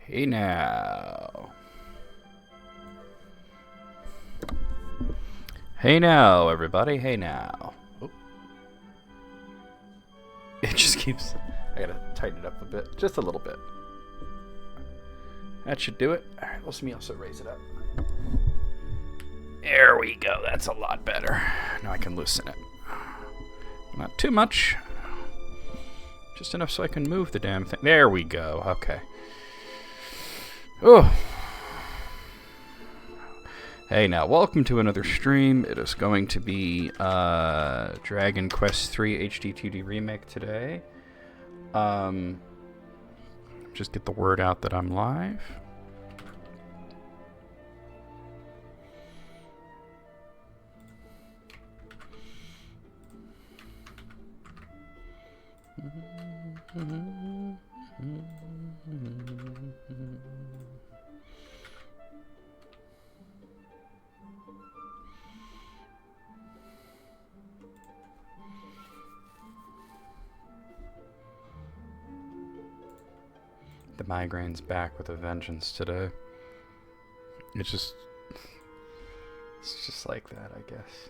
Hey now. Hey now, everybody. Hey now. Oh. It just keeps... I gotta tighten it up a bit. Just a little bit. That should do it. Alright, let me also raise it up. There we go. That's a lot better. Now I can loosen it. Not too much. Just enough so I can move the damn thing. There we go. Okay. Oh. Hey now, welcome to another stream. It is going to be Dragon Quest III HD-2D Remake today. Just get the word out that I'm live. The migraine's back with a vengeance today. It's just like that, I guess.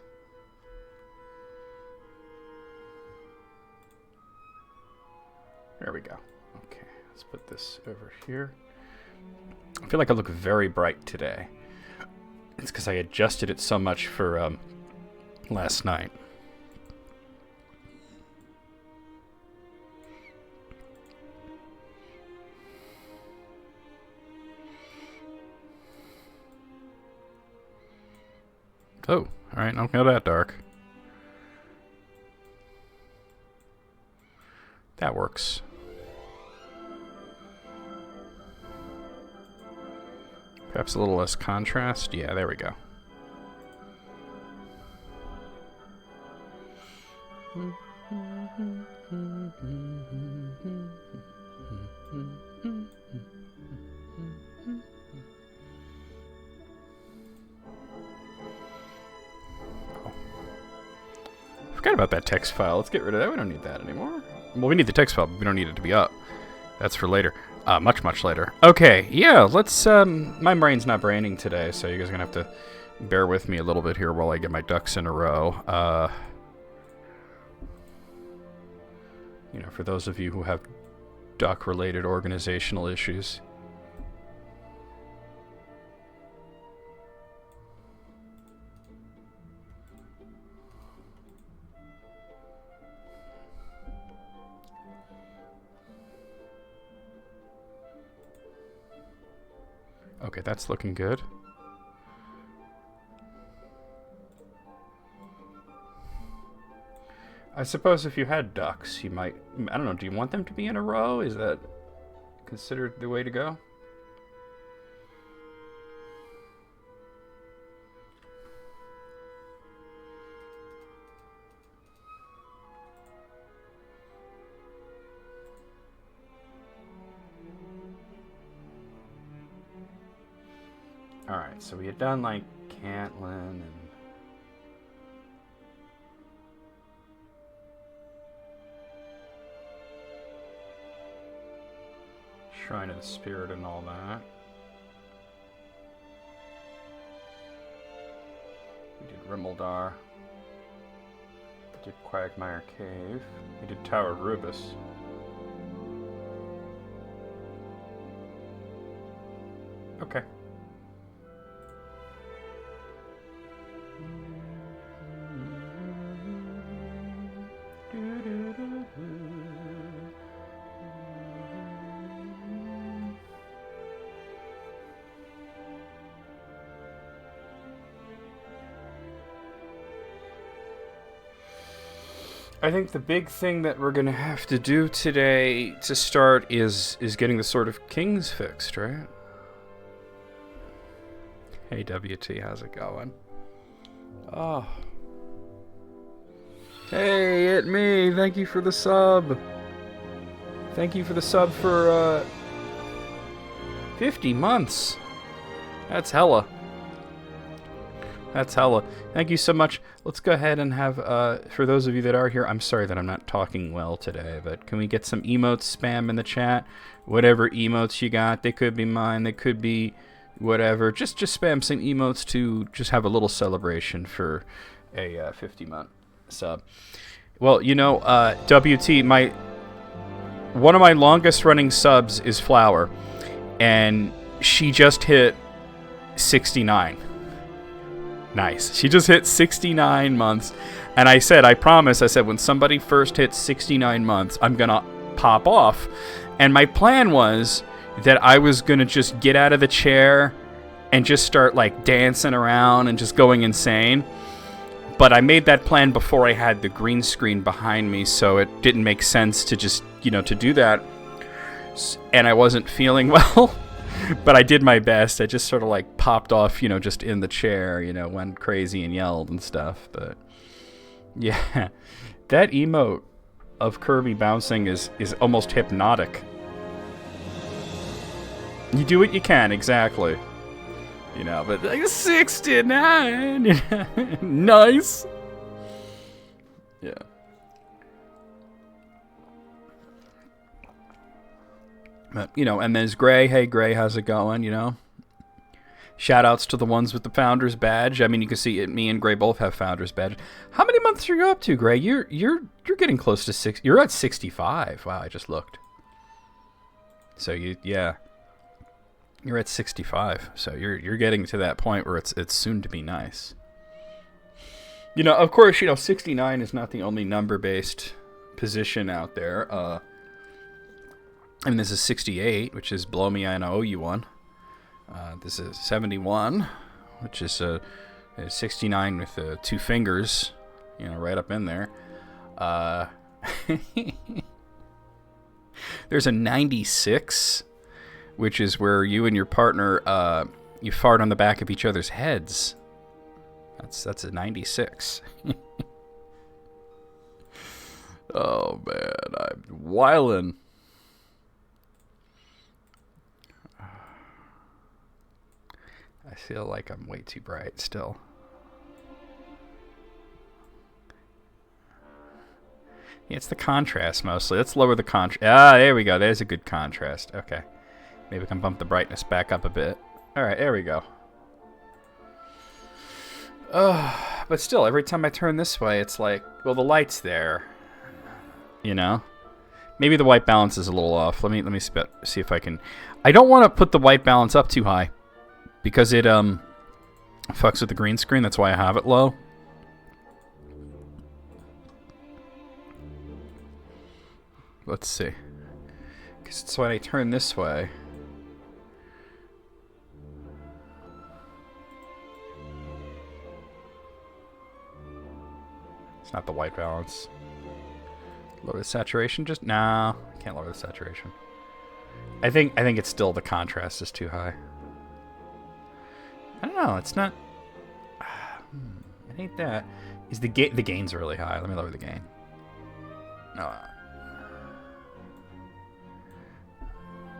There we go. Okay, let's put this over here. I feel like I look very bright today. It's because I adjusted it so much for last night. Oh, alright, not that dark. That works. Perhaps a little less contrast. Yeah, there we go. Forgot about that text file. Let's get rid of that. We don't need that anymore. Well, we need the text file, but we don't need it to be up. That's for later. Much later. Okay, yeah, let's, my brain's not braining today, so you guys are gonna have to bear with me a little bit here while I get my ducks in a row. You know, for those of you who have duck-related organizational issues. Okay, that's looking good. I suppose if you had ducks, you might... I don't know, do you want them to be in a row? Is that considered the way to go? Alright, so we had done like Cantlin and... Shrine of the Spirit and all that. We did Rimmildar. We did Quagmire Cave. We did Tower of Rubus. Okay. I think the big thing that we're gonna have to do today to start is getting the Sword of Kings fixed, right? Hey WT, how's it going? Oh. Hey, it me. Thank you for the sub. Thank you for the sub for 50 months. That's hella. That's hella. Thank you so much. Let's go ahead and have, for those of you that are here, I'm sorry that I'm not talking well today, but can we get some emotes spam in the chat? Whatever emotes you got, they could be mine, they could be whatever. Just spam some emotes to just have a little celebration for a 50-month sub. Well, you know, WT, one of my longest running subs is Flower, and she just hit 69. Nice. She just hit 69 months. And I said, when somebody first hits 69 months, I'm going to pop off. And my plan was that I was going to just get out of the chair and just start like dancing around and just going insane. But I made that plan before I had the green screen behind me, so it didn't make sense to just, to do that. And I wasn't feeling well. But I did my best. I just sort of like popped off, just in the chair, went crazy and yelled and stuff. But yeah, that emote of Kirby bouncing is almost hypnotic. You do what you can, exactly. But like 69, nice. Yeah. But, and there's Gray. Hey, Gray, how's it going, Shout-outs to the ones with the Founders Badge. I mean, you can see it, me and Gray both have Founders Badge. How many months are you up to, Gray? You're getting close to 6. You're at 65. Wow, I just looked. So, you're at 65. So, you're getting to that point where it's soon to be nice. Of course, 69 is not the only number-based position out there. And this is 68, which is blow me, I owe you one. This is 71, which is 69 with 2 fingers, right up in there. There's a 96, which is where you and your partner, you fart on the back of each other's heads. That's a 96. Oh, man, I'm wildin'. I feel like I'm way too bright still. Yeah, it's the contrast mostly. Let's lower the contrast. Ah, there we go. There's a good contrast. Okay. Maybe we can bump the brightness back up a bit. Alright, there we go. But still, every time I turn this way, it's like, well, the light's there. Maybe the white balance is a little off. Let me see if I can... I don't want to put the white balance up too high, because it fucks with the green screen. That's why I have it low. Let's see. So when I turn this way... It's not the white balance. Lower the saturation. Just no, can't lower the saturation. I think it's still the contrast is too high. I don't know. It's not. It ain't that. Is the gain's really high? Let me lower the gain. No.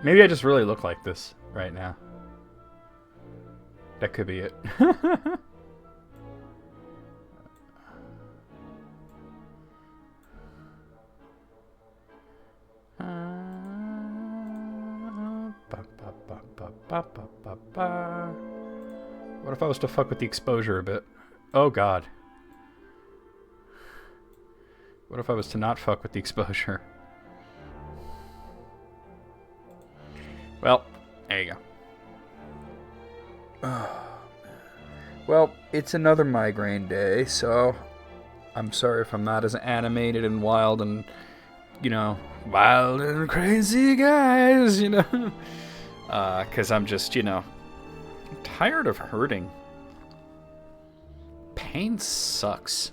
Maybe I just really look like this right now. That could be it. What if I was to fuck with the exposure a bit? Oh god. What if I was to not fuck with the exposure? Well, there you go. Well, it's another migraine day, so I'm sorry if I'm not as animated and wild and, wild and crazy guys, because I'm just, I'm tired of hurting. Pain sucks.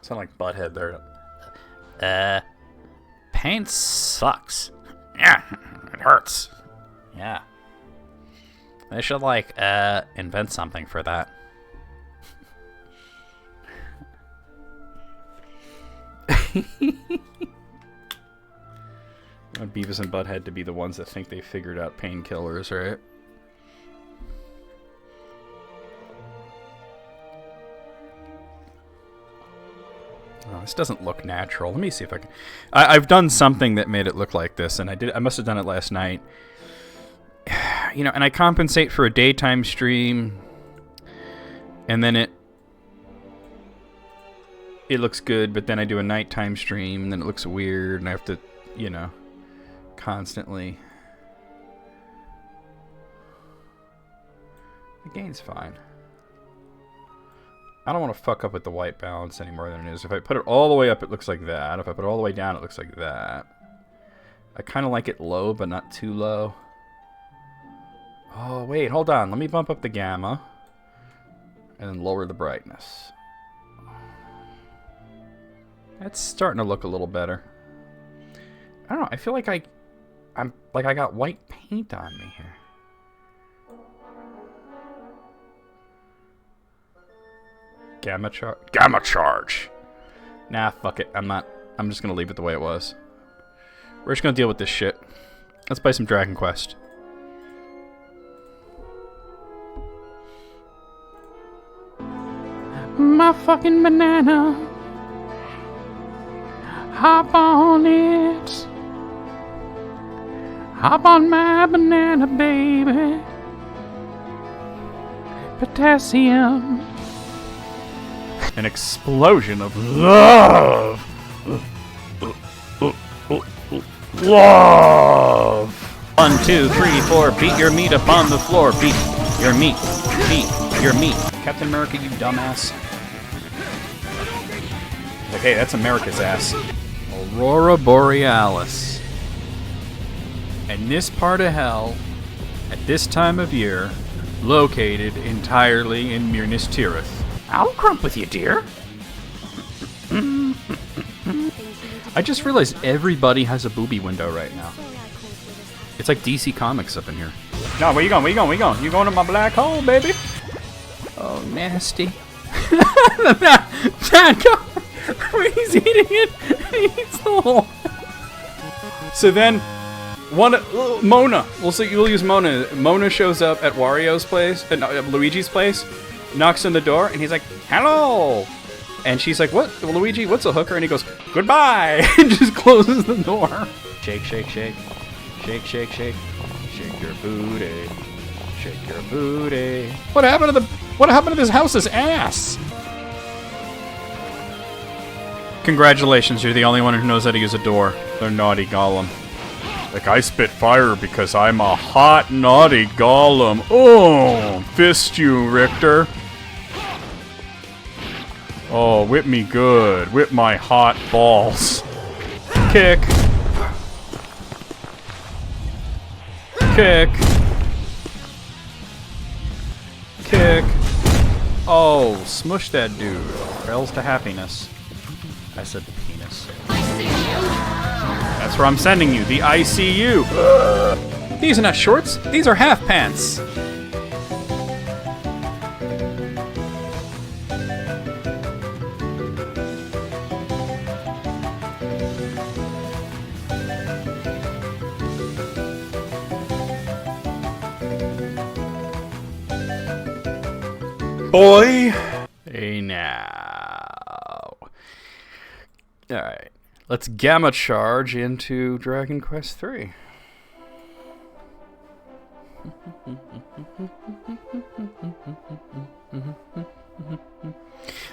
Sound like Butthead there. Pain sucks. Yeah, it hurts. Yeah. They should, invent something for that. I want Beavis and Butthead to be the ones that think they figured out painkillers, right? this doesn't look natural. Let me see if I can... I've done something that made it look like this, and I must have done it last night. You know, and I compensate for a daytime stream, and then it looks good, but then I do a nighttime stream, and then it looks weird, and I have to, you know, constantly... The gain's fine. I don't want to fuck up with the white balance any more than it is. If I put it all the way up, it looks like that. If I put it all the way down, it looks like that. I kind of like it low, but not too low. Oh, wait, hold on. Let me bump up the gamma. And then lower the brightness. That's starting to look a little better. I don't know. I feel like I got white paint on me here. Gamma charge. Nah, fuck it. I'm just gonna leave it the way it was. We're just gonna deal with this shit. Let's play some Dragon Quest. My fucking banana. Hop on it. Hop on my banana, baby. Potassium. An explosion of love. Love. 1, 2, 3, 4. Beat your meat upon the floor. Beat your meat. Beat your meat. Captain America, you dumbass. Like, hey, that's America's ass. Aurora Borealis. And this part of hell, at this time of year, located entirely in Minas Tirith. I'll crump with you, dear. I just realized everybody has a booby window right now. It's like DC Comics up in here. No, where you going? Where you going? Where you going? You going to my black hole, baby? Oh, nasty. He's eating it. He eats the hole. So then, Mona. We'll use Mona. Mona shows up at Wario's place, Luigi's place, knocks on the door, and he's like, "Hello." And she's like, "What, Luigi? What's a hooker?" And he goes, "Goodbye," and just closes the door. Shake, shake, shake, shake, shake, shake, shake your booty, shake your booty. What happened to this house's ass? Congratulations, you're the only one who knows how to use a door. They're naughty golem. Like, I spit fire because I'm a hot, naughty golem. Oh, fist you, Richter. Oh, whip me good. Whip my hot balls. Kick. Kick. Kick. Oh, smush that dude. Trails to happiness. I said penis. That's where I'm sending you, the ICU. These are not shorts, these are half pants. Boy. Hey now. Alright. Let's gamma charge into Dragon Quest 3.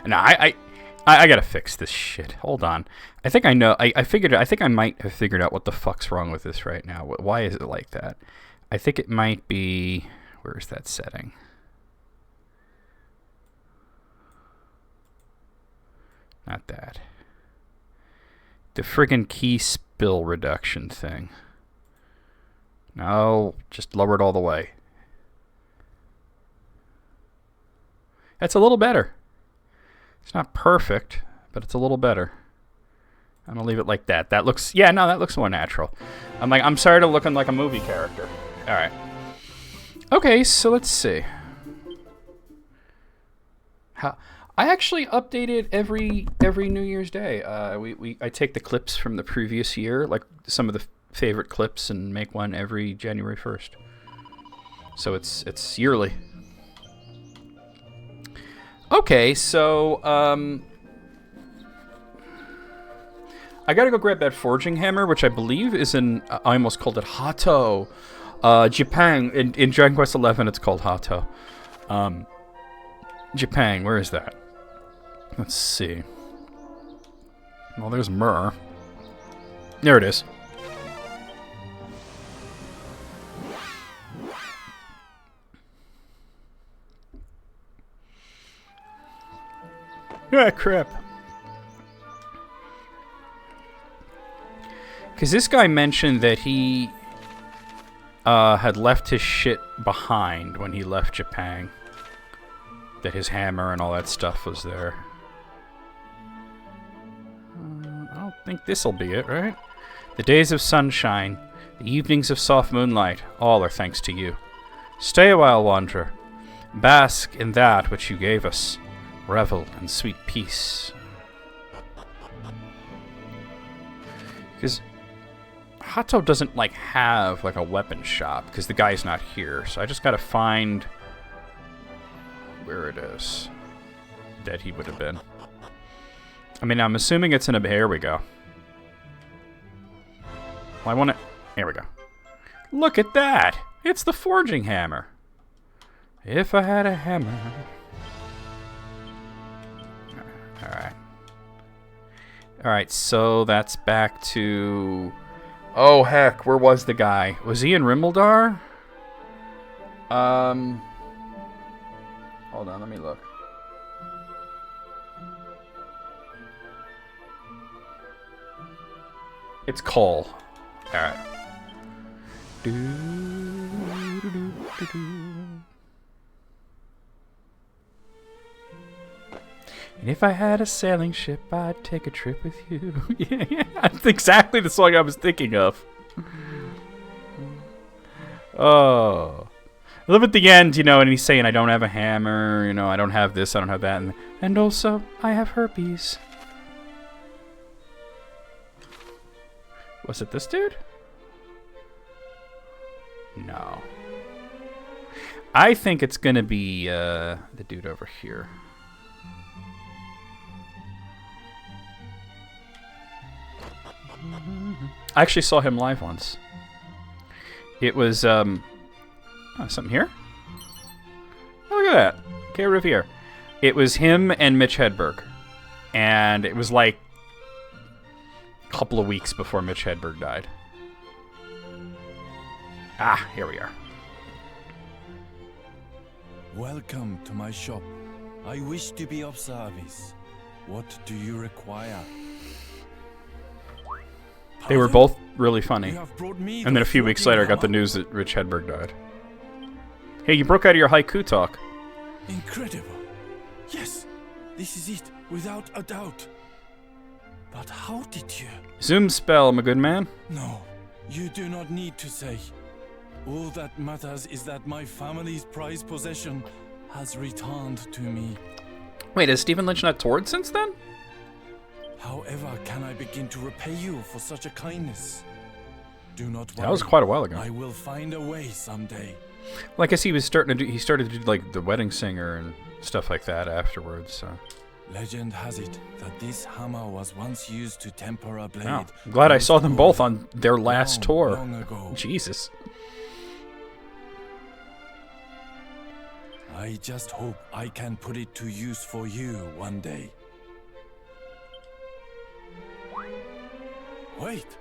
Now, I gotta fix this shit. Hold on. I think I know. I think I might have figured out what the fuck's wrong with this right now. Why is it like that? I think it might be... Where's that setting? Not that. The friggin' key spill reduction thing. No, just lower it all the way. That's a little better. It's not perfect, but it's a little better. I'm gonna leave it like that. That looks, yeah, no, that looks more natural. I'm sorry to looking like a movie character. All right. Okay, so let's see. I actually updated every New Year's Day. I take the clips from the previous year, like some of the favorite clips, and make one every January 1st. So it's yearly. Okay, so I gotta go grab that forging hammer, which I believe is in... I almost called it Hato. Japan. In Dragon Quest XI, it's called Hato. Japan, where is that? Let's see. Well, there's Myrrh. There it is. Ah, crap. Because this guy mentioned that he had left his shit behind when he left Japan. That his hammer and all that stuff was there. I don't think this'll be it, right? The days of sunshine, the evenings of soft moonlight, all are thanks to you. Stay a while, wanderer. Bask in that which you gave us. Revel in sweet peace. Because Hato doesn't, like, have, like, a weapon shop, because the guy's not here. So I just gotta find where it is that he would have been. I mean, I'm assuming it's in a... Here we go. Well, I want to... Here we go. Look at that! It's the forging hammer. If I had a hammer... Alright. Alright, so that's back to... Oh, heck, where was the guy? Was he in Rimeldar? Hold on, let me look. It's Cole. Alright. And if I had a sailing ship, I'd take a trip with you. Yeah, that's exactly the song I was thinking of. Oh. I love at the end, you know, and he's saying, I don't have a hammer, you know, I don't have this, I don't have that, and also, I have herpes. Was it this dude? No. I think it's gonna be, the dude over here. I actually saw him live once. It was, oh, something here? Oh, look at that. Okay, Riviere. It was him and Mitch Hedberg. And it was like a couple of weeks before Mitch Hedberg died. Ah, here we are. Welcome to my shop. I wish to be of service. What do you require? They were both really funny. And then a few weeks later, I got the news that Rich Hedberg died. Hey, you broke out of your haiku talk. Incredible. Yes, this is it, without a doubt. But how did you? Zoom spell, my good man. No, you do not need to say. All that matters is that my family's prized possession has returned to me. Wait, has Stephen Lynch not toured since then? However can I begin to repay you for such a kindness? Do not worry. That was quite a while ago. I will find a way someday. Well, I guess he was starting to do. He started to do like the Wedding Singer and stuff like that afterwards. So. Legend has it that this hammer was once used to temper a blade. Wow. I'm glad I saw them both on their last tour. Long ago. Jesus. I just hope I can put it to use for you one day. Wait,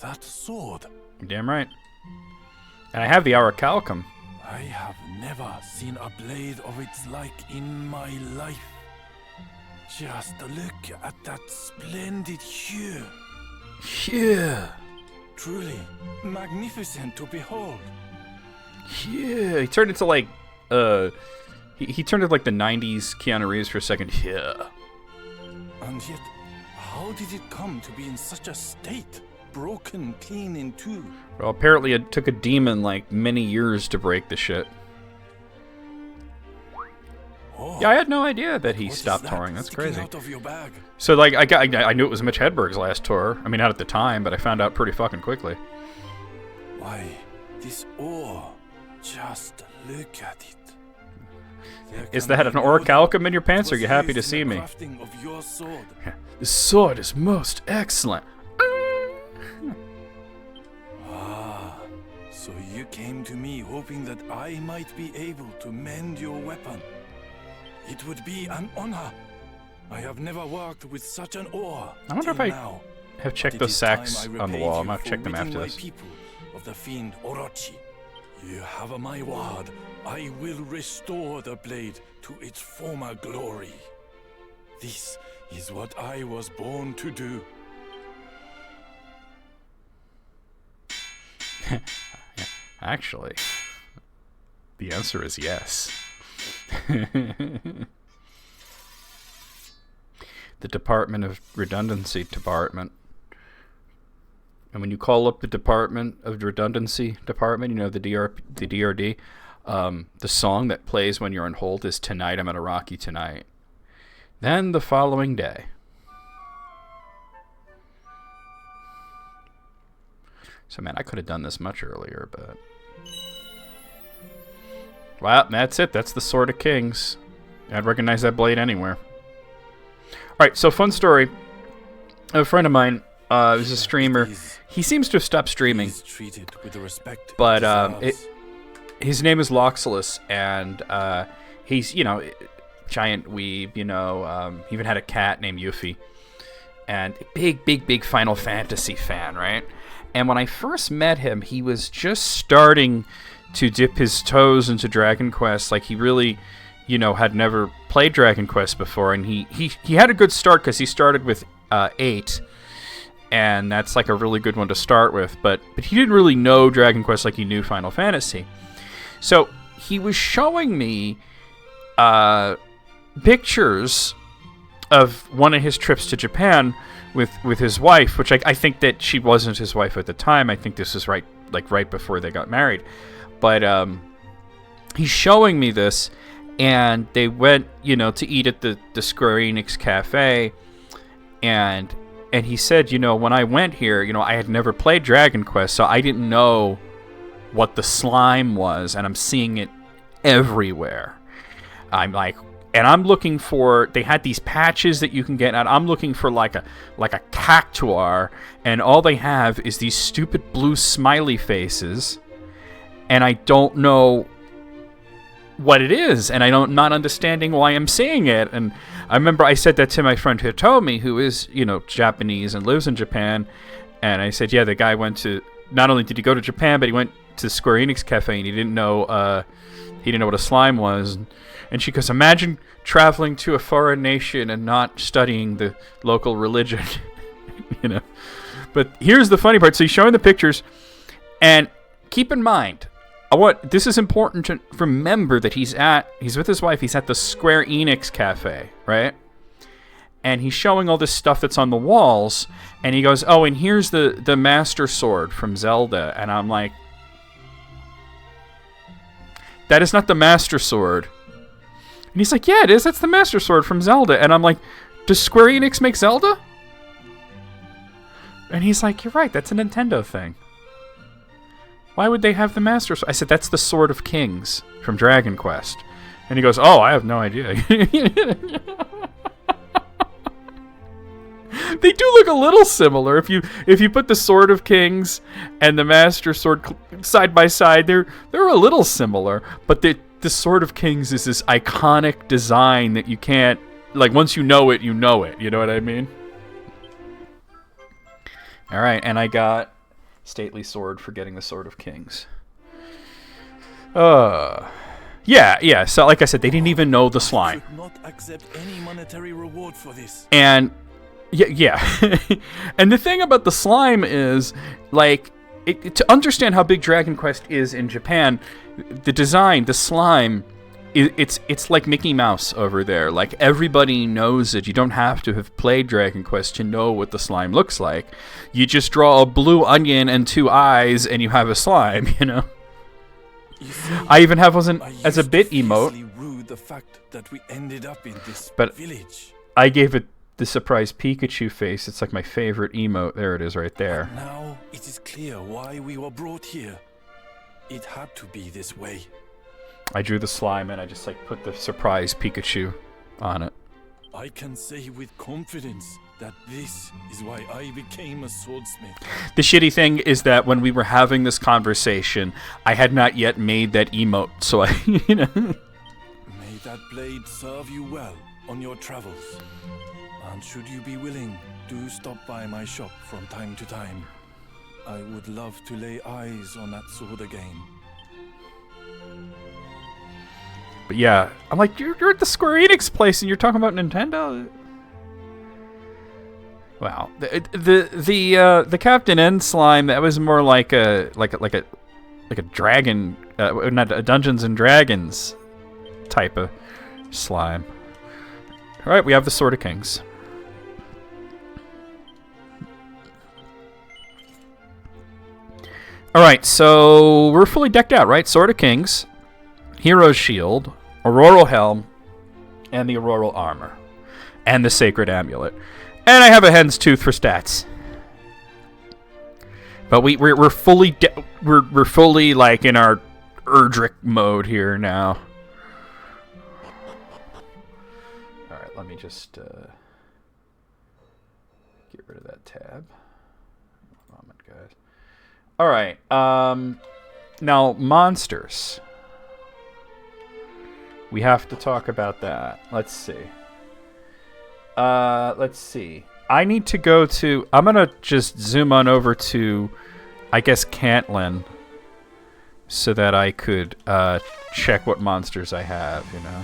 that sword. You're damn right. And I have the Auricalcum. I have never seen a blade of its like in my life. Just look at that splendid hue. Yeah. Truly magnificent to behold. Yeah. He turned into like, he turned into like the 90s Keanu Reeves for a second. Yeah. And yet, how did it come to be in such a state? Broken clean in two. Well, apparently it took a demon like many years to break the shit. Oh, Yeah, I had no idea that he what is stopped that touring. That's sticking crazy. out of your bag? So like I knew it was Mitch Hedberg's last tour. I mean, not at the time, but I found out pretty fucking quickly. Why, this ore. Just look at it. There Is can that be an no Auricalcum doubt in your pants, or are it you was happy to used see in the me? crafting of your sword. The sword is most excellent. So you came to me hoping that I might be able to mend your weapon. It would be an honor. I have never worked with such an ore. I wonder if I have checked those sacks on the wall. I might check them after this. People of the fiend Orochi. You have my word. I will restore the blade to its former glory. This is what I was born to do. Actually, the answer is yes. The Department of Redundancy Department. And when you call up the Department of Redundancy Department, you know, the DRD, the song that plays when you're on hold is Tonight I'm at a Rocky Tonight. Then the following day. So, man, I could have done this much earlier, but... Well, that's it. That's the Sword of Kings. I'd recognize that blade anywhere. Alright, so fun story. A friend of mine is a streamer. He seems to have stopped streaming. But his name is Loxolus, and he's, you know, giant weeb, you know. He even had a cat named Yuffie. And big Final Fantasy fan, right? And when I first met him, he was just starting to dip his toes into Dragon Quest. Like, he really, you know, had never played Dragon Quest before. And he had a good start because he started with 8. And that's like a really good one to start with. But he didn't really know Dragon Quest like he knew Final Fantasy. So he was showing me pictures of one of his trips to Japan with his wife, which I think that she wasn't his wife at the time. I think this is right before they got married. But he's showing me this, and they went, you know, to eat at the Square Enix cafe, and he said, you know, when I went here, you know, I had never played Dragon Quest, so I didn't know what the slime was, and I'm seeing it everywhere. I'm like, and I'm looking for, they had these patches that you can get, and I'm looking for like a cactuar, and all they have is these stupid blue smiley faces, and I don't know what it is, and I'm not understanding why I'm seeing it. And I remember I said that to my friend Hitomi, who is, you know, Japanese and lives in Japan, and I said, yeah, the guy went to, not only did he go to Japan, but he went to Square Enix Cafe, and he didn't know what a slime was. And she goes, imagine traveling to a foreign nation and not studying the local religion, you know. But here's the funny part. So he's showing the pictures, and keep in mind, this is important to remember that he's with his wife. He's at the Square Enix Cafe, right? And he's showing all this stuff that's on the walls, and he goes, oh, and here's the Master Sword from Zelda. And I'm like, that is not the Master Sword. And he's like, yeah, it is. That's the Master Sword from Zelda. And I'm like, does Square Enix make Zelda? And he's like, you're right. That's a Nintendo thing. Why would they have the Master Sword? I said, that's the Sword of Kings from Dragon Quest. And he goes, oh, I have no idea. They do look a little similar. If you put the Sword of Kings and the Master Sword side by side, they're a little similar. But the Sword of Kings is this iconic design that you can't, like, once you know it, you know it. You know what I mean? All right, and I got Stately Sword for getting the Sword of Kings. Yeah. So, like I said, they didn't even know the slime. I could not accept any monetary reward for this. And yeah. And the thing about the slime is, like, to understand how big Dragon Quest is in Japan, the design, the slime, it's like Mickey Mouse over there. Like, everybody knows it. You don't have to have played Dragon Quest to know what the slime looks like. You just draw a blue onion and 2 eyes, and you have a slime, you know? You see, I even have one as a bit emote. Rude the fact that we ended up in this village. I gave it the surprise Pikachu face. It's like my favorite emote. There it is right there. But now it is clear why we were brought here. It had to be this way. I drew the slime and I just like put the surprise Pikachu on it. I can say with confidence that this is why I became a swordsmith. The shitty thing is that when we were having this conversation, I had not yet made that emote, so I, you know. May that blade serve you well on your travels. And should you be willing, do stop by my shop from time to time. I would love to lay eyes on that sword again. But yeah, I'm like, you're at the Square Enix place and you're talking about Nintendo? Wow, the Captain N slime, that was more like a dragon, not a Dungeons and Dragons type of slime. All right, we have the Sword of Kings. All right, so we're fully decked out, right? Sword of Kings, Hero's Shield, Auroral Helm, and the Auroral Armor, and the Sacred Amulet. And I have a hen's tooth for stats. But we're fully we're fully like in our Erdrick mode here now. All right, let me just get rid of that tab. Moment, guys. All right. Now monsters. We have to talk about that. Let's see. Let's see. I need to go to... I'm going to just zoom on over to, I guess, Cantlin, so that I could check what monsters I have, you know.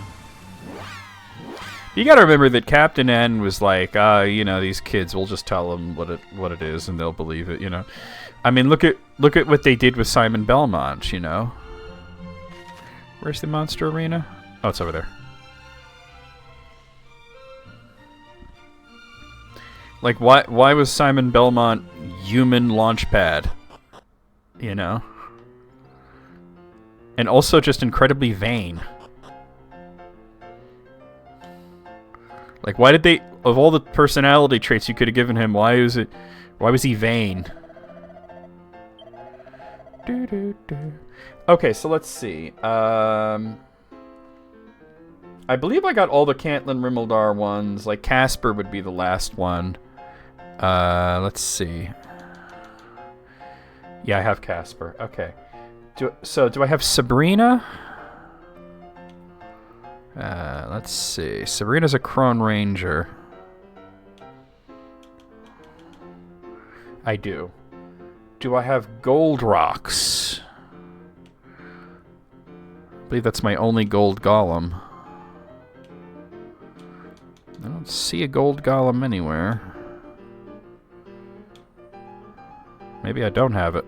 You got to remember that Captain N was like, you know, these kids, we'll just tell them what it is and they'll believe it, you know. I mean, look at what they did with Simon Belmont, you know. Where's the monster arena? Oh, it's over there. Like, why was Simon Belmont human launchpad? You know? And also just incredibly vain. Like, why did they... Of all the personality traits you could have given him, why was he vain? Okay, so let's see. I believe I got all the Cantlin Rimildar ones. Like, Casper would be the last one. Let's see. Yeah, I have Casper. Okay. Do I have Sabrina? Let's see. Sabrina's a Crone Ranger. I do. Do I have Gold Rocks? I believe that's my only gold golem. I don't see a gold golem anywhere. Maybe I don't have it.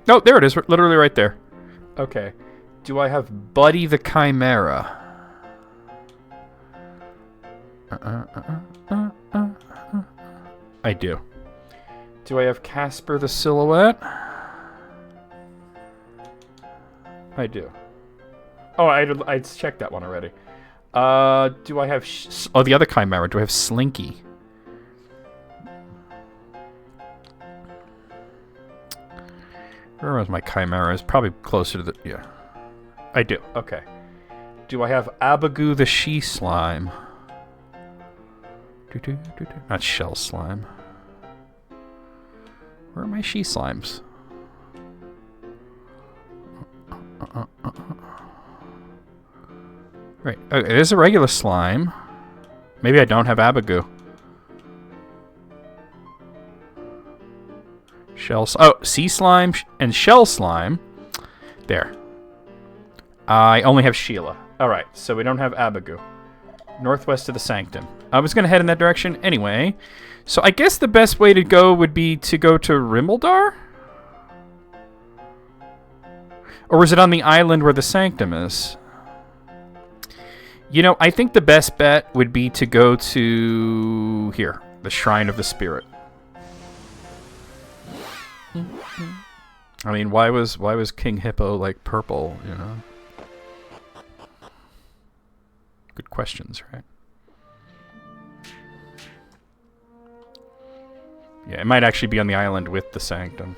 Oh, there it is. Literally right there. Okay. Do I have Buddy the Chimera? I do. Do I have Casper the Silhouette? I do. Oh, I checked that one already. Do I have... the other Chimera. Do I have Slinky? Where was my Chimera? It's probably closer to the... Yeah. I do. Okay. Do I have Abagu the She Slime? Not Shell Slime. Where are my She Slimes? Right. Okay, there's a regular slime. Maybe I don't have Abagu. Sea Slime and Shell Slime. There. I only have Sheila. Alright, so we don't have Abagu. Northwest of the Sanctum. I was going to head in that direction anyway. So I guess the best way to go would be to go to Rimildar? Or is it on the island where the Sanctum is? You know, I think the best bet would be to go to... here. The Shrine of the Spirit. I mean, why was King Hippo, like, purple, you know? Good questions, right? Yeah, it might actually be on the island with the Sanctum.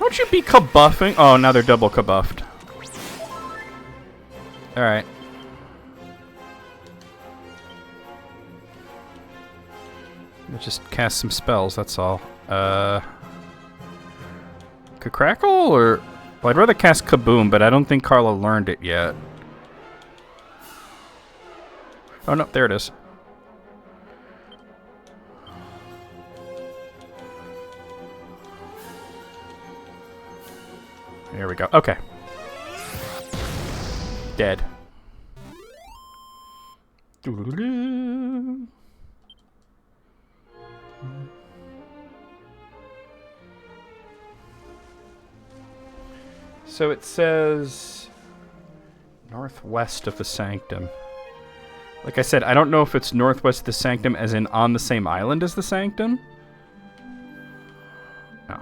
don't you be kabuffing? Oh, now they're double kabuffed. Alright. Let's just cast some spells, that's all. Crackle or... Well, I'd rather cast Kaboom, but I don't think Carla learned it yet. Oh, no, there it is. There we go. Okay. Dead. So it says northwest of the sanctum. Like I said, I don't know if it's northwest of the sanctum as in on the same island as the sanctum. No.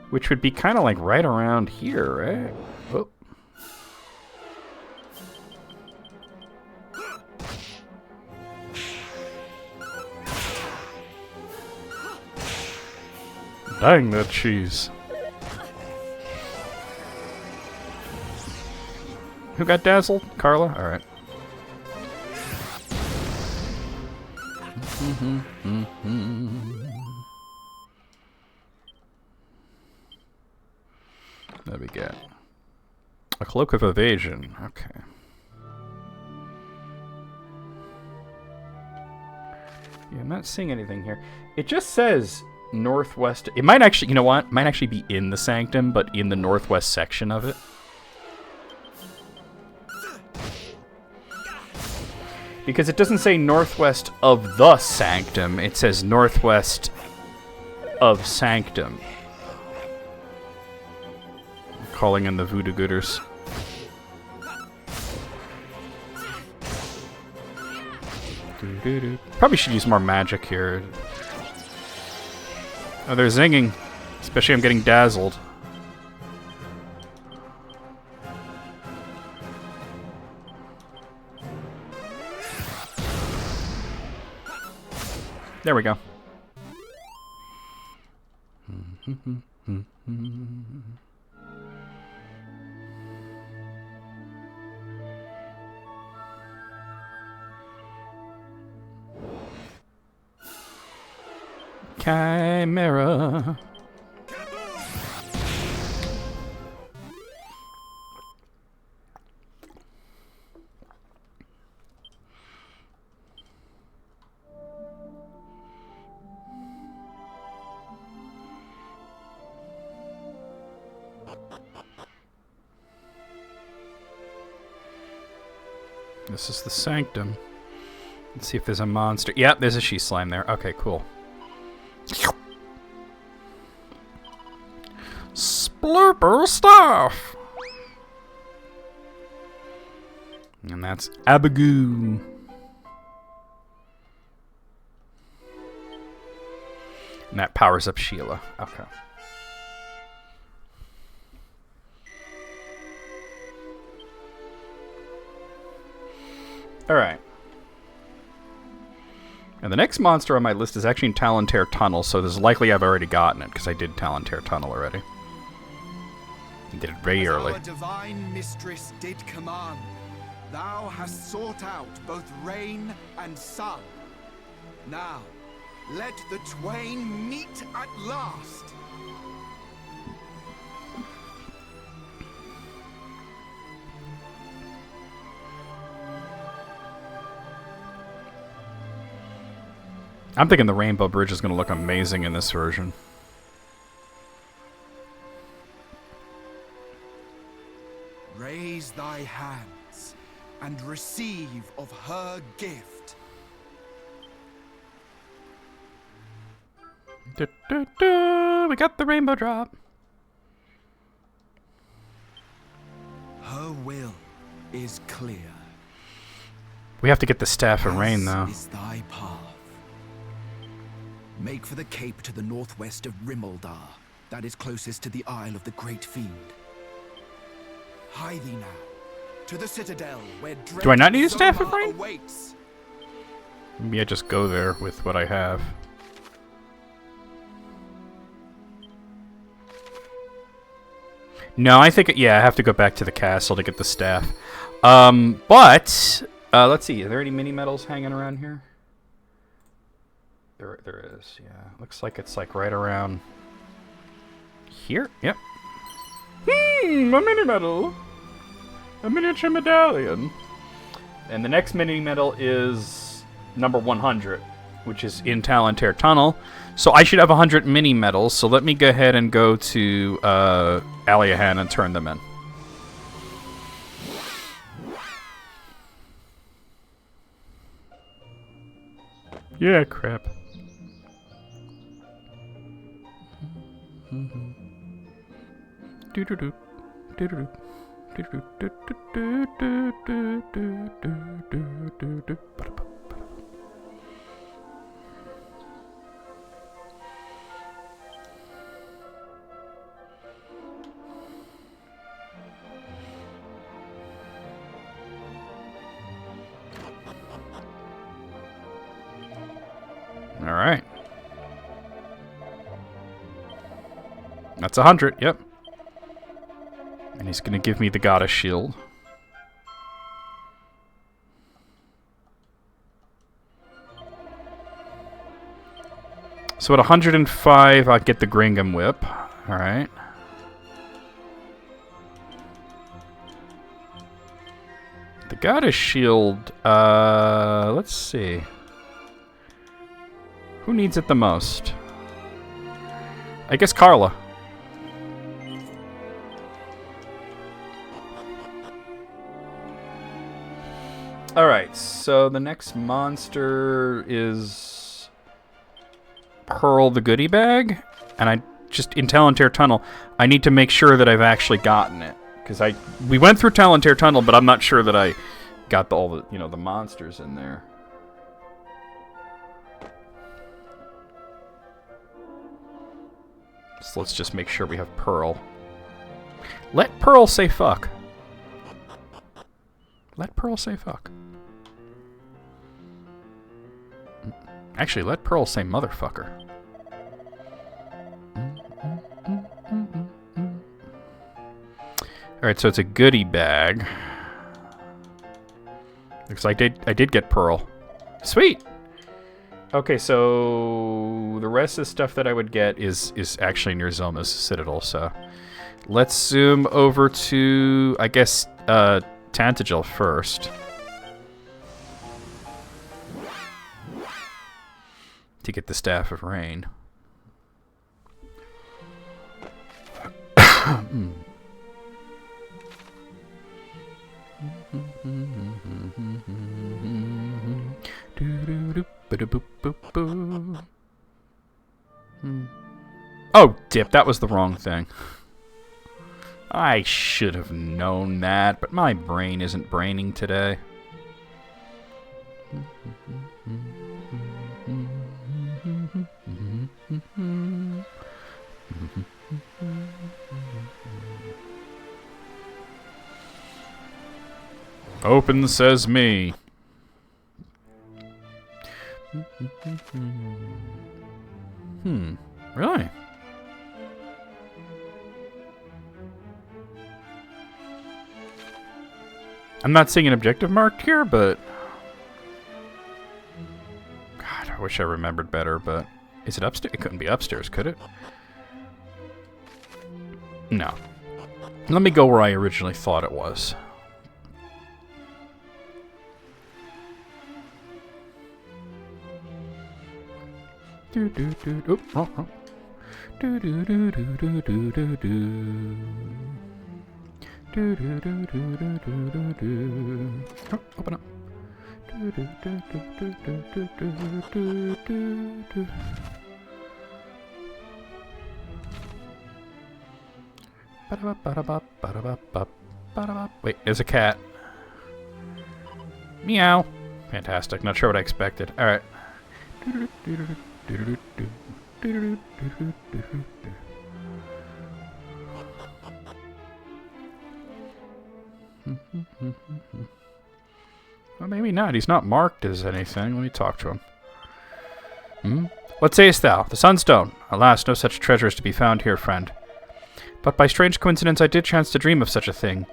Which would be kind of like right around here, right? Oh. Dang that cheese. Who got dazzled? Carla? Alright. What do we get? A cloak of evasion. Okay. Yeah, I'm not seeing anything here. It just says northwest. It might actually, you know what? It might actually be in the sanctum, but in the northwest section of it. Because it doesn't say northwest of the sanctum, it says northwest of sanctum. I'm calling in the voodoo gooders. Probably should use more magic here. Oh, they're zinging. Especially I'm getting dazzled. There we go. Chimera. This is the sanctum. Let's see if there's a monster. Yep, there's a she slime there. Okay, cool. Splurper stuff! And that's Abagoo. And that powers up Sheila. Okay. Alright. And the next monster on my list is actually in Talontair Tunnel, so there's likely I've already gotten it, because I did Talontair Tunnel already. I did it very early. Our divine mistress did command, thou hast sought out both rain and sun. Now, let the twain meet at last. I'm thinking the Rainbow Bridge is going to look amazing in this version. Raise thy hands and receive of her gift. We got the rainbow drop. Her will is clear. We have to get the Staff of Rain, though. This is thy path. Make for the cape to the northwest of Rimaldar, that is closest to the Isle of the Great Fiend. Hie thee now to the citadel where Do I not need a Staff of Rain? Awaits. Maybe I just go there with what I have. No, I think, yeah, I have to go back to the castle to get the staff. But, let's see, are there any mini-medals hanging around here? There is, yeah. Looks like it's like right around here. Yep. A mini-medal! A miniature medallion! And the next mini-medal is number 100, which is in Talantair Tunnel. So I should have 100 mini-medals, so let me go ahead and go to Aliahan and turn them in. Yeah, crap. Do-do-do. Do-do-do. All right. That's 100, yep. And he's going to give me the goddess shield. So at 105, I'll get the Gringham Whip. All right. The goddess shield, let's see. Who needs it the most? I guess Carla. Alright, so the next monster is Pearl the Goodie Bag. And I just, in Talantair Tunnel, I need to make sure that I've actually gotten it. Because we went through Talantair Tunnel, but I'm not sure that I got all the, you know, the monsters in there. So let's just make sure we have Pearl. Let Pearl say fuck. Let Pearl say fuck. Actually, let Pearl say motherfucker. Alright, so it's a goodie bag. Looks like I did get Pearl. Sweet! Okay, so the rest of the stuff that I would get is actually near Zoma's Citadel, so let's zoom over to, I guess, Tantagel first. To get the Staff of Rain. Oh, dip, that was the wrong thing. I should have known that, but my brain isn't braining today. Open says me. Really? I'm not seeing an objective marked here, but God, I wish I remembered better, but is it upstairs? It couldn't be upstairs, could it? No. Let me go where I originally thought it was. Do do do. Oop, wrong. Do do do do do do do do. Do do do do do do do. Oh, open up. Do do do do do do do do do do. Wait, there's a cat. Meow. Fantastic. Not sure what I expected. All right. Well, maybe not. He's not marked as anything. Let me talk to him. What sayest thou? The Sunstone. Alas, no such treasure is to be found here, friend. But by strange coincidence, I did chance to dream of such a thing.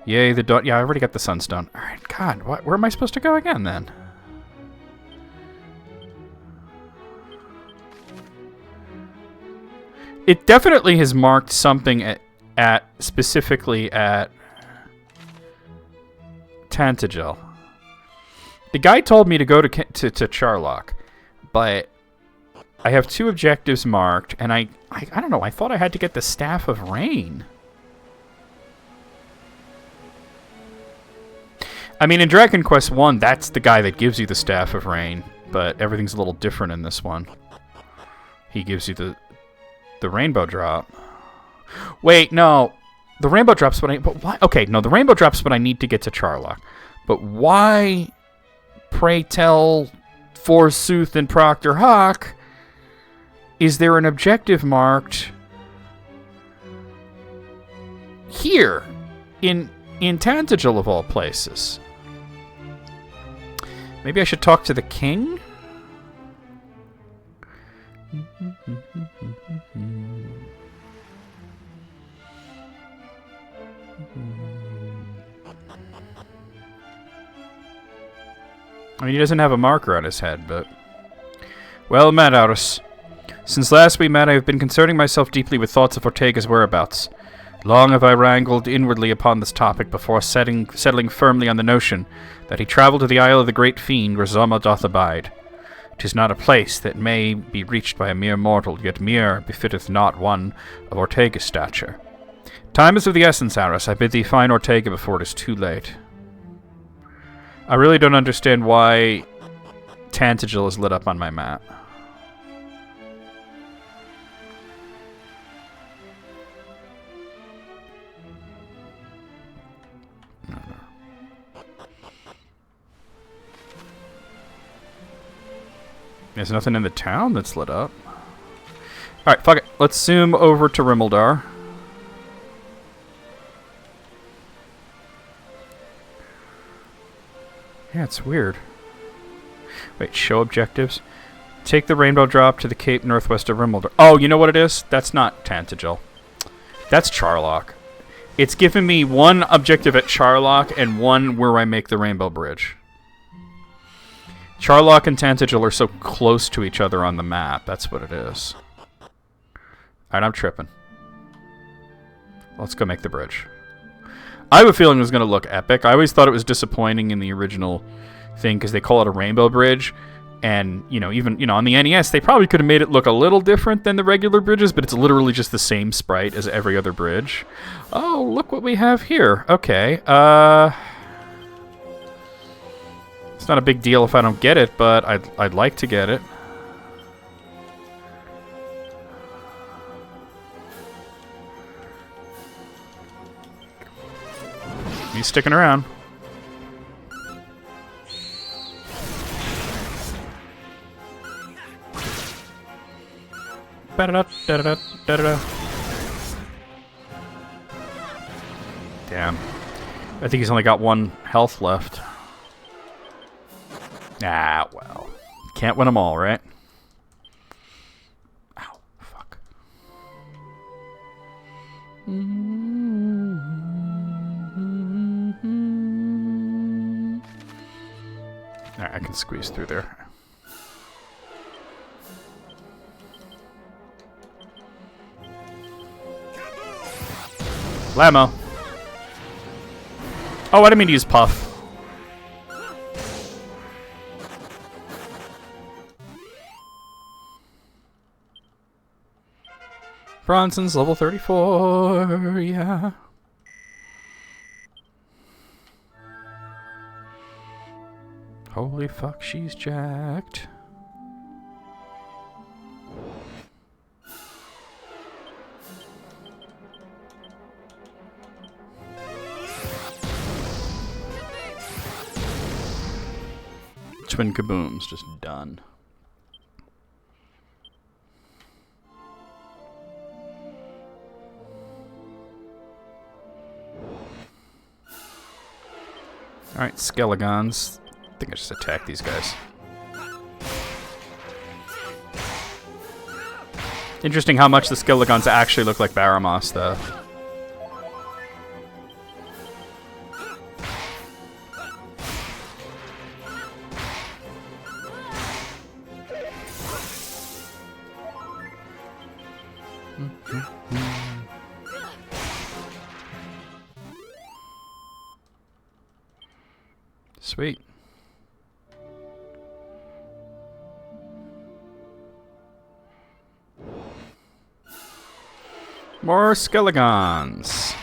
Yea, the dawn... Yeah, I already got the sunstone. Alright, God, where am I supposed to go again, then? It definitely has marked something specifically at Tantagel. The guy told me to go to Charlock, but I have 2 objectives marked, and I don't know, I thought I had to get the Staff of Rain. I mean, in Dragon Quest 1, that's the guy that gives you the Staff of Rain, but everything's a little different in this one. He gives you the Rainbow Drop. Wait, no. The Rainbow Drop's what I... But why? Okay, no, the Rainbow Drop's what I need to get to Charlock. But why, pray tell, forsooth and Proctor Hawk, is there an objective marked here in Tantagel of all places? Maybe I should talk to the king? I mean, he doesn't have a marker on his head, but... Well met, Aurus. Since last we met, I have been concerning myself deeply with thoughts of Ortega's whereabouts. Long have I wrangled inwardly upon this topic before settling firmly on the notion that he travelled to the Isle of the Great Fiend where Zoma doth abide. 'Tis not a place that may be reached by a mere mortal, yet mere befitteth not one of Ortega's stature. Time is of the essence, Aurus. I bid thee find Ortega before it is too late. I really don't understand why Tantagel is lit up on my map. There's nothing in the town that's lit up. Alright, fuck it. Let's zoom over to Rimeldar. Yeah, it's weird. Wait, show objectives. Take the rainbow drop to the cape northwest of Rimeldar. Oh, you know what it is? That's not Tantagel. That's Charlock. It's given me one objective at Charlock and one where I make the rainbow bridge. Charlock and Tantagel are so close to each other on the map. That's what it is. Alright, I'm tripping. Let's go make the bridge. I have a feeling it was going to look epic. I always thought it was disappointing in the original thing because they call it a rainbow bridge. And, even on the NES, they probably could have made it look a little different than the regular bridges, but it's literally just the same sprite as every other bridge. Oh, look what we have here. Okay, it's not a big deal if I don't get it, but I'd like to get it. He's sticking around. Ba-da-da-da-da-da-da-da. Damn. I think he's only got 1 health left. Ah, well. Can't win them all, right? Ow, fuck. Alright, I can squeeze through there. Lamo. Oh, I didn't mean to use Puff. Bronson's level 34, yeah. Holy fuck, she's jacked. Twin kabooms, just done. Alright, Skelegons. I think I just attack these guys. Interesting how much the Skelegons actually look like Baramos, though. Sweet. More Skelegons.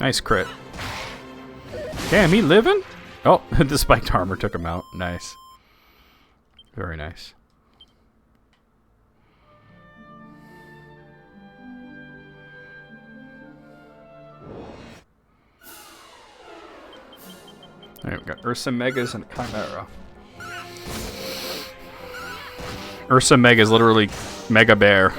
Nice crit. Damn, he living? Oh, the spiked armor took him out. Nice. Very nice. Alright, we got Ursa Megas and Chimera. Ursa Mega is literally Mega Bear.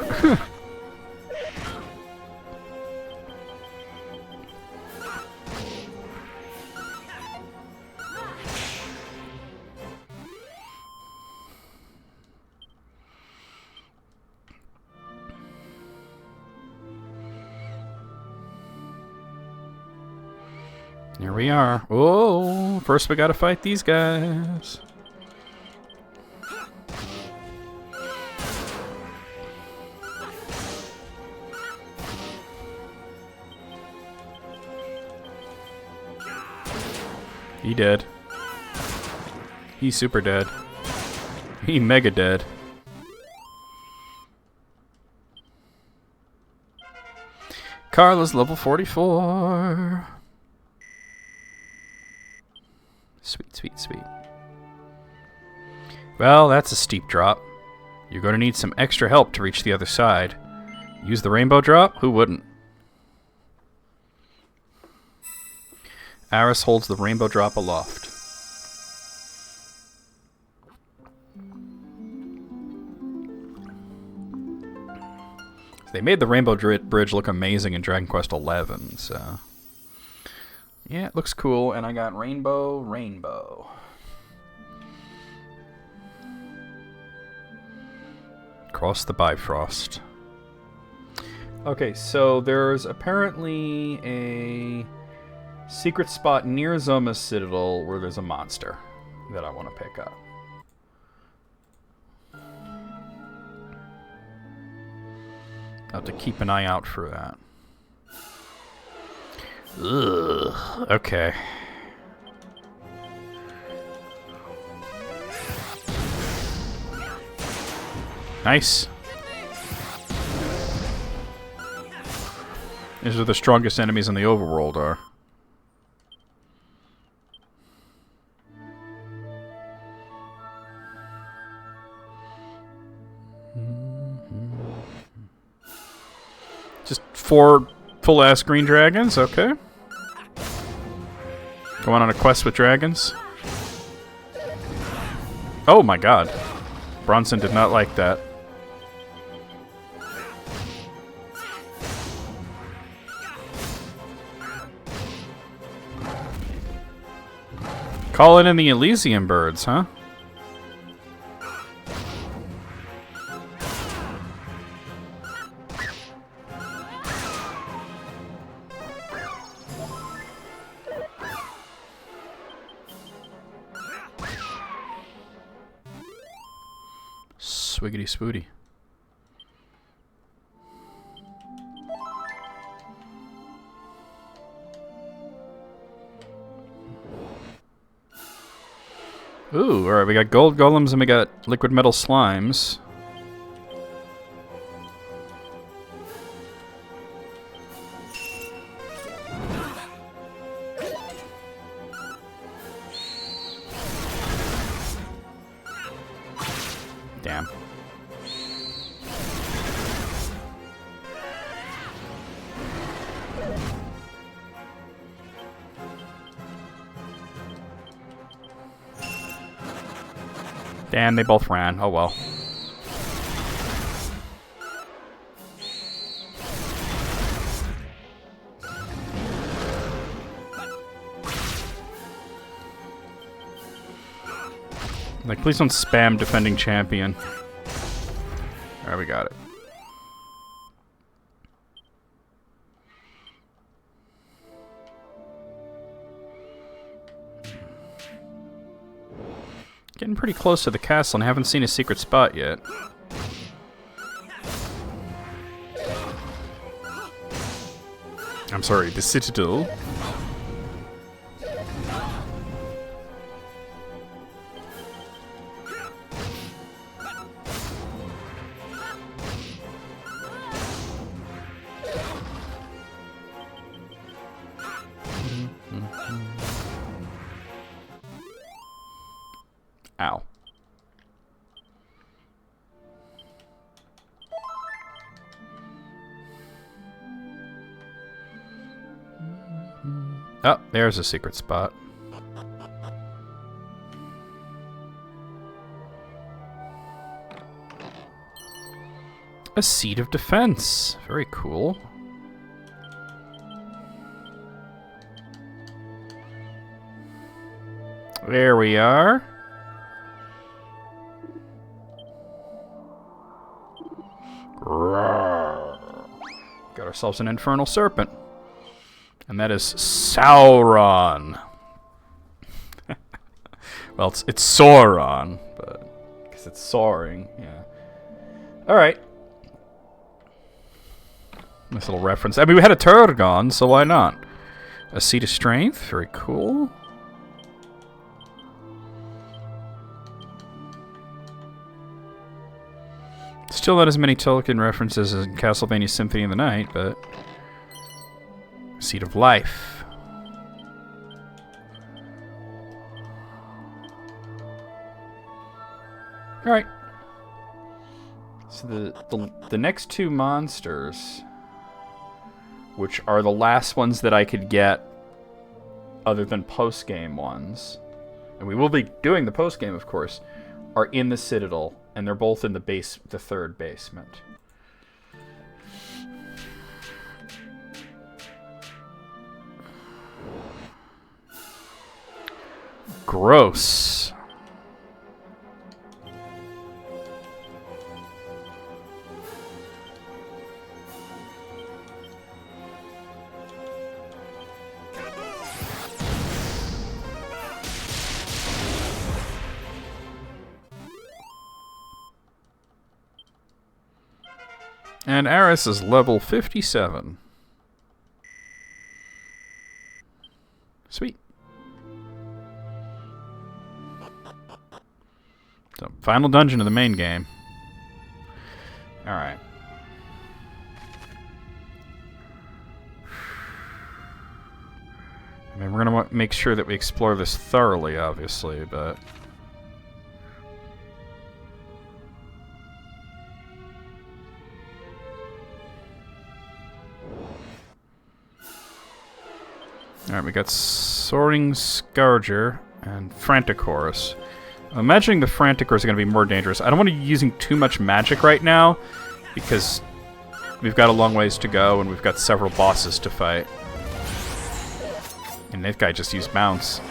Here we are. Oh, first we gotta fight these guys. He dead. He's super dead. He mega dead. Carla's level 44. Sweet, sweet, sweet. Well, that's a steep drop. You're going to need some extra help to reach the other side. Use the rainbow drop? Who wouldn't? Aris holds the rainbow drop aloft. They made the rainbow bridge look amazing in Dragon Quest XI, so... yeah, it looks cool, and I got rainbow. Cross the Bifrost. Okay, so there's apparently a secret spot near Zoma's Citadel where there's a monster that I want to pick up. I'll have to keep an eye out for that. Ugh, okay. Nice. These are the strongest enemies in the overworld, are. Just 4 full-ass green dragons, okay. Going on a quest with dragons. Oh my god. Bronson did not like that. Calling in the Elysian birds, huh? Swiggity spooty. Ooh, alright, we got gold golems and we got liquid metal slimes. Damn. Damn, they both ran. Oh well. Like, please don't spam defending champion. Alright, we got it. Getting pretty close to the castle and haven't seen a secret spot yet. I'm sorry, the citadel. Ow. Oh, there's a secret spot. A seat of defense. Very cool. There we are. Got ourselves an infernal serpent. And that is Sauron. Well, it's Sauron, but because it's soaring, yeah. All right. Nice little reference. I mean, we had a Turgon, so why not? A seat of strength, very cool. Still not as many Tolkien references as in Castlevania Symphony of the Night, but Seat of Life. Alright. So the next two monsters, which are the last ones that I could get other than post-game ones, and we will be doing the post-game, of course, are in the Citadel, and they're both in the third basement. Gross. And Aris is level 57. Sweet. So, final dungeon of the main game. Alright. I mean, we're going to make sure that we explore this thoroughly, obviously, but... Alright, we got Soaring Scourger and Frantichorus. I'm imagining the Frantichorus is going to be more dangerous. I don't want to be using too much magic right now, because we've got a long ways to go and we've got several bosses to fight. And that guy just used Bounce.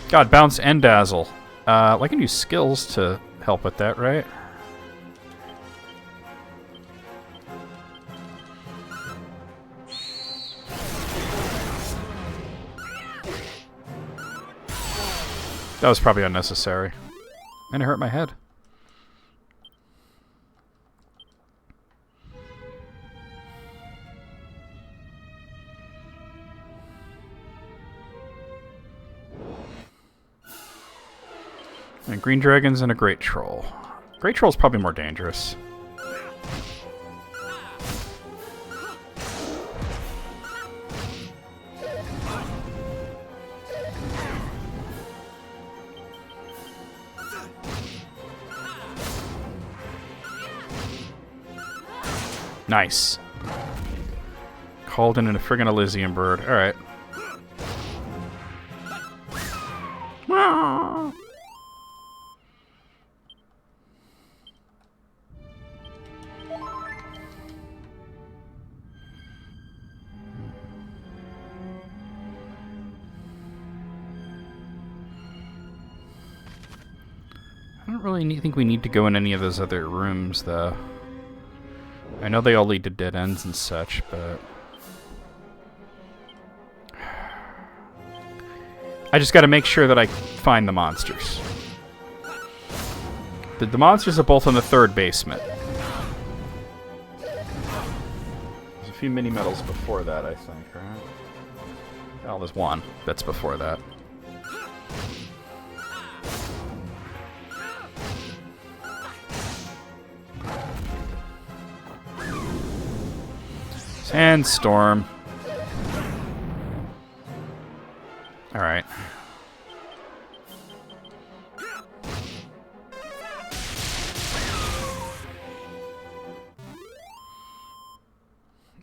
God, Bounce and Dazzle. I can use skills to help with that, right? That was probably unnecessary. And it hurt my head. And green dragons and a great troll. Great troll's probably more dangerous. Nice. Called in a friggin' Elysian bird. Alright. don't really think we need to go in any of those other rooms, though. I know they all lead to dead ends and such, but... I just gotta make sure that I find the monsters. The monsters are both in the third basement. There's a few mini-medals before that, I think, right? Oh, there's one that's before that. Sandstorm. Alright.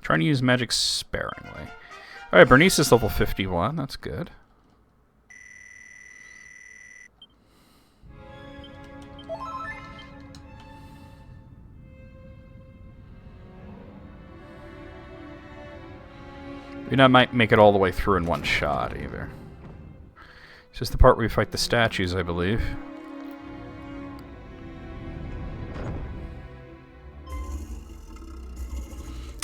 Trying to use magic sparingly. Alright, Bernice is level 51. That's good. We not might make it all the way through in one shot, either. It's just the part where we fight the statues, I believe.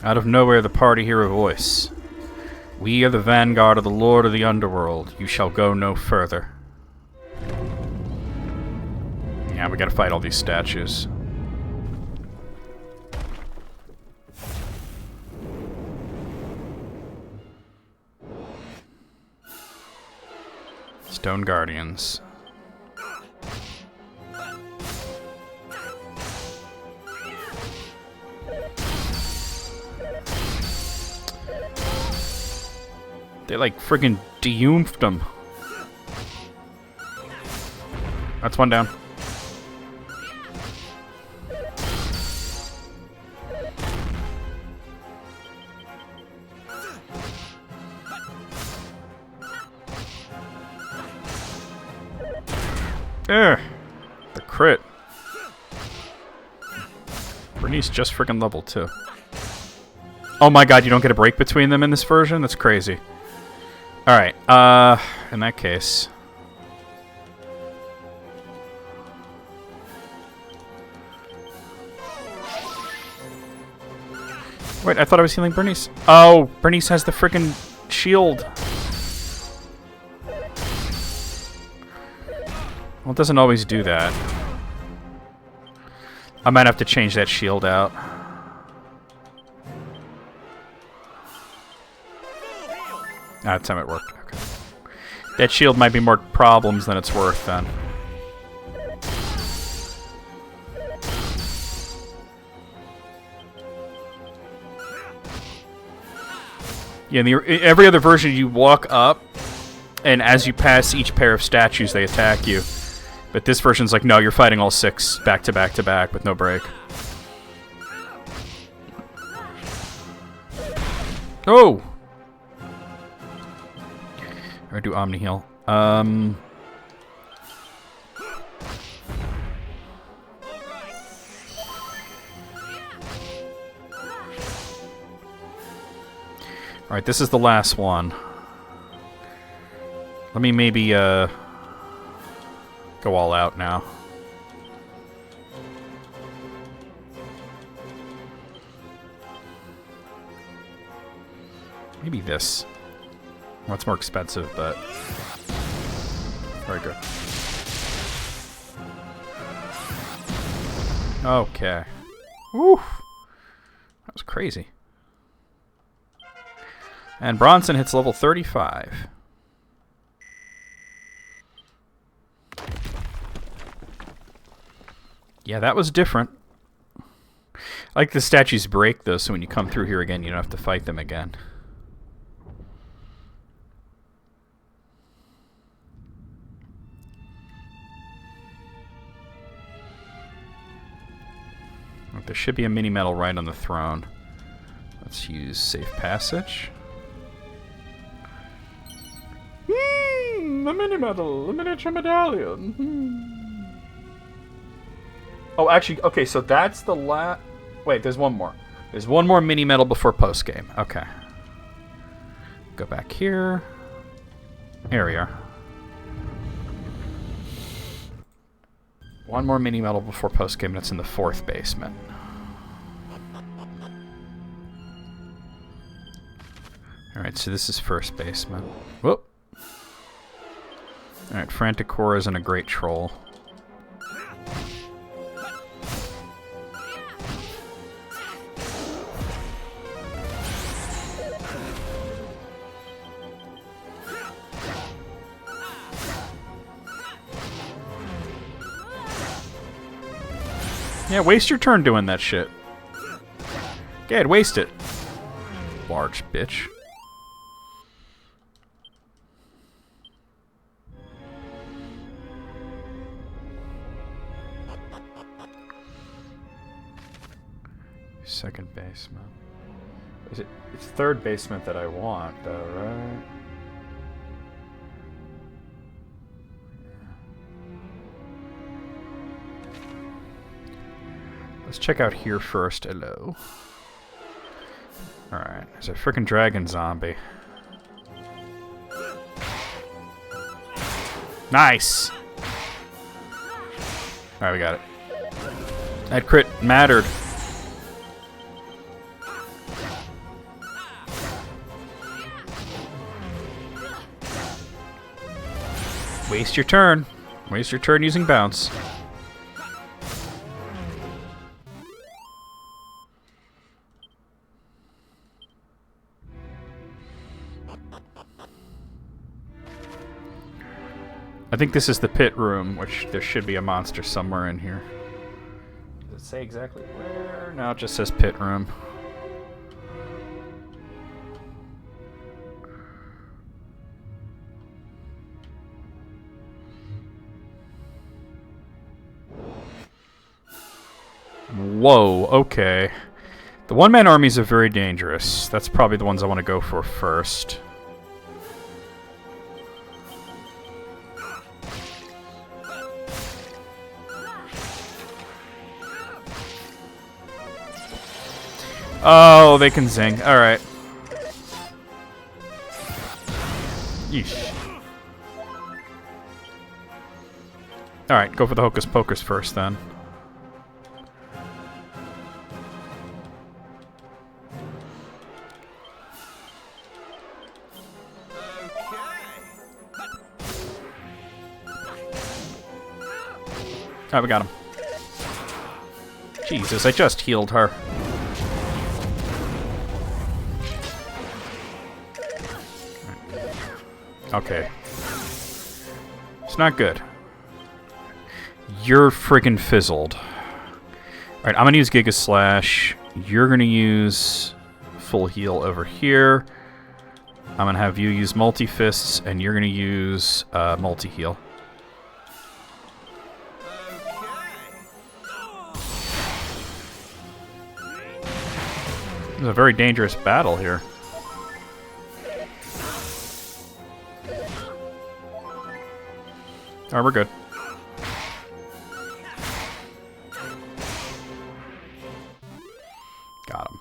Out of nowhere, the party hear a voice. We are the vanguard of the Lord of the Underworld. You shall go no further. Yeah, we gotta fight all these statues. Stone Guardians. They like friggin' de-oomphed them. That's one down. The crit. Bernice just freaking level 2. Oh my god, you don't get a break between them in this version? That's crazy. Alright, in that case... Wait, I thought I was healing Bernice. Oh, Bernice has the freaking shield. Well, it doesn't always do that. I might have to change that shield out. That time it worked. Okay. That shield might be more problems than it's worth, then. Yeah, in every other version, you walk up, and as you pass each pair of statues, they attack you. But this version's like, no, you're fighting all 6 back to back to back with no break. Oh! Or do Omni Heal. Alright, this is the last one. Let me maybe, go all out now. Maybe this. Well, it's more expensive, but... very good. Okay. Woo! That was crazy. And Bronson hits level 35. Yeah, that was different. I like the statues break, though, so when you come through here again, you don't have to fight them again. There should be a mini medal right on the throne. Let's use safe passage. A mini medal, a miniature medallion. Oh, actually, okay, so that's the last... Wait, there's one more. There's one more mini medal before post game. Okay. Go back here. There we are. One more mini medal before post-game, and it's in the 4th basement. Alright, so this is 1st basement. Whoop! Alright, Frantic Core isn't a great troll. Yeah, waste your turn doing that shit. Go ahead, waste it. Large bitch. Second basement. Is it? It's 3rd basement that I want, though, right? Let's check out here first. Hello. Alright, there's a freaking dragon zombie. Nice! Alright, we got it. That crit mattered. Waste your turn. Waste your turn using bounce. I think this is the pit room, which there should be a monster somewhere in here. Does it say exactly where? No, it just says pit room. Whoa, okay. The one-man armies are very dangerous. That's probably the ones I want to go for first. Oh, they can zing. Alright. Yeesh. Alright, go for the Hocus Pocus first then. Alright, we got him. Jesus, I just healed her. Okay. It's not good. You're friggin' fizzled. Alright, I'm gonna use Giga Slash. You're gonna use full heal over here. I'm gonna have you use multi-fists, and you're gonna use multi-heal. This is a very dangerous battle here. Alright, we're good. Got him.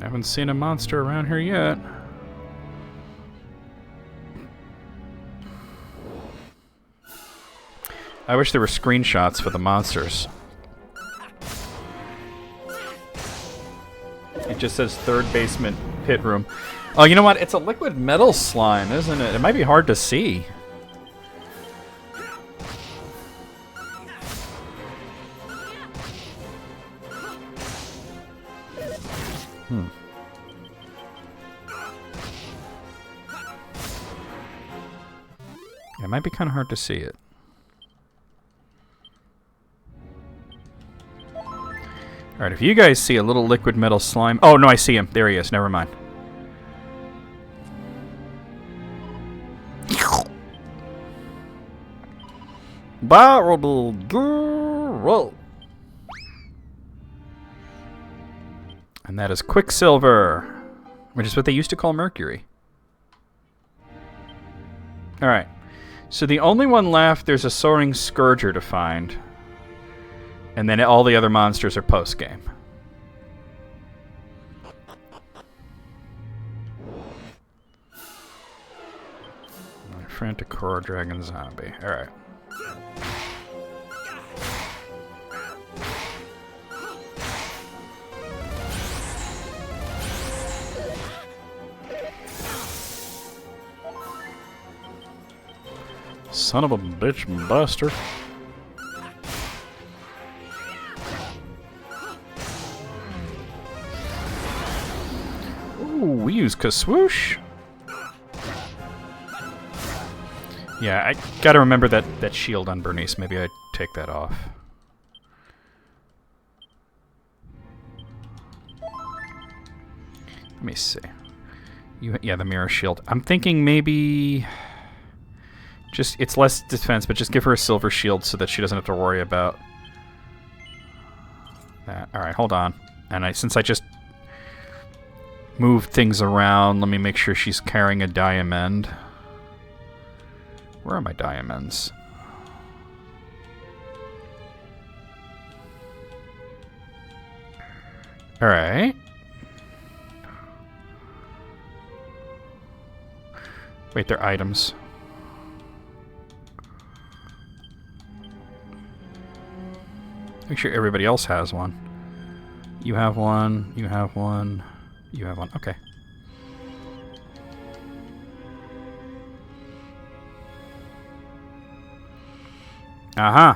Haven't seen a monster around here yet. I wish there were screenshots for the monsters. It just says 3rd basement pit room. Oh, you know what? It's a liquid metal slime, isn't it? It might be hard to see. It might be kind of hard to see it. Alright, if you guys see a little liquid metal slime... Oh, no, I see him. There he is. Never mind. Barrel girl. And that is Quicksilver, which is what they used to call Mercury. Alright. So the only one left, there's a Soaring Scourger to find. And then all the other monsters are post-game. Frantic Core, Dragon Zombie. Alright. Son of a bitch buster. Ooh, we use Kaswoosh. Yeah, I gotta remember that shield on Bernice. Maybe I take that off. Let me see. Yeah, the mirror shield. I'm thinking maybe just it's less defense, but just give her a silver shield so that she doesn't have to worry about that. All right, hold on. And since I just moved things around, let me make sure she's carrying a diamond. Where are my diamonds? All right. Wait, they're items. Make sure everybody else has one. You have one, you have one, you have one. Okay. Uh-huh.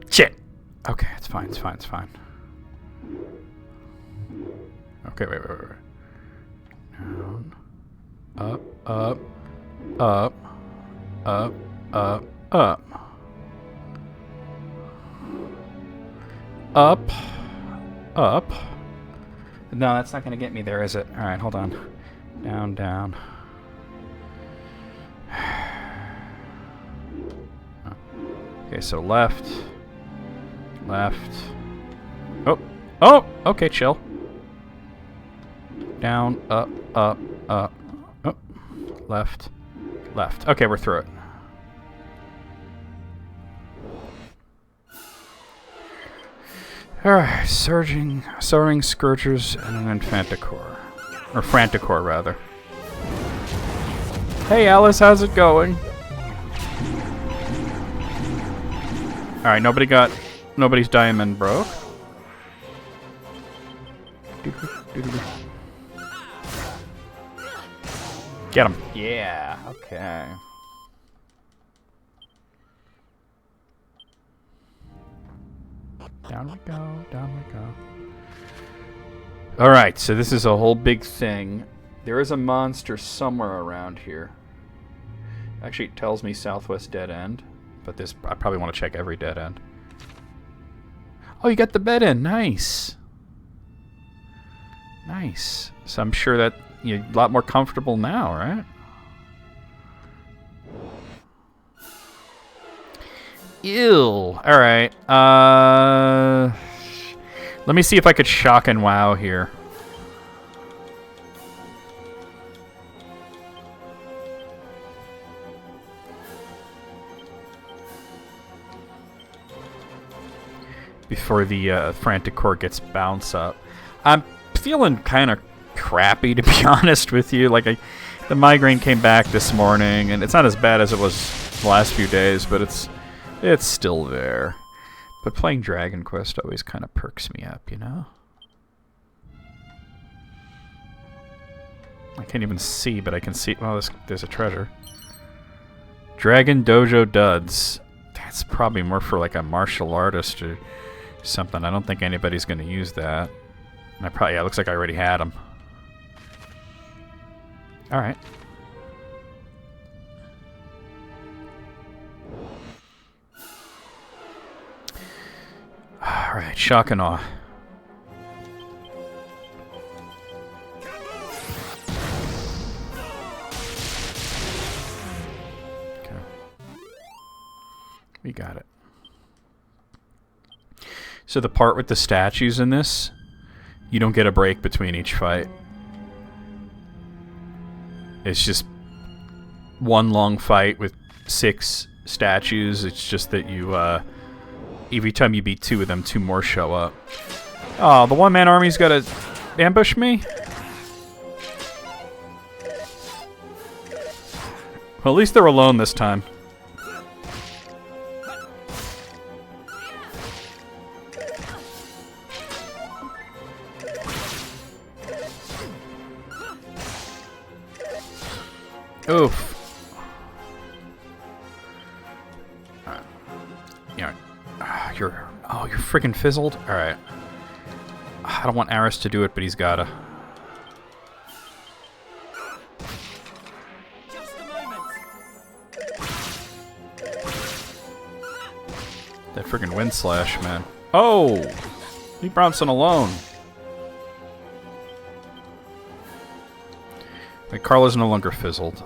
Shit. Okay, it's fine, it's fine, it's fine. Okay, wait. Down. Up, up, up, up, up, up. Up, up. No, that's not gonna get me there, is it? Alright, hold on. Down, down. Okay, so left. Left. Oh! Oh! Okay, chill. Down, up, up, up. Oh. Left. Left. Okay, we're through it. Alright, soaring Scourgers and an Infanticore. Or Franticore, rather. Hey Alice, how's it going? Alright, nobody's diamond broke. Get him. Yeah, okay. Down we go, down we go. Alright, so this is a whole big thing. There is a monster somewhere around here. Actually, it tells me Southwest Dead End. But this, I probably want to check every dead end. Oh, you got the bed in. Nice. Nice. So I'm sure that you're a lot more comfortable now, right? Ew. Alright. Let me see if I could shock and wow here. Before the Frantic Core gets bounce up. I'm feeling kind of crappy, to be honest with you. Like, the migraine came back this morning, and it's not as bad as it was the last few days, but it's still there. But playing Dragon Quest always kind of perks me up, you know? I can't even see, but I can see... Well, there's a treasure. Dragon Dojo Duds. That's probably more for like a martial artist or something. I don't think anybody's going to use that. And yeah, it looks like I already had them. Alright. Alright, shock and awe. We got it. So the part with the statues in this, you don't get a break between each fight. It's just one long fight with 6 statues. It's just that you, every time you beat 2 of them, 2 more show up. Oh, the one-man army's gotta ambush me? Well, at least they're alone this time. Oof. You're freaking fizzled? Alright. I don't want Aris to do it, but he's gotta. Just a moment. That freaking wind slash, man. Oh! Leave Bronson alone. Wait, Carla's no longer fizzled.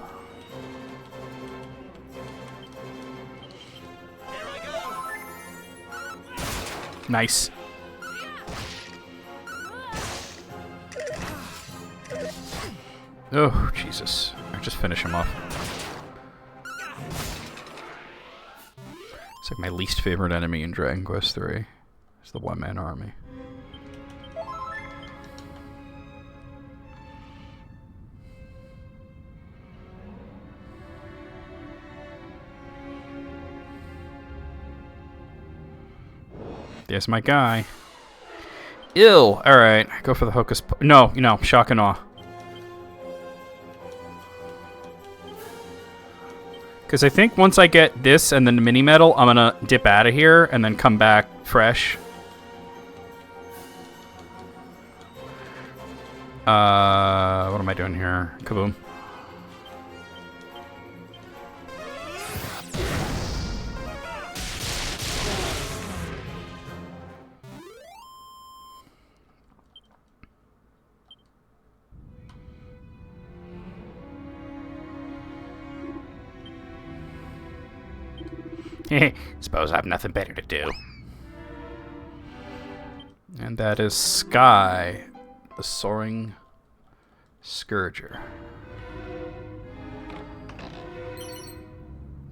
Nice. Oh, Jesus. Alright, just finish him off. It's like my least favorite enemy in Dragon Quest III. It's the one-man army. There's my guy. Ill. All right, go for the hocus. No, shock and awe. Because I think once I get this and then the mini medal, I'm gonna dip out of here and then come back fresh. What am I doing here? Kaboom. Suppose I have nothing better to do. And that is Sky, the Soaring Scourger.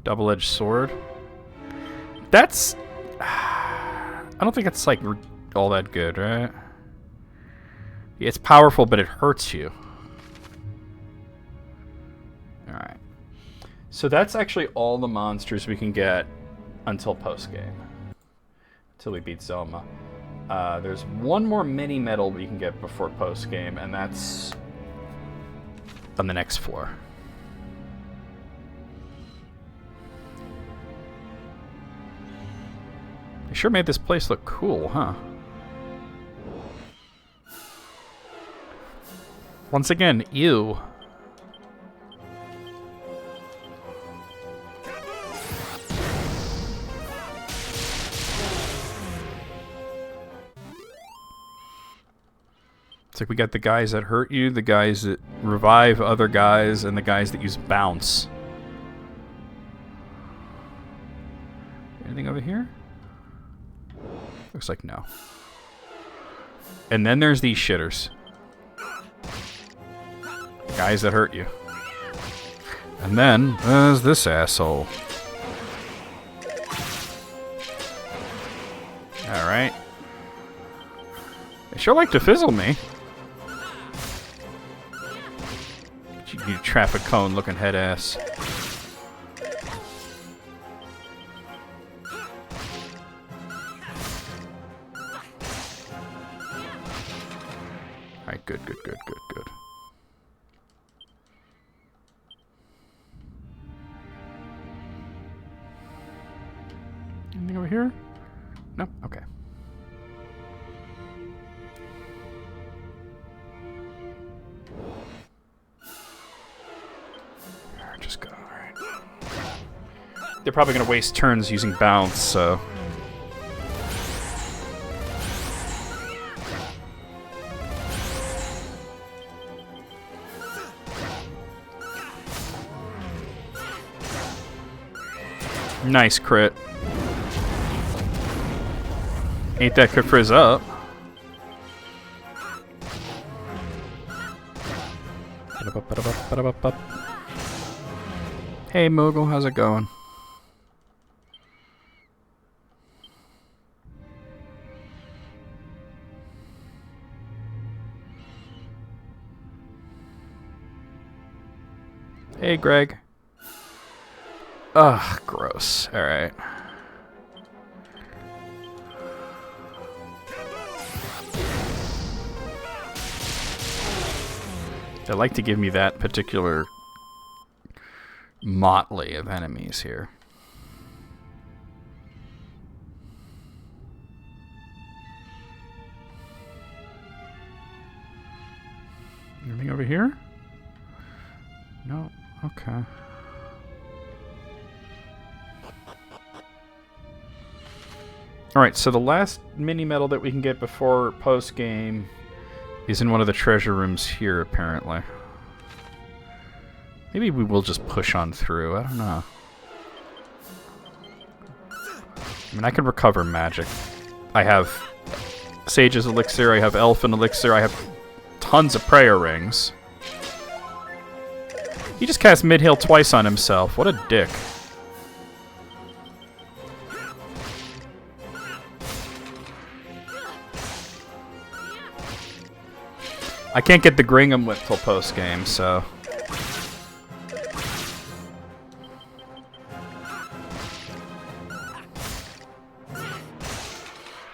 Double-edged sword. That's... I don't think it's, like, all that good, right? It's powerful, but it hurts you. Alright. So that's actually all the monsters we can get until post-game. Until we beat Zelma. There's one more mini medal we can get before post-game, and that's on the next floor. They sure made this place look cool, huh? Once again, ew. It's like we got the guys that hurt you, the guys that revive other guys, and the guys that use bounce. Anything over here? Looks like no. And then there's these shitters. Guys that hurt you. And then there's this asshole. Alright. They sure like to fizzle me. You traffic cone looking head ass. Alright, good. Anything over here? No? Okay. Just go, alright. They're probably gonna waste turns using bounce, so... Nice crit. Ain't that could frizz up? Hey Moogle, how's it going? Hey Greg. Ugh, gross. Alright. They like to give me that particular motley of enemies here. Anything over here? No. Okay. Alright, so the last mini medal that we can get before post-game is in one of the treasure rooms here, apparently. Maybe we will just push on through. I don't know. I mean, I can recover magic. I have Sage's Elixir, I have Elfin Elixir, I have tons of prayer rings. He just cast mid-heal twice on himself. What a dick. I can't get the Gringham Whip till post-game, so...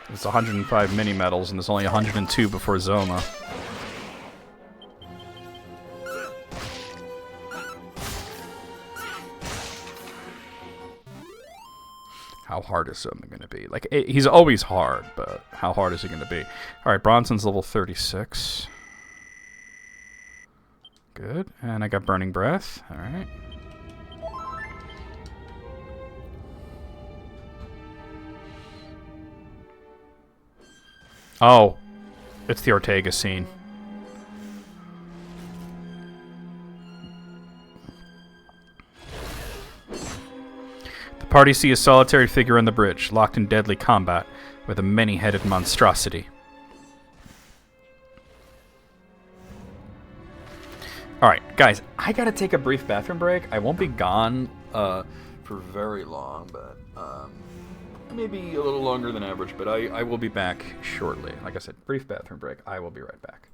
It's 105 mini-medals, and there's only 102 before Zoma. How hard is Zoma going to be? Like, he's always hard, but how hard is he going to be? Alright, Bronson's level 36. Good. And I got Burning Breath. Alright. Oh. It's the Ortega scene. The party see a solitary figure on the bridge, locked in deadly combat with a many-headed monstrosity. Alright, guys, I gotta take a brief bathroom break. I won't be gone for very long, but maybe a little longer than average, but I will be back shortly. Like I said, brief bathroom break. I will be right back.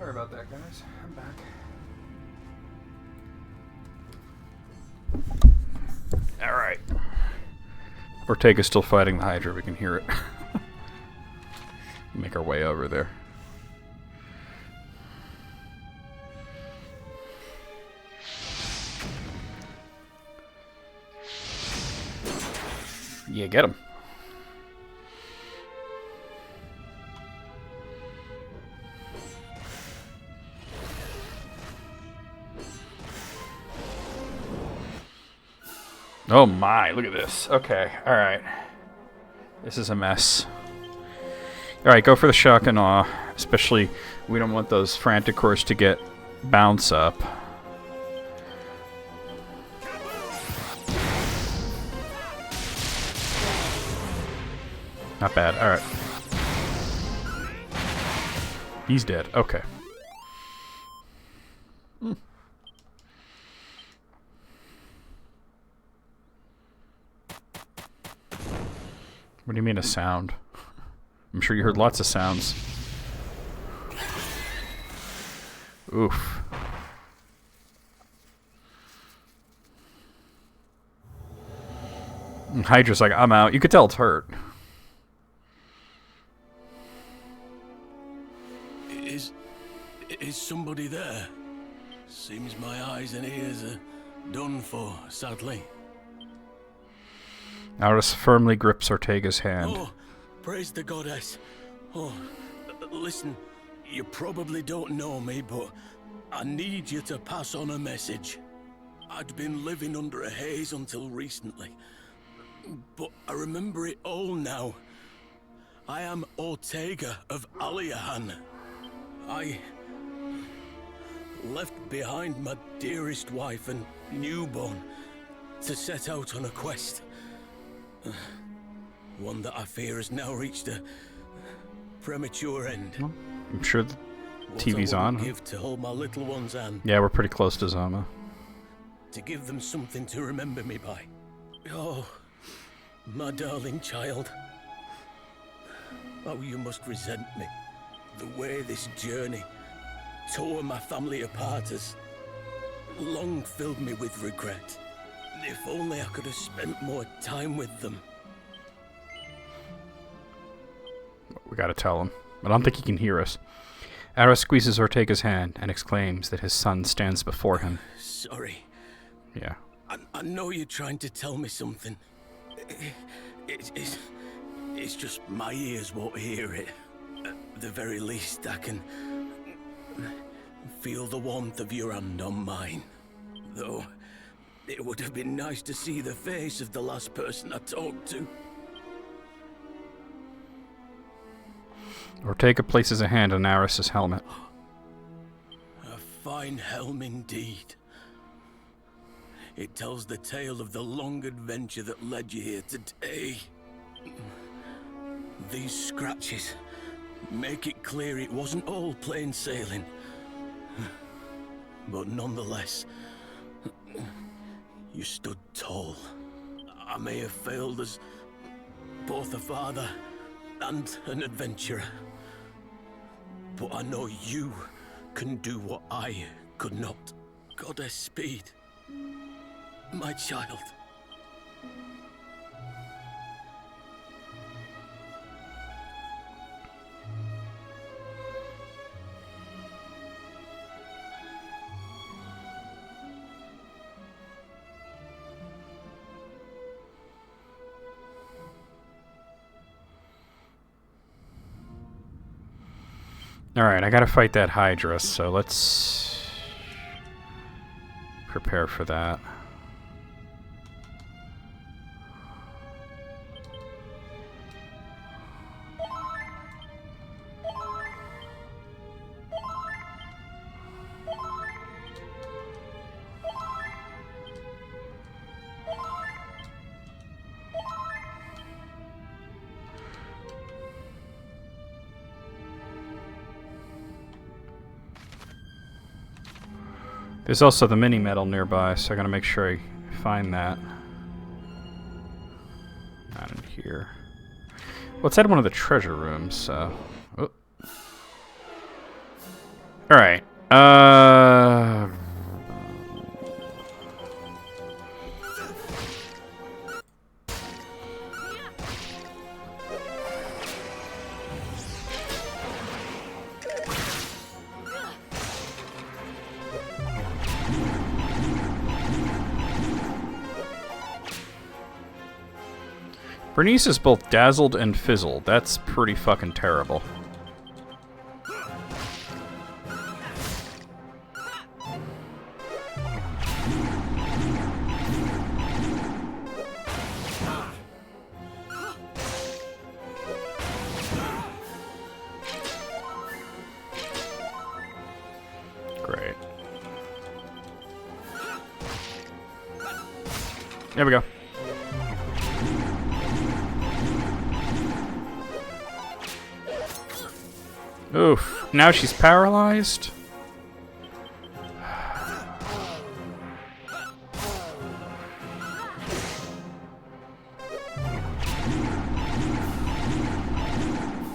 Sorry about that, guys. I'm back. Alright. Ortega's still fighting the Hydra. We can hear it. Make our way over there. Yeah, get him. Oh my, look at this. Okay, alright. This is a mess. Alright, go for the shock and awe. Especially, we don't want those frantic cores to get bounce up. Not bad, alright. He's dead, okay. What do you mean a sound? I'm sure you heard lots of sounds. Oof. And Hydra's like, I'm out. You could tell it's hurt. Is somebody there? Seems my eyes and ears are done for, sadly. Aris firmly grips Ortega's hand. Oh, praise the goddess. Oh, listen, you probably don't know me, but I need you to pass on a message. I'd been living under a haze until recently, but I remember it all now. I am Ortega of Aliahan. I left behind my dearest wife and newborn to set out on a quest. One that I fear has now reached a premature end. Well, I'm sure the TV's on. Give to hold my little ones and yeah, we're pretty close to Zama. to give them something to remember me by. Oh, my darling child. Oh, you must resent me. The way this journey tore my family apart has long filled me with regret. If only I could have spent more time with them. We gotta tell him. I don't think he can hear us. Aris squeezes Ortega's hand and exclaims that his son stands before him. Sorry. Yeah. I know you're trying to tell me something. It's just my ears won't hear it. At the very least, I can feel the warmth of your hand on mine. Though, it would have been nice to see the face of the last person I talked to. Ortega places a hand on Aris's helmet. A fine helm indeed. It tells the tale of the long adventure that led you here today. These scratches make it clear it wasn't all plain sailing. But nonetheless, you stood tall. I may have failed as both a father and an adventurer. But I know you can do what I could not. Goddess Speed, my child. Alright, I gotta fight that Hydra, so let's prepare for that. There's also the mini medal nearby, so I gotta make sure I find that. Not in here. Well, it's at one of the treasure rooms, so... Oh. Alright. Bernice is both dazzled and fizzled. That's pretty fucking terrible. Great. There we go. Oof. Now she's paralyzed?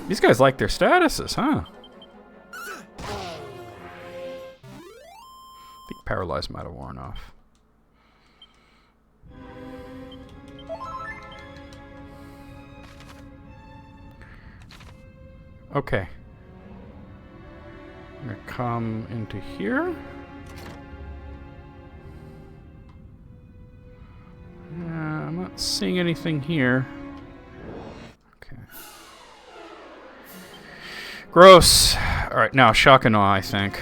These guys like their statuses, huh? I think paralyzed might have worn off. Okay. I'm gonna come into here. I'm not seeing anything here. Okay. Gross. Alright, now shock and awe, I think.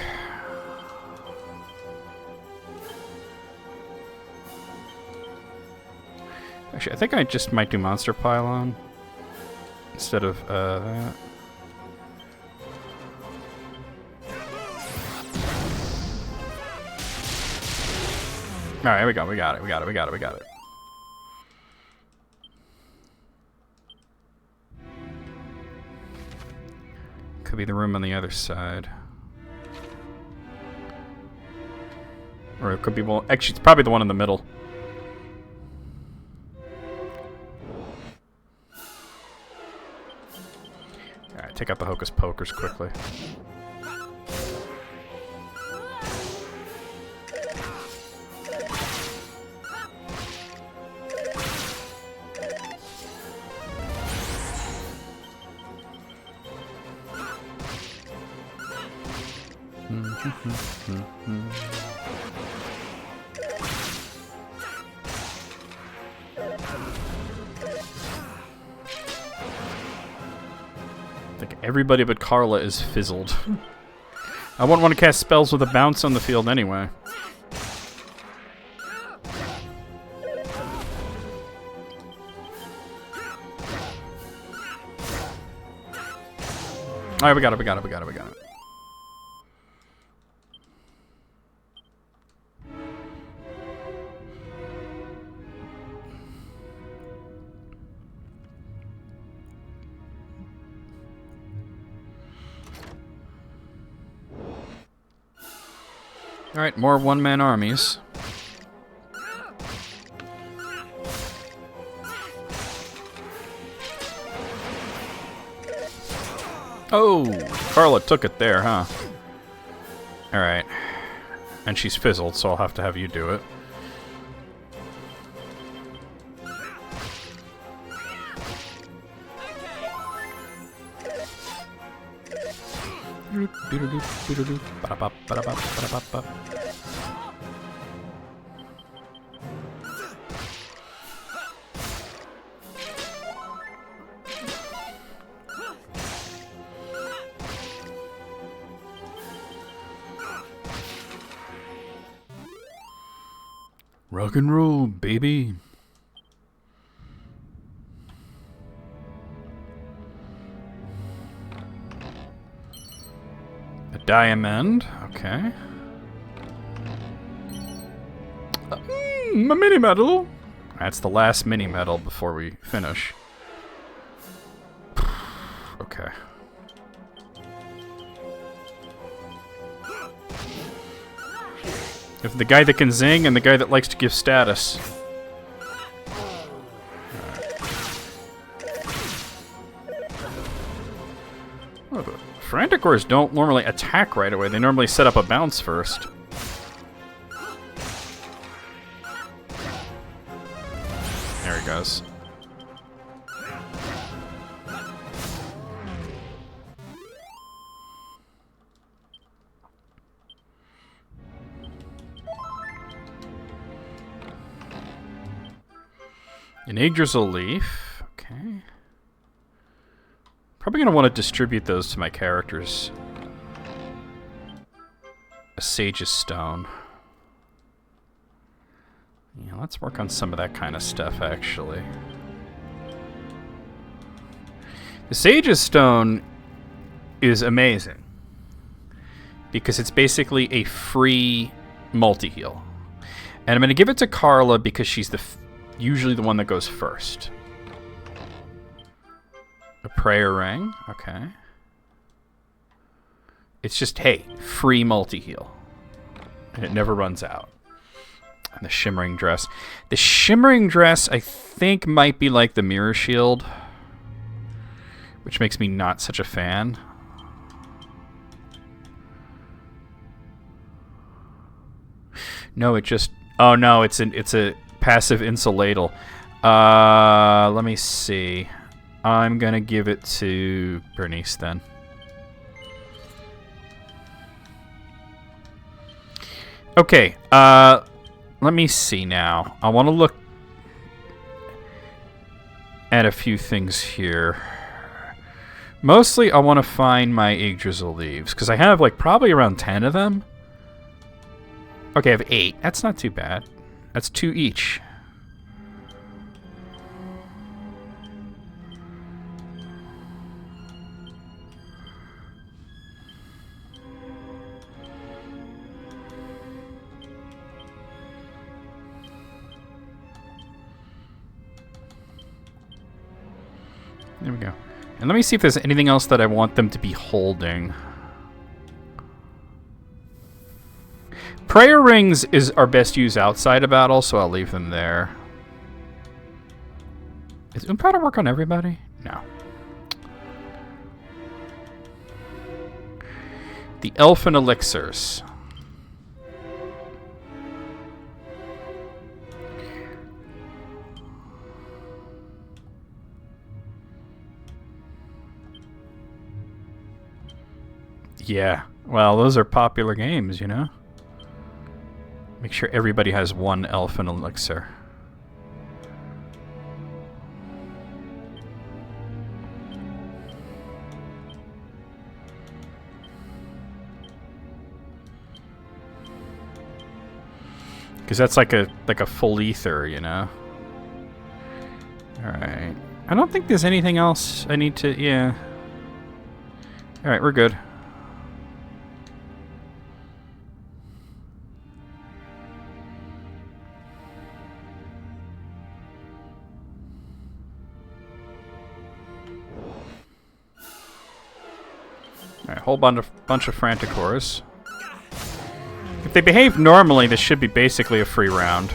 Actually, I think I just might do monster pylon instead of that. Alright, we got it. Could be the room on the other side. Or it could be, well, actually, it's probably the one in the middle. Alright, take out the hocus pocus quickly. I think everybody but Carla is fizzled. I wouldn't want to cast spells with a bounce on the field anyway. Alright, we got it. Alright, more one-man armies. Oh, Carla took it there, huh? Alright. And she's fizzled, so I'll have to have you do it. Rock and roll, baby. A diamond, okay. A mini medal. That's the last mini medal before we finish. Okay. If the guy that can zing and the guy that likes to give status. Right. Franticores don't normally attack right away. They normally set up a bounce first. There he goes. An Yggdrasil leaf. Okay. Probably going to want to distribute those to my characters. A Sage's Stone. Yeah, let's work on some of that kind of stuff, actually. The Sage's Stone is amazing. Because it's basically a free multi-heal. And I'm going to give it to Carla because she's usually the one that goes first. A prayer ring, okay. It's just, hey, free multi-heal. And it never runs out. And the shimmering dress. The shimmering dress, I think, might be like the mirror shield. Which makes me not such a fan. No, it just... Oh, no, it's a passive insulatal. Let me see. I'm gonna give it to Bernice then. Okay, let me see now. I want to look at a few things here. Mostly I want to find my Yggdrasil leaves, because I have like probably around 10 of them. Okay, I have 8. That's not too bad. That's 2 each. There we go. And let me see if there's anything else that I want them to be holding. Prayer rings are best used outside of battle, so I'll leave them there. Is Powder work on everybody? No. The Elfin Elixirs. Yeah, well, those are popular games, you know? Make sure everybody has one Elfin Elixir. Because that's like a full ether, you know? Alright. I don't think there's anything else I need to... Yeah. Alright, we're good. Alright, whole bunch of Franticores. If they behave normally, this should be basically a free round.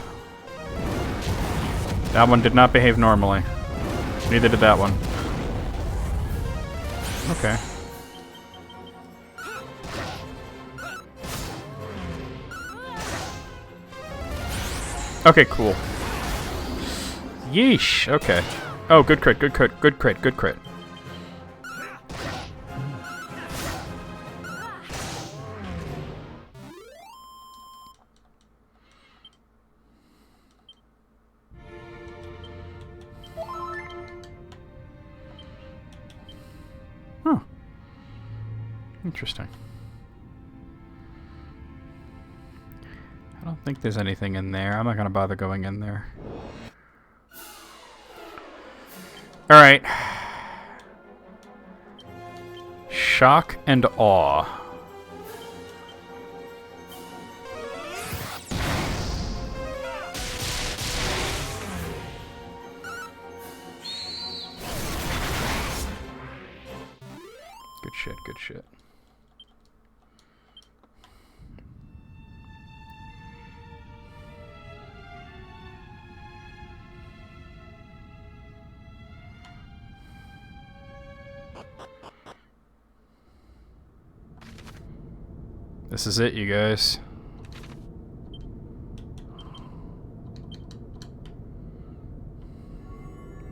That one did not behave normally. Neither did that one. Okay. Okay, cool. Yeesh, okay. Oh, good crit, good crit, good crit, good crit. Huh. Interesting. I don't think there's anything in there. I'm not going to bother going in there. Alright. Shock and awe. Good shit, good shit. This is it, you guys.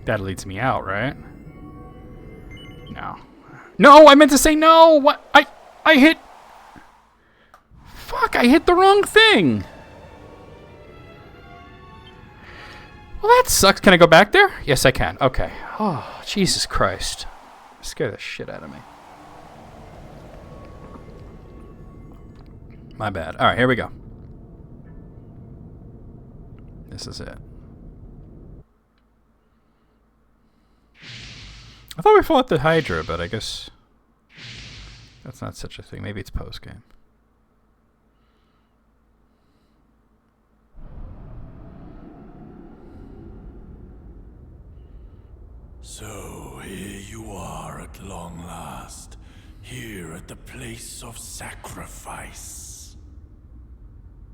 That leads me out, right? No. No, I meant to say no! What? I hit... Fuck, I hit the wrong thing! Well, that sucks. Can I go back there? Yes, I can. Okay. Oh, Jesus Christ. Scare the shit out of me. My bad. Alright, here we go. This is it. I thought we fought the Hydra, but I guess that's not such a thing. Maybe it's post-game. So here you are at long last, here at the place of sacrifice.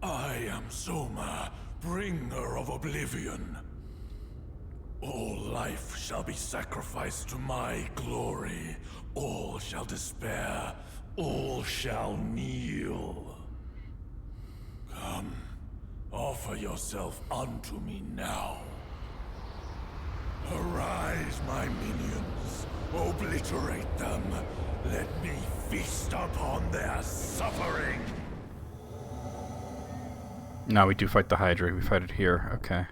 I am Soma, bringer of oblivion. All life shall be sacrificed to my glory. All shall despair. All shall kneel. Come, offer yourself unto me now. Arise, my minions. Obliterate them. Let me feast upon their suffering. No, we do fight the Hydra. We fight it here. Okay.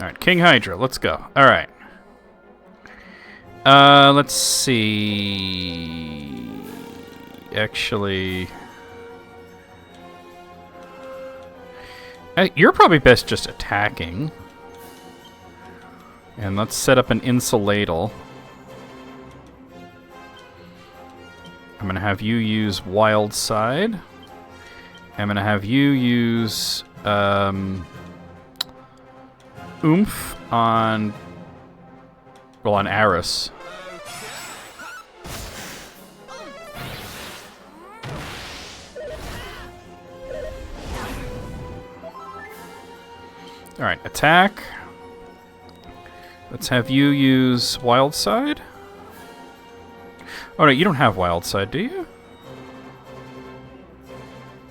Alright, King Hydra, let's go. Alright. Let's see... Actually... You're probably best just attacking. And let's set up an insuladal. I'm gonna have you use Wild Side. I'm gonna have you use... Oomph on... Well, on Aris. Alright, attack. Let's have you use Wild Side. Oh no, you don't have Wild Side, do you?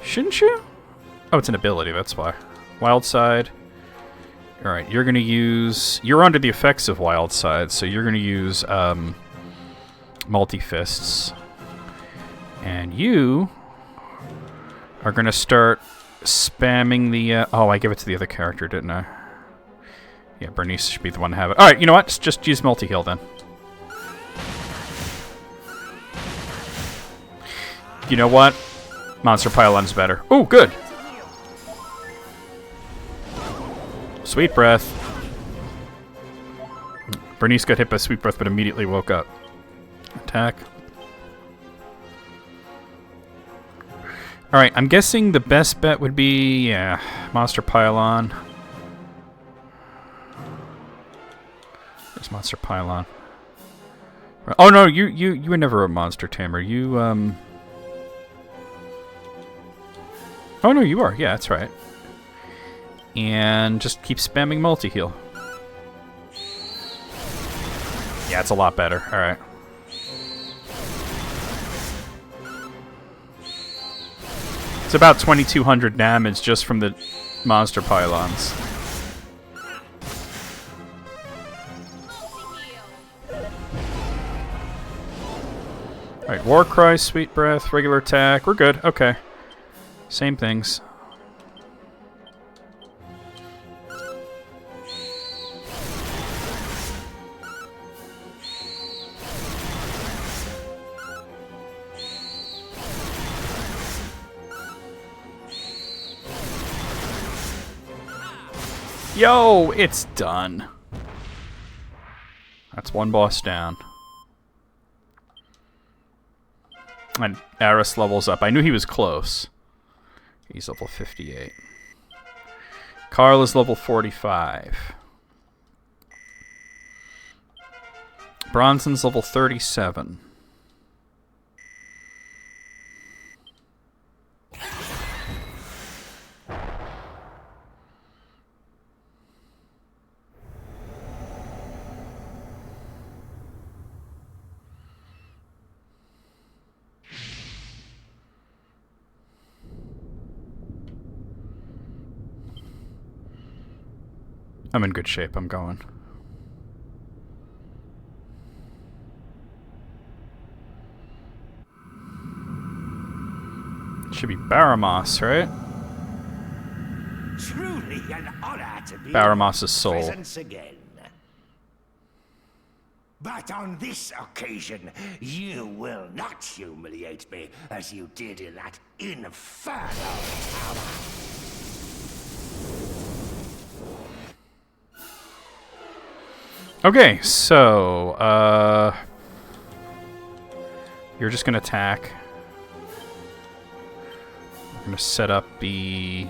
Shouldn't you? Oh, it's an ability, that's why. Wild Side. Alright, you're gonna use... You're under the effects of Wild Side, so you're gonna use Multi-Fists. And you are gonna start spamming the... oh, I gave it to the other character, didn't I? Yeah, Bernice should be the one to have it. Alright, you know what? Just use Multi-Heal then. You know what? Monster Pylon's better. Oh, good! Sweet Breath. Bernice got hit by Sweet Breath, but immediately woke up. Attack. Alright, I'm guessing the best bet would be, yeah, Monster Pylon. There's Monster Pylon. Oh no, you were never a monster tamer. You Oh no, you are. Yeah, that's right. And just keep spamming multi-heal. Yeah, it's a lot better. Alright. It's about 2,200 damage just from the monster pylons. Alright, War Cry, Sweet Breath, regular attack. We're good. Okay. Same things. Yo, it's done. That's one boss down. And Aris levels up. I knew he was close. He's level 58. Carl is level 45. Bronson's level 37. I'm in good shape. I'm going. Should be Baramos, right? Truly an honor to be Baramos's in soul. presence again. But on this occasion, you will not humiliate me as you did in that infernal tower. Okay, so, you're just gonna attack. We're gonna set up the...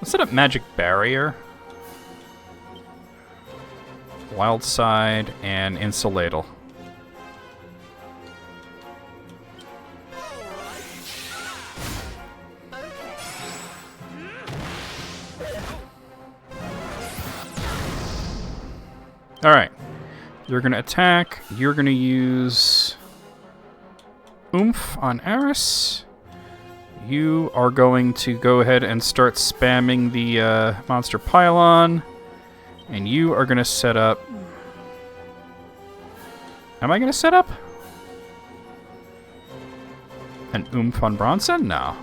Let's set up Magic Barrier, Wild Side, and Insulatal. Alright. You're gonna attack. You're gonna use Oomph on Eris. You are going to go ahead and start spamming the monster pylon. And you are gonna set up... Am I gonna set up an Oomph on Bronson? No.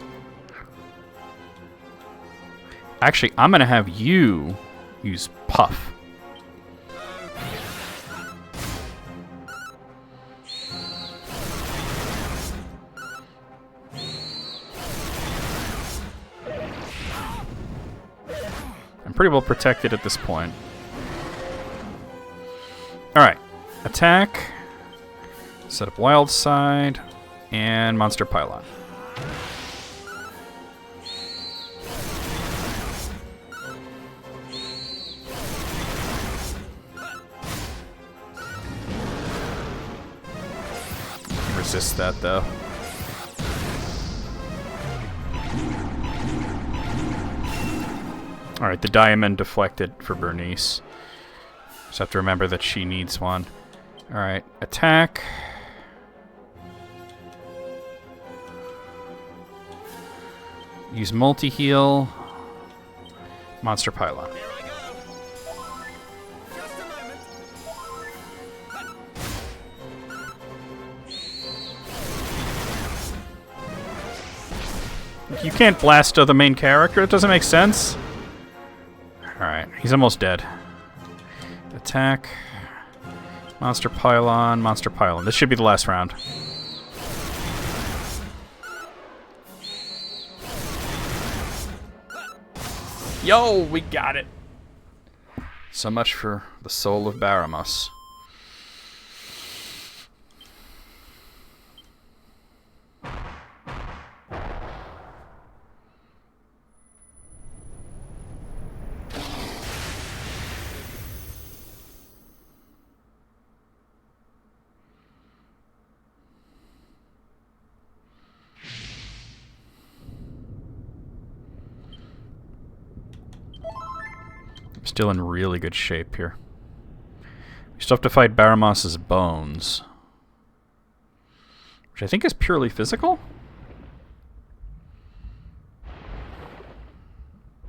Actually, I'm gonna have you use Puff. I'm pretty well protected at this point. Alright. Attack. Set up Wild Side. And Monster Pylon. Resist that, though. Alright, the diamond deflected for Bernice. Just have to remember that she needs one. Alright, attack. Use multi-heal. Monster Pylon. Here I go. Just a moment. You can't blast the main character? It doesn't make sense. Alright, he's almost dead. Attack. Monster Pylon, Monster Pylon. This should be the last round. Yo, we got it. So much for the soul of Baramos. Still in really good shape here. We still have to fight Baramos's bones, which I think is purely physical.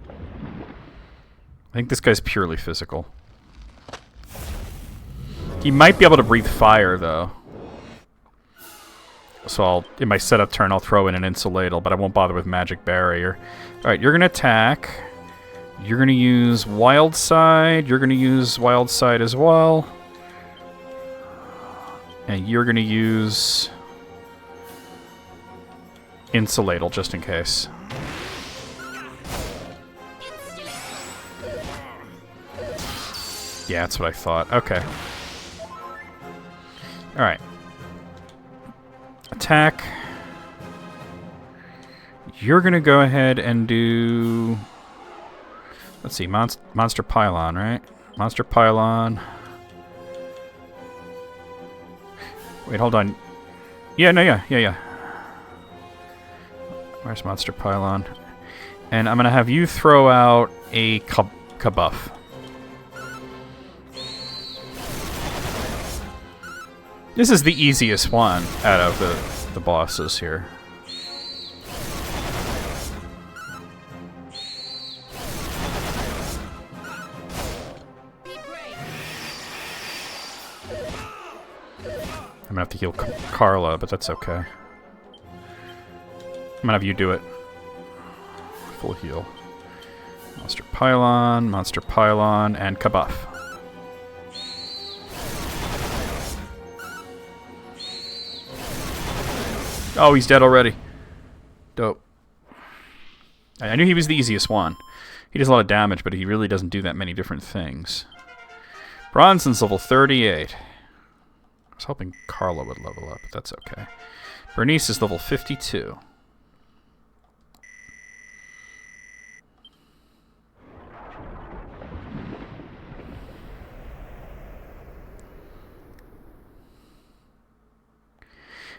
I think this guy's purely physical. He might be able to breathe fire, though. So in my setup turn, I'll throw in an Insulatal, but I won't bother with Magic Barrier. Alright, you're going to attack. You're going to use Wild Side. You're going to use Wild Side as well. And you're going to use Insulatal just in case. Yeah, that's what I thought. Okay. Alright. Attack. You're going to go ahead and do... Let's see, Monster Pylon, right? Monster Pylon. Wait, hold on. Yeah. Where's Monster Pylon? And I'm going to have you throw out a Kabuff. This is the easiest one out of the bosses here. gonna have to heal Carla, but that's okay. I'm gonna have you do it. Full heal. Monster Pylon, and Kabuff. Oh, he's dead already. Dope. I knew he was the easiest one. He does a lot of damage, but he really doesn't do that many different things. Bronson's level 38. I was hoping Carla would level up, but that's okay. Bernice is level 52.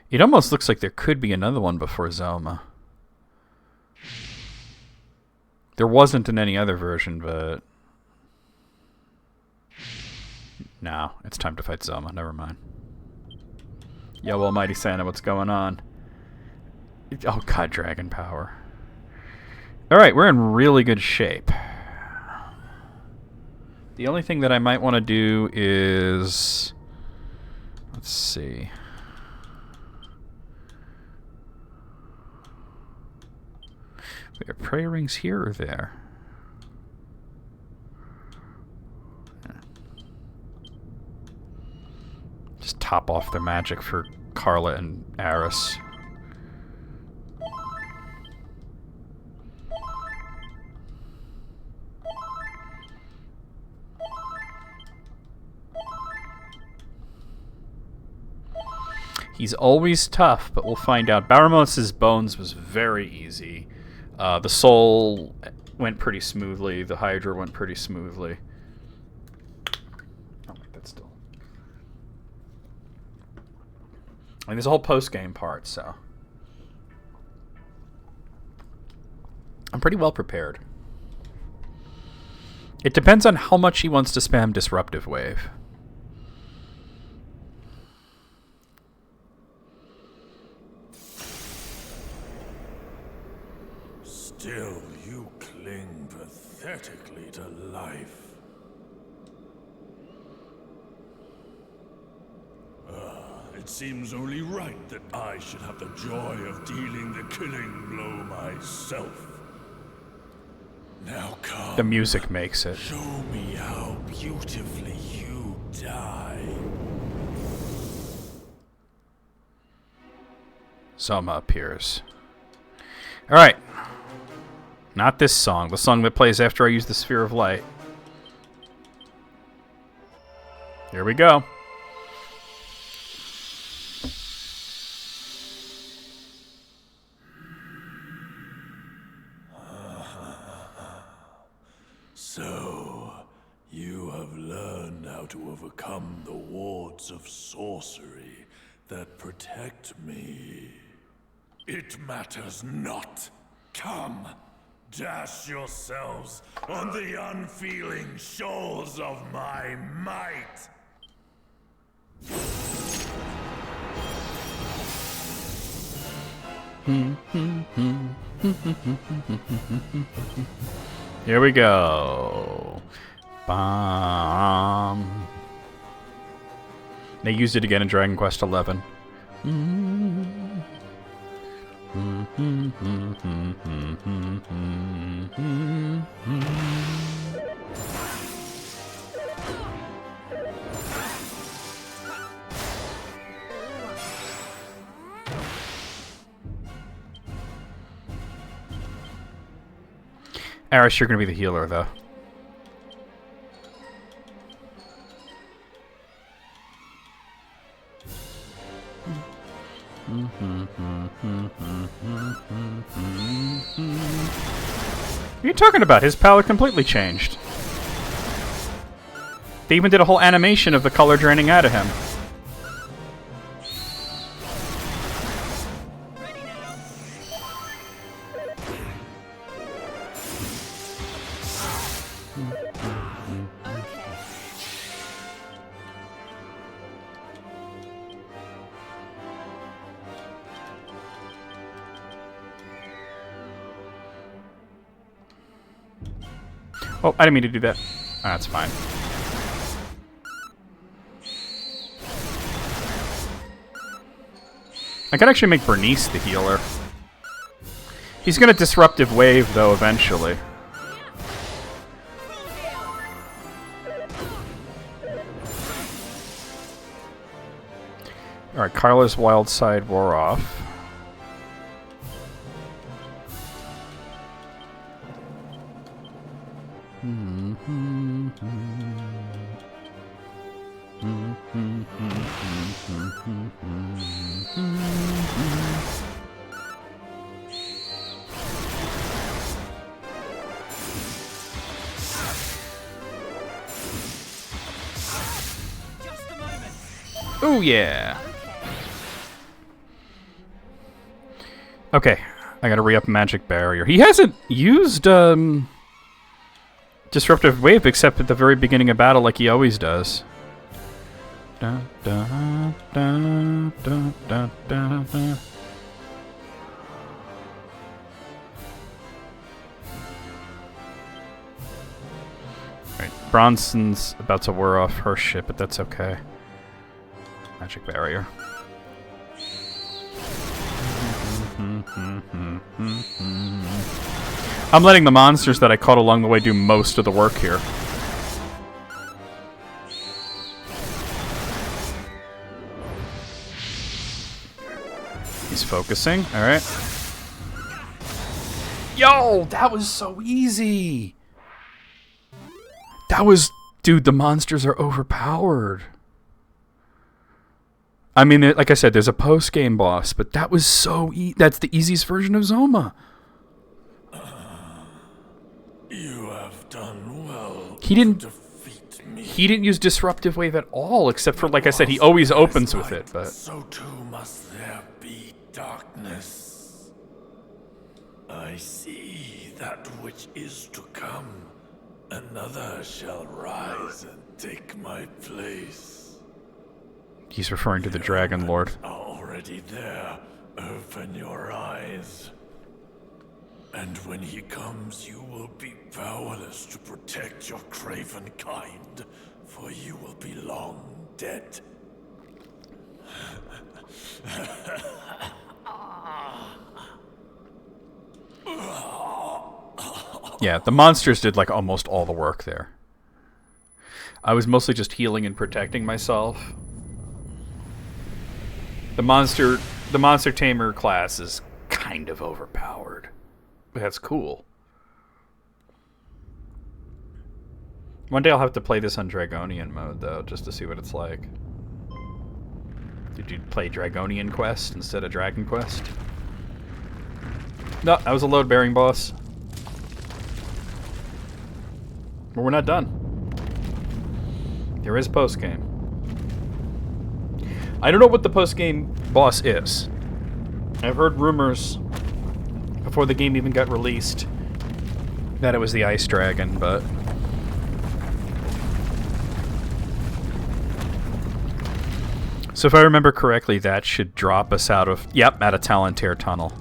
It almost looks like there could be another one before Zoma. There wasn't in any other version, but... No, it's time to fight Zoma. Never mind. Yo, Almighty Santa, what's going on? Oh god, Dragon Power. Alright, we're in really good shape. The only thing that I might want to do is... Let's see... Are prayer rings here or there? Just top off their magic for Carla and Aris. He's always tough, but we'll find out. Baramos's Bones was very easy. The Soul went pretty smoothly. The Hydra went pretty smoothly. Oh, that's still... And there's a whole post-game part, so... I'm pretty well prepared. It depends on how much he wants to spam Disruptive Wave. Still, you cling pathetically to life. It seems only right that I should have the joy of dealing the killing blow myself. Now come. The music makes it. Show me how beautifully you die. Zoma appears. Alright. Not this song. The song that plays after I use the Sphere of Light. Here we go. So, you have learned how to overcome the wards of sorcery that protect me. It matters not. Come, dash yourselves on the unfeeling shoals of my might. Here we go. Bomb. They used it again in Dragon Quest XI. Aris, you're going to be the healer, though. What are you talking about? His palette completely changed. They even did a whole animation of the color draining out of him. Oh, I didn't mean to do that. That's fine. I could actually make Bernice the healer. He's gonna Disruptive Wave, though, eventually. Alright, Carla's Wild Side wore off. Oh yeah. Okay, I gotta re-up Magic Barrier. He hasn't used Disruptive Wave except at the very beginning of battle, like he always does. Da, da, da, da, da, da, da. Right, Bronson's about to wear off her shit, but that's okay. Magic Barrier. I'm letting the monsters that I caught along the way do most of the work here. He's focusing. Alright. Yo! That was so easy! That was... Dude, the monsters are overpowered. I mean, like I said, there's a post-game boss, but that was so that's the easiest version of Zoma. You have done well. He didn't Defeat me. He didn't use Disruptive Wave at all, except for, like I said, he always opens with it, but... So too must there be darkness. I see that which is to come. Another shall rise and take my place. He's referring to the Dragon Lord. Already there. Open your eyes. And when he comes, you will be powerless to protect your craven kind, for you will be long dead. Yeah, the monsters did, like, almost all the work there. I was mostly just healing and protecting myself. The monster tamer class is kind of overpowered. But that's cool. One day I'll have to play this on Dragonian mode, though, just to see what it's like. Did you play Dragonian Quest instead of Dragon Quest? No, that was a load-bearing boss. But we're not done. There is post-game. I don't know what the post-game boss is. I've heard rumors before the game even got released that it was the Ice Dragon, but... So if I remember correctly, that should drop us out of... Yep, out of Talantir Tunnel.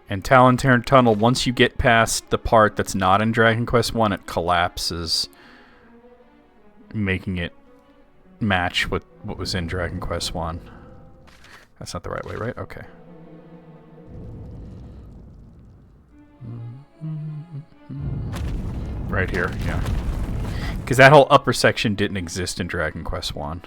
And Talantir Tunnel, once you get past the part that's not in Dragon Quest 1, it collapses, making it match with what was in Dragon Quest 1. That's not the right way, right? Okay. Right here, yeah. Because that whole upper section didn't exist in Dragon Quest 1.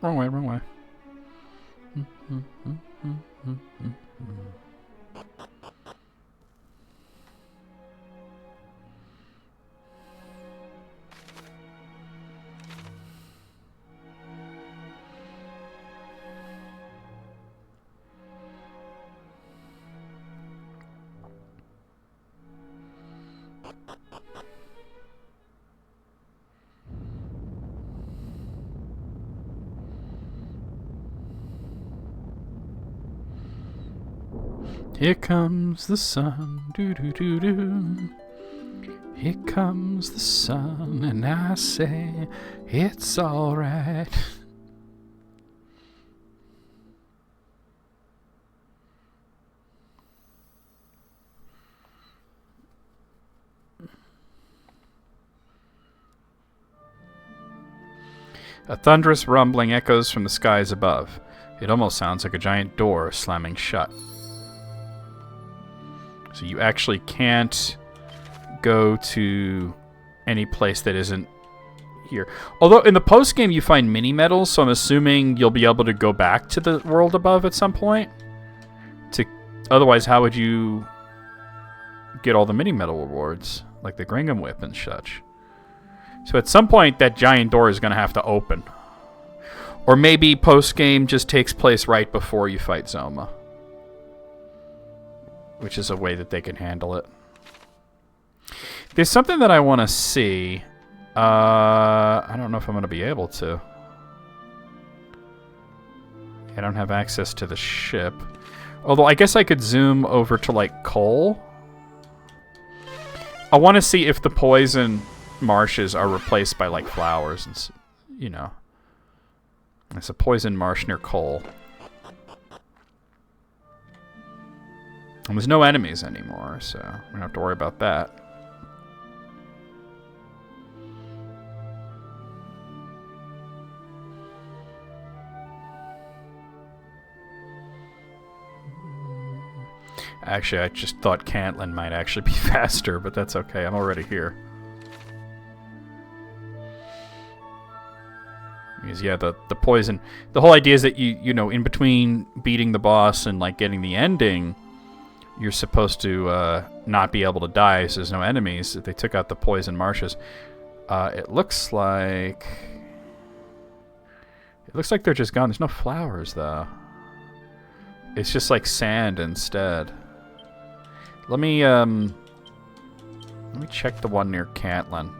Wrong way, wrong way. Here comes the sun, do-do-do-do. Here comes the sun, and I say, it's alright. A thunderous rumbling echoes from the skies above. It almost sounds like a giant door slamming shut. So you actually can't go to any place that isn't here. Although in the post-game you find mini-medals, so I'm assuming you'll be able to go back to the world above at some point. Otherwise, how would you get all the mini-medal rewards? Like the Gringham Whip and such. So at some point, that giant door is going to have to open. Or maybe post-game just takes place right before you fight Zoma. Which is a way that they can handle it. There's something that I want to see. I don't know if I'm going to be able to. I don't have access to the ship. Although I guess I could zoom over to, like, Cole. I want to see if the poison marshes are replaced by, like, flowers and, you know. It's a poison marsh near Cole. And there's no enemies anymore, so we don't have to worry about that. Actually, I just thought Cantlin might actually be faster, but that's okay. I'm already here. Because, yeah, the poison... The whole idea is that you know, in between beating the boss and, like, getting the ending, you're supposed to not be able to die, so there's no enemies. If they took out the poison marshes. It looks like... It looks like they're just gone. There's no flowers, though. It's just, like, sand instead. Let me check the one near Cantlin.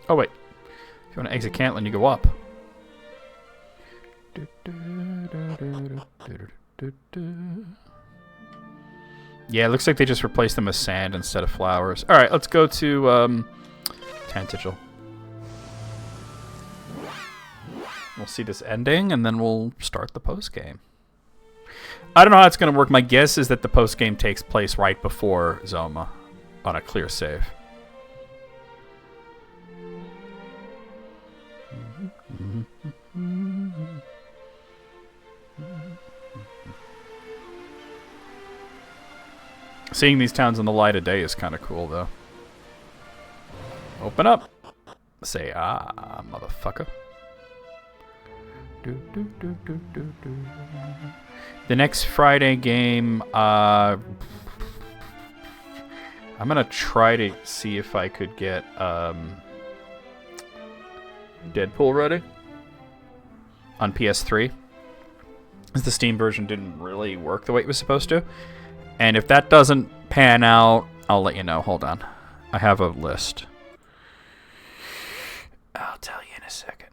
Oh, wait. If you want to exit Cantlin, you go up. Yeah, it looks like they just replaced them with sand instead of flowers. Alright, let's go to Tentacle. We'll see this ending, and then we'll start the post-game. I don't know how it's going to work. My guess is that the post-game takes place right before Zoma on a clear save. Seeing these towns in the light of day is kind of cool, though. Open up. Say, ah, motherfucker. The next Friday game, I'm going to try to see if I could get Deadpool ready on PS3. Because the Steam version didn't really work the way it was supposed to. And if that doesn't pan out, I'll let you know. Hold on. I have a list. I'll tell you in a second.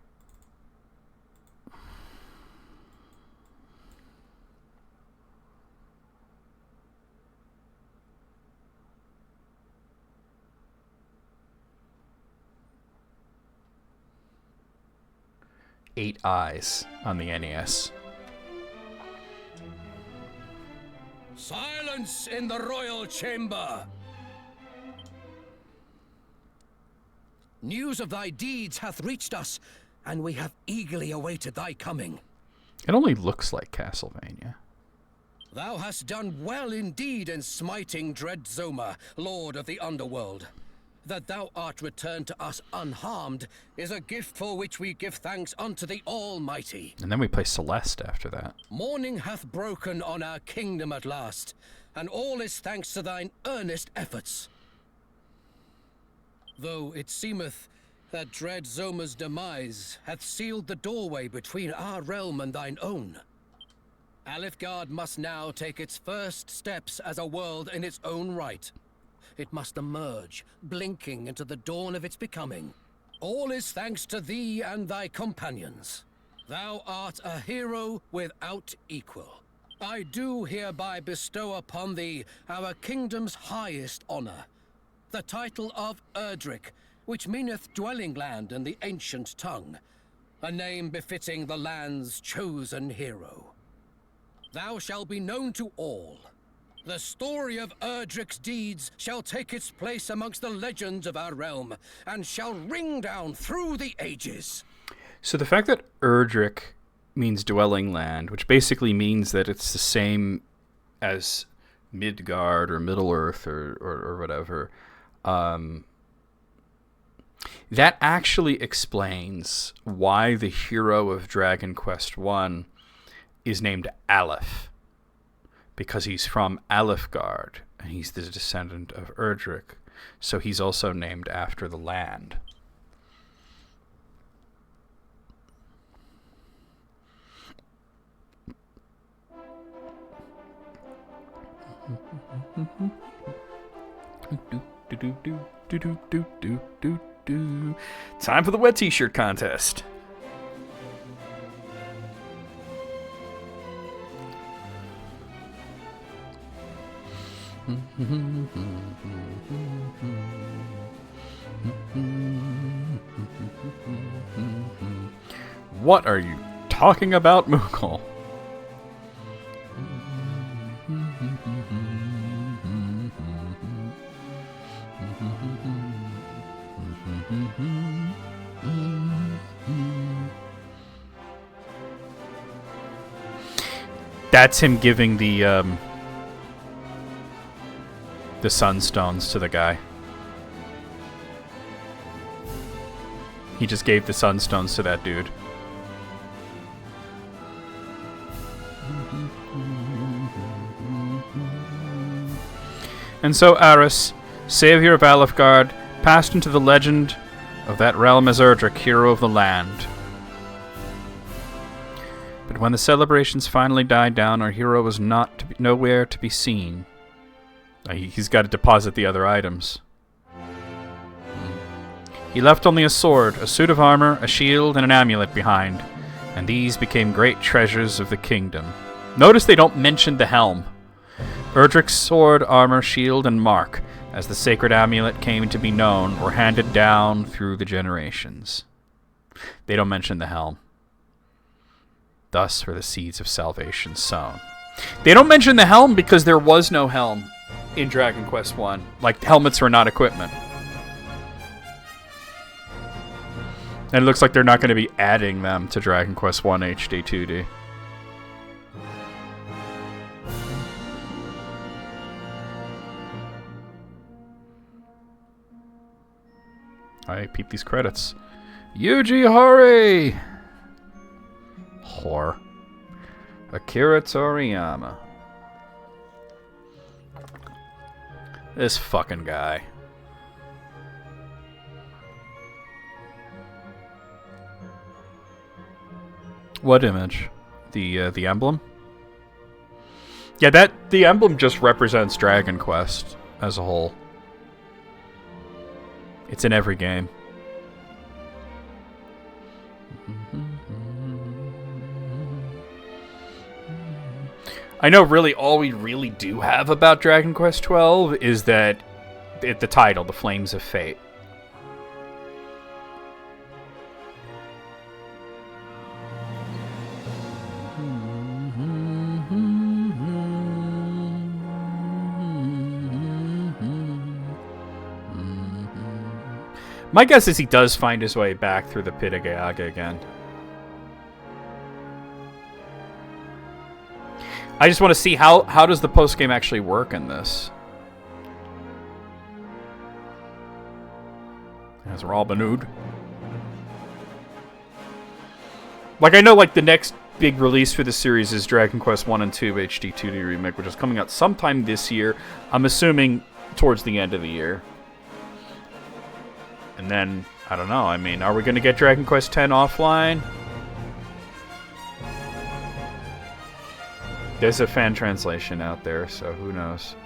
Eight Eyes on the NES. Silence in the royal chamber! News of thy deeds hath reached us, and we have eagerly awaited thy coming. It only looks like Castlevania. Thou hast done well indeed in smiting dread Zoma, lord of the underworld. That thou art returned to us unharmed is a gift for which we give thanks unto the Almighty. And then we play Celeste after that. Morning hath broken on our kingdom at last, and all is thanks to thine earnest efforts. Though it seemeth that dread Zoma's demise hath sealed the doorway between our realm and thine own. Alifgard must now take its first steps as a world in its own right. It must emerge, blinking into the dawn of its becoming. All is thanks to thee and thy companions. Thou art a hero without equal. I do hereby bestow upon thee our kingdom's highest honor, the title of Erdrick, which meaneth dwelling land in the ancient tongue, a name befitting the land's chosen hero. Thou shalt be known to all. The story of Erdrick's deeds shall take its place amongst the legends of our realm, and shall ring down through the ages. So the fact that Erdrick means dwelling land, which basically means that it's the same as Midgard or Middle-earth or whatever, that actually explains why the hero of Dragon Quest I is named Aleph, because he's from Alefgard, and he's the descendant of Erdrick, so he's also named after the land. Time for the wet t-shirt contest. What are you talking about, Moogle? That's him giving the sunstones to the guy. He just gave the sunstones to that dude. And so Aris, savior of Alefgard, passed into the legend of that realm as Erdrick, hero of the land. But when the celebrations finally died down, our hero was nowhere to be seen. He's got to deposit the other items. He left only a sword, a suit of armor, a shield, and an amulet behind, and these became great treasures of the kingdom. Notice they don't mention the helm. Erdrick's sword, armor, shield, and mark, as the sacred amulet came to be known, were handed down through the generations. They don't mention the helm. Thus were the seeds of salvation sown. They don't mention the helm because there was no helm in Dragon Quest I. Like, helmets were not equipment. And it looks like they're not going to be adding them to Dragon Quest I HD-2D. I peep these credits. Yuji Horii! Whore. Akira Toriyama. This fucking guy. What image? The emblem? Yeah, the emblem just represents Dragon Quest as a whole. It's in every game. I know really all we really do have about Dragon Quest XII is that the title, The Flames of Fate. My guess is he does find his way back through the Pit of Gayaga again. I just want to see how does the post-game actually work in this. As Robin Hood. Like, I know like the next big release for the series is Dragon Quest 1 and 2 HD-2D Remake, which is coming out sometime this year. I'm assuming towards the end of the year. And then, I don't know, I mean, are we going to get Dragon Quest X offline? There's a fan translation out there, so who knows?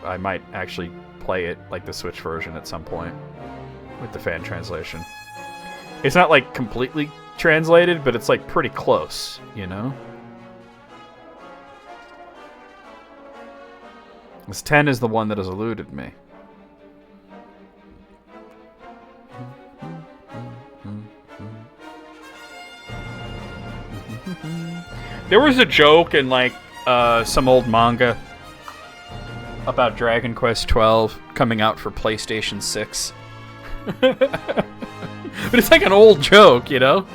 I might actually play it like the Switch version at some point with the fan translation. It's not like completely translated, but it's like pretty close, you know? This 10 is the one that has eluded me. There was a joke in like some old manga about Dragon Quest XII coming out for PlayStation 6. But it's like an old joke, you know?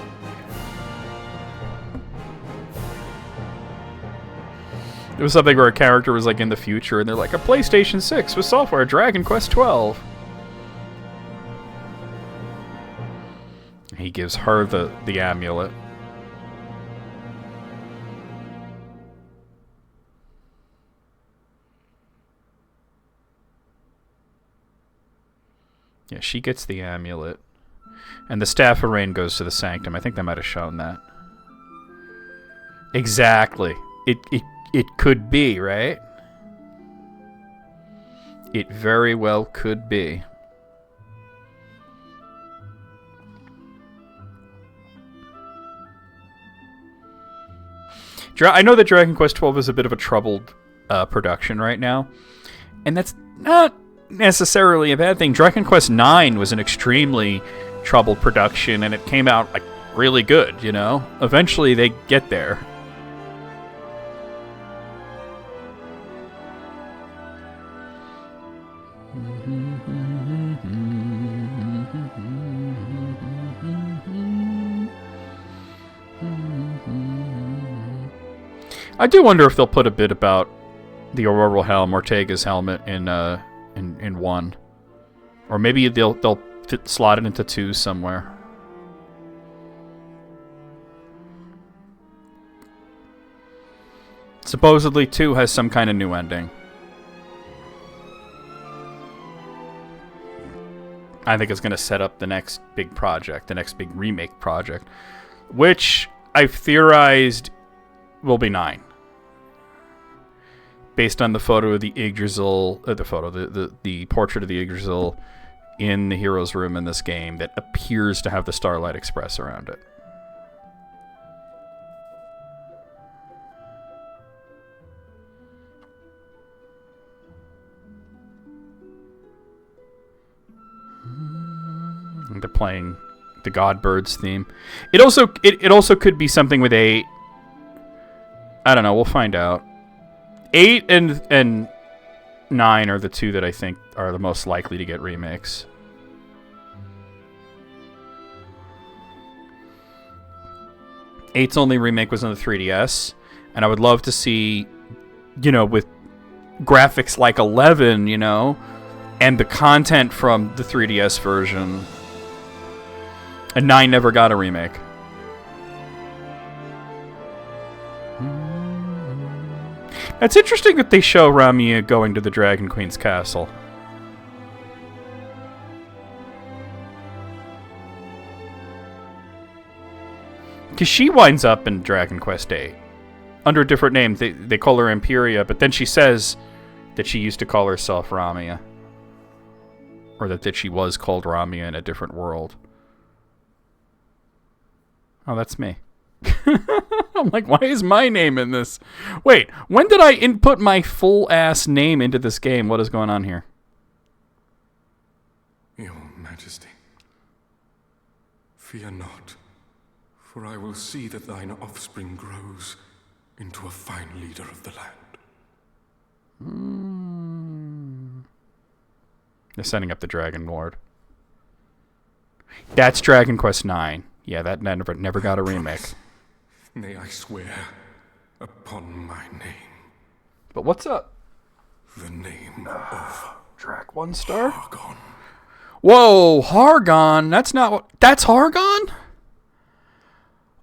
It was something where a character was like in the future and they're like, a PlayStation 6 with software, Dragon Quest XII. He gives her the amulet. Yeah, she gets the amulet. And the Staff of Rain goes to the Sanctum. I think they might have shown that. Exactly. It could be, right? It very well could be. I know that Dragon Quest XII is a bit of a troubled production right now. And that's not necessarily a bad thing. Dragon Quest IX was an extremely troubled production, and it came out like really good, you know? Eventually they get there. I do wonder if they'll put a bit about the Auroral Helm, Ortega's helmet, in 1, or maybe they'll slot it into 2 somewhere. Supposedly 2 has some kind of new ending. I think it's going to set up the next big project, the next big remake project, which I've theorized will be 9. Based on the photo of the Yggdrasil, the portrait of the Yggdrasil in the hero's room in this game that appears to have the Starlight Express around it. And they're playing the Godbirds theme. It also could be something with 8. I don't know. We'll find out. 8 and 9 are the 2 that I think are the most likely to get remakes. Eight's only remake was on the 3DS, and I would love to see, you know, with graphics like 11, you know, and the content from the 3DS version. And 9 never got a remake. It's interesting that they show Ramia going to the Dragon Queen's castle. Because she winds up in Dragon Quest VIII. Under a different name. They call her Imperia, but then she says that she used to call herself Ramia. Or that she was called Ramia in a different world. Oh, that's me. I'm like, why is my name in this? Wait, when did I input my full-ass name into this game? What is going on here? Your Majesty, fear not, for I will see that thine offspring grows into a fine leader of the land. They're setting up the Dragon Lord. That's Dragon Quest IX. Yeah, that never got a remake. May I swear upon my name. But what's up? The name of Drac 1 star? Hargon. Whoa, Hargon? That's not what... That's Hargon?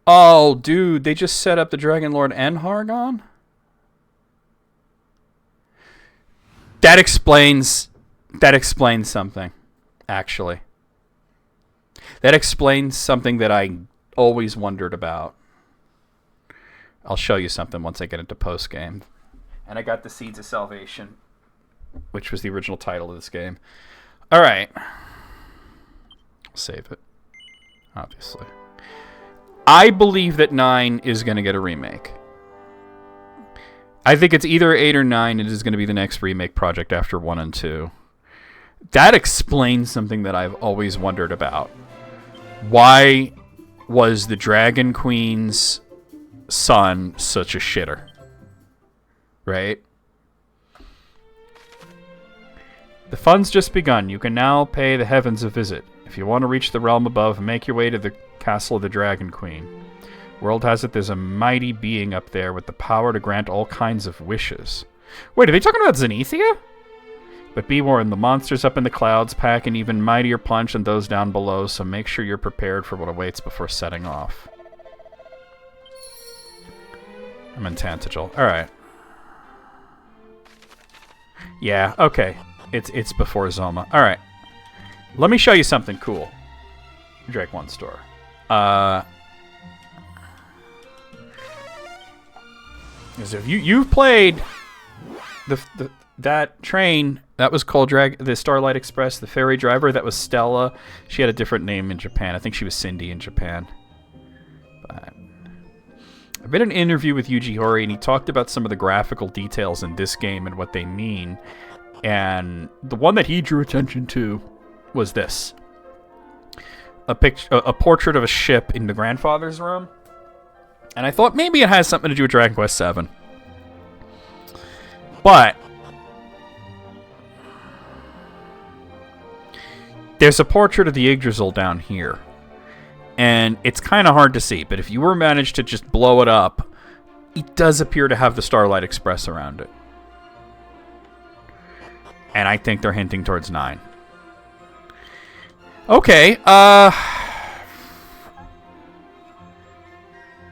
Oh, dude, they just set up the Dragon Lord and Hargon? That explains something, actually. That explains something that I always wondered about. I'll show you something once I get into post-game. And I got the Seeds of Salvation, which was the original title of this game. Alright. Save it. Obviously. I believe that 9 is going to get a remake. I think it's either 8 or 9. It is going to be the next remake project after 1 and 2. That explains something that I've always wondered about. Why was the Dragon Queen's son such a shitter? Right? The fun's just begun. You can now pay the heavens a visit. If you want to reach the realm above, make your way to the castle of the Dragon Queen. World has it there's a mighty being up there with the power to grant all kinds of wishes. Wait, are they talking about Zenithia? But be warned, the monsters up in the clouds pack an even mightier punch than those down below, so make sure you're prepared for what awaits before setting off. I'm in Tantagel. Alright. Yeah, okay. It's before Zoma. Alright. Let me show you something cool. Drake 1 store. If you've played that train that was called the Starlight Express, the ferry driver, that was Stella. She had a different name in Japan. I think she was Cindy in Japan. But I read an interview with Yuji Horii, and he talked about some of the graphical details in this game and what they mean. And the one that he drew attention to was this: a portrait of a ship in the grandfather's room. And I thought maybe it has something to do with Dragon Quest VII. But there's a portrait of the Yggdrasil down here. And it's kind of hard to see, but if you were managed to just blow it up, it does appear to have the Starlight Express around it. And I think they're hinting towards 9. Okay,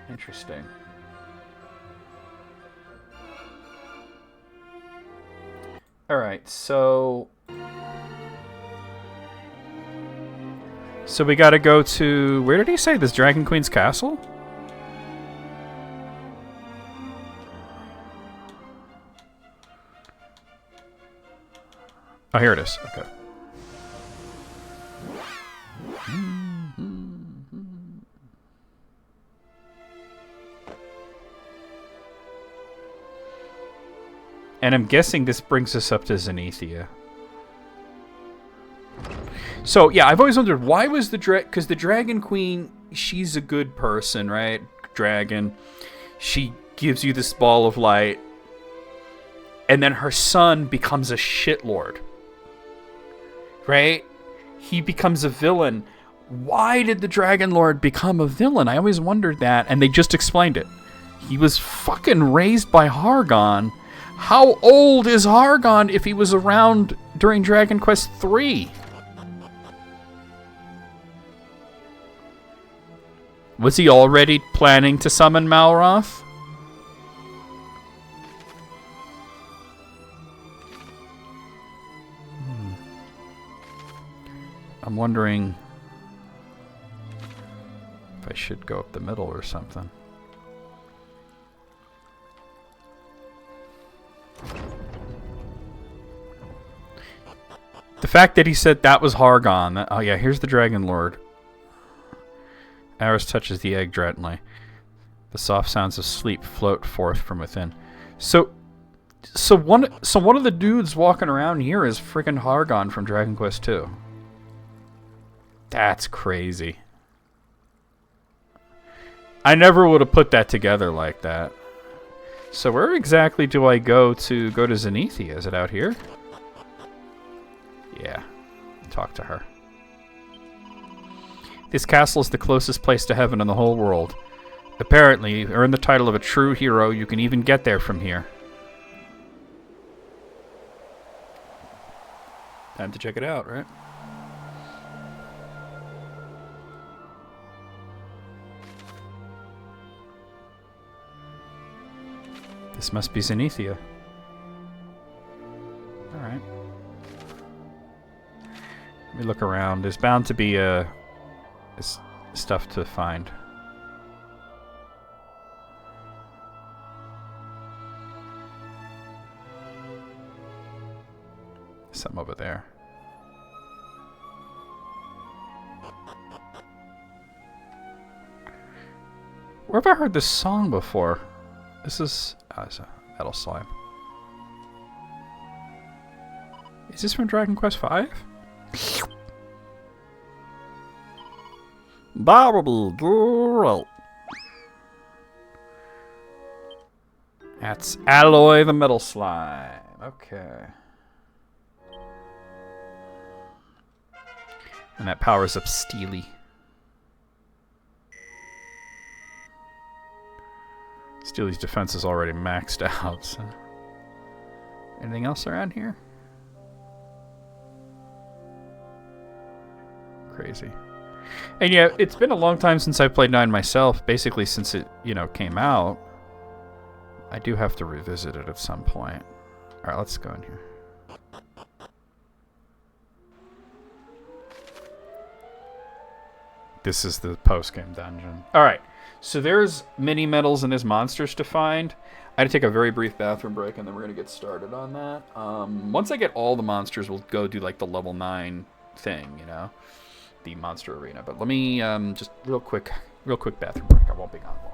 interesting. Alright, so we gotta go to... Where did he say? This Dragon Queen's castle? Oh, here it is. Okay. And I'm guessing this brings us up to Zenithia. So, yeah, I've always wondered, why was because the Dragon Queen, she's a good person, right? Dragon. She gives you this ball of light. And then her son becomes a shitlord. Right? He becomes a villain. Why did the Dragon Lord become a villain? I always wondered that, and they just explained it. He was fucking raised by Hargon. How old is Hargon if he was around during Dragon Quest III? Was he already planning to summon Malroth? I'm wondering if I should go up the middle or something. The fact that he said that was Hargon. Oh yeah, here's the Dragon Lord. Aris touches the egg gently. The soft sounds of sleep float forth from within. So one of the dudes walking around here is freaking Hargon from Dragon Quest II. That's crazy. I never would have put that together like that. So where exactly do I go to Zenithia? Is it out here? Yeah. Talk to her. This castle is the closest place to heaven in the whole world. Apparently, earn the title of a true hero. You can even get there from here. Time to check it out, right? This must be Zenithia. Alright. Let me look around. There's bound to be stuff to find. Something over there. Where have I heard this song before? This is... Oh, it's a metal slime. Is this from Dragon Quest V? Barbie girl. That's Alloy the metal slime. Okay. And that powers up Steely. Steely's defense is already maxed out. So. Anything else around here? Crazy. And yeah, it's been a long time since I played 9 myself. Basically, since it, you know, came out. I do have to revisit it at some point. Alright, let's go in here. This is the post-game dungeon. Alright, so there's mini-medals and there's monsters to find. I had to take a very brief bathroom break and then we're going to get started on that. Once I get all the monsters, we'll go do like the level 9 thing, you know? The monster arena. But let me just real quick bathroom break. I won't be gone long.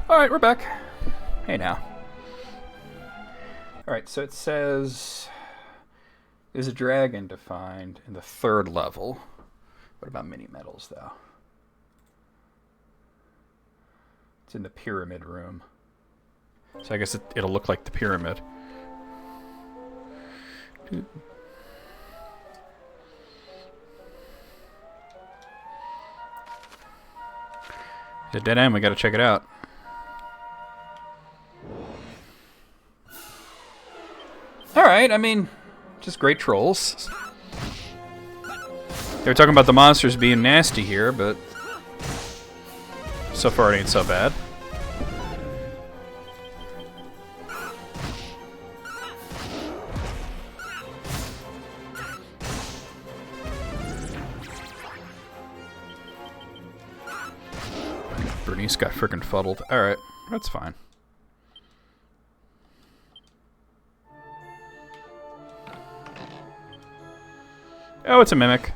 Alright, we're back. Hey now. Alright, so it says there's a dragon to find in the 3rd level. What about mini-medals, though? It's in the pyramid room. So I guess it'll look like the pyramid. It's a dead end, we gotta check it out. Alright, I mean, just great trolls. They were talking about the monsters being nasty here, but so far it ain't so bad. Bernice got frickin' fuddled. Alright, that's fine. Oh, it's a mimic.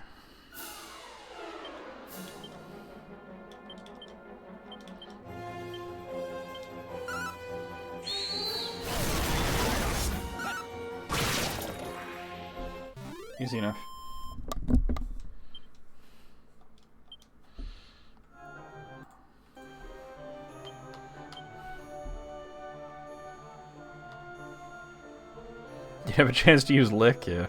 Easy enough. You have a chance to use Lick, yeah.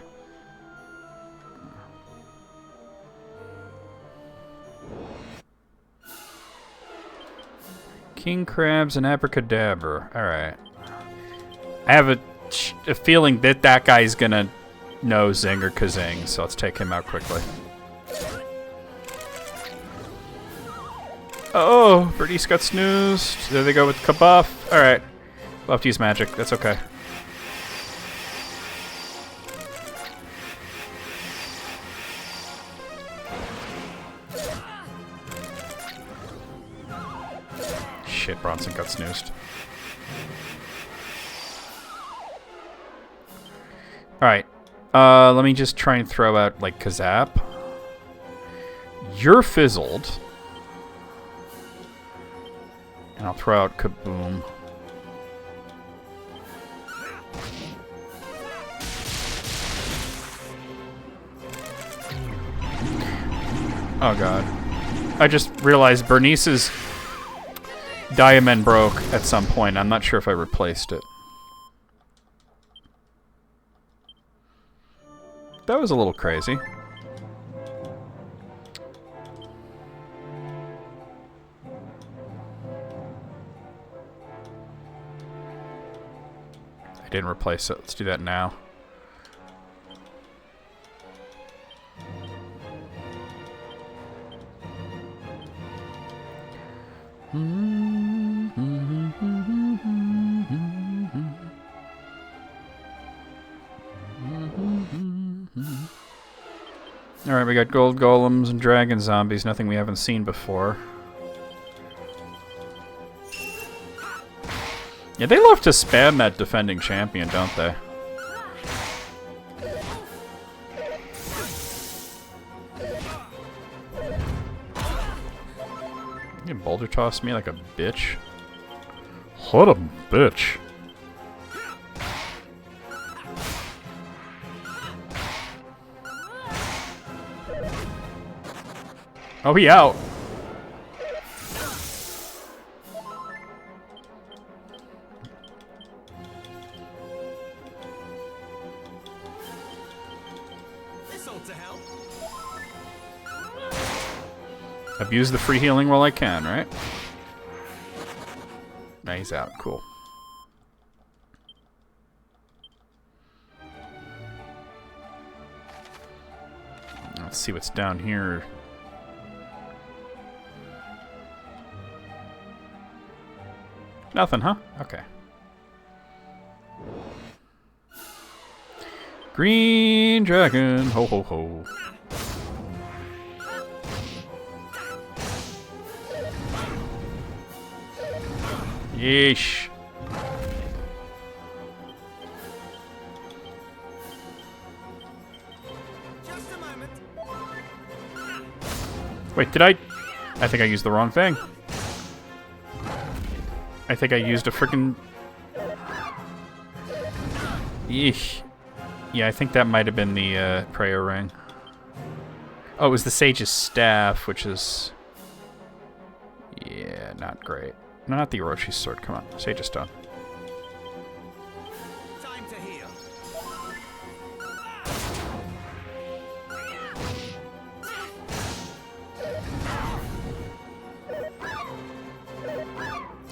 King Crabs and Abracadabra. Alright. I have a feeling that that guy's gonna know Zing or Kazing, so let's take him out quickly. Oh, Bernice got snoozed. There they go with Kabuff. Alright. We'll have to use magic. That's okay. Shit, Bronson got snoozed. Alright. Let me just try and throw out, like, Kazap. You're fizzled. And I'll throw out Kaboom. Oh god. I just realized Bernice's Diamond broke at some point. I'm not sure if I replaced it. That was a little crazy. I didn't replace it. Let's do that now. Alright, we got gold golems and dragon zombies, nothing we haven't seen before. Yeah, they love to spam that defending champion, don't they? You boulder toss me like a bitch. What a bitch. Oh, he out. This ought to help. Abuse the free healing while I can, right? Now he's out. Cool. Let's see what's down here. Nothing, huh? Okay. Green dragon, ho ho ho. Yeesh. Just a moment. Wait, did I think I used the wrong thing. I think I used a freaking. Yeesh. Yeah, I think that might have been the prayer ring. Oh, it was the sage's staff, which is. Yeah, not great. No, not the Orochi's sword. Come on, sage's stone. Time to heal.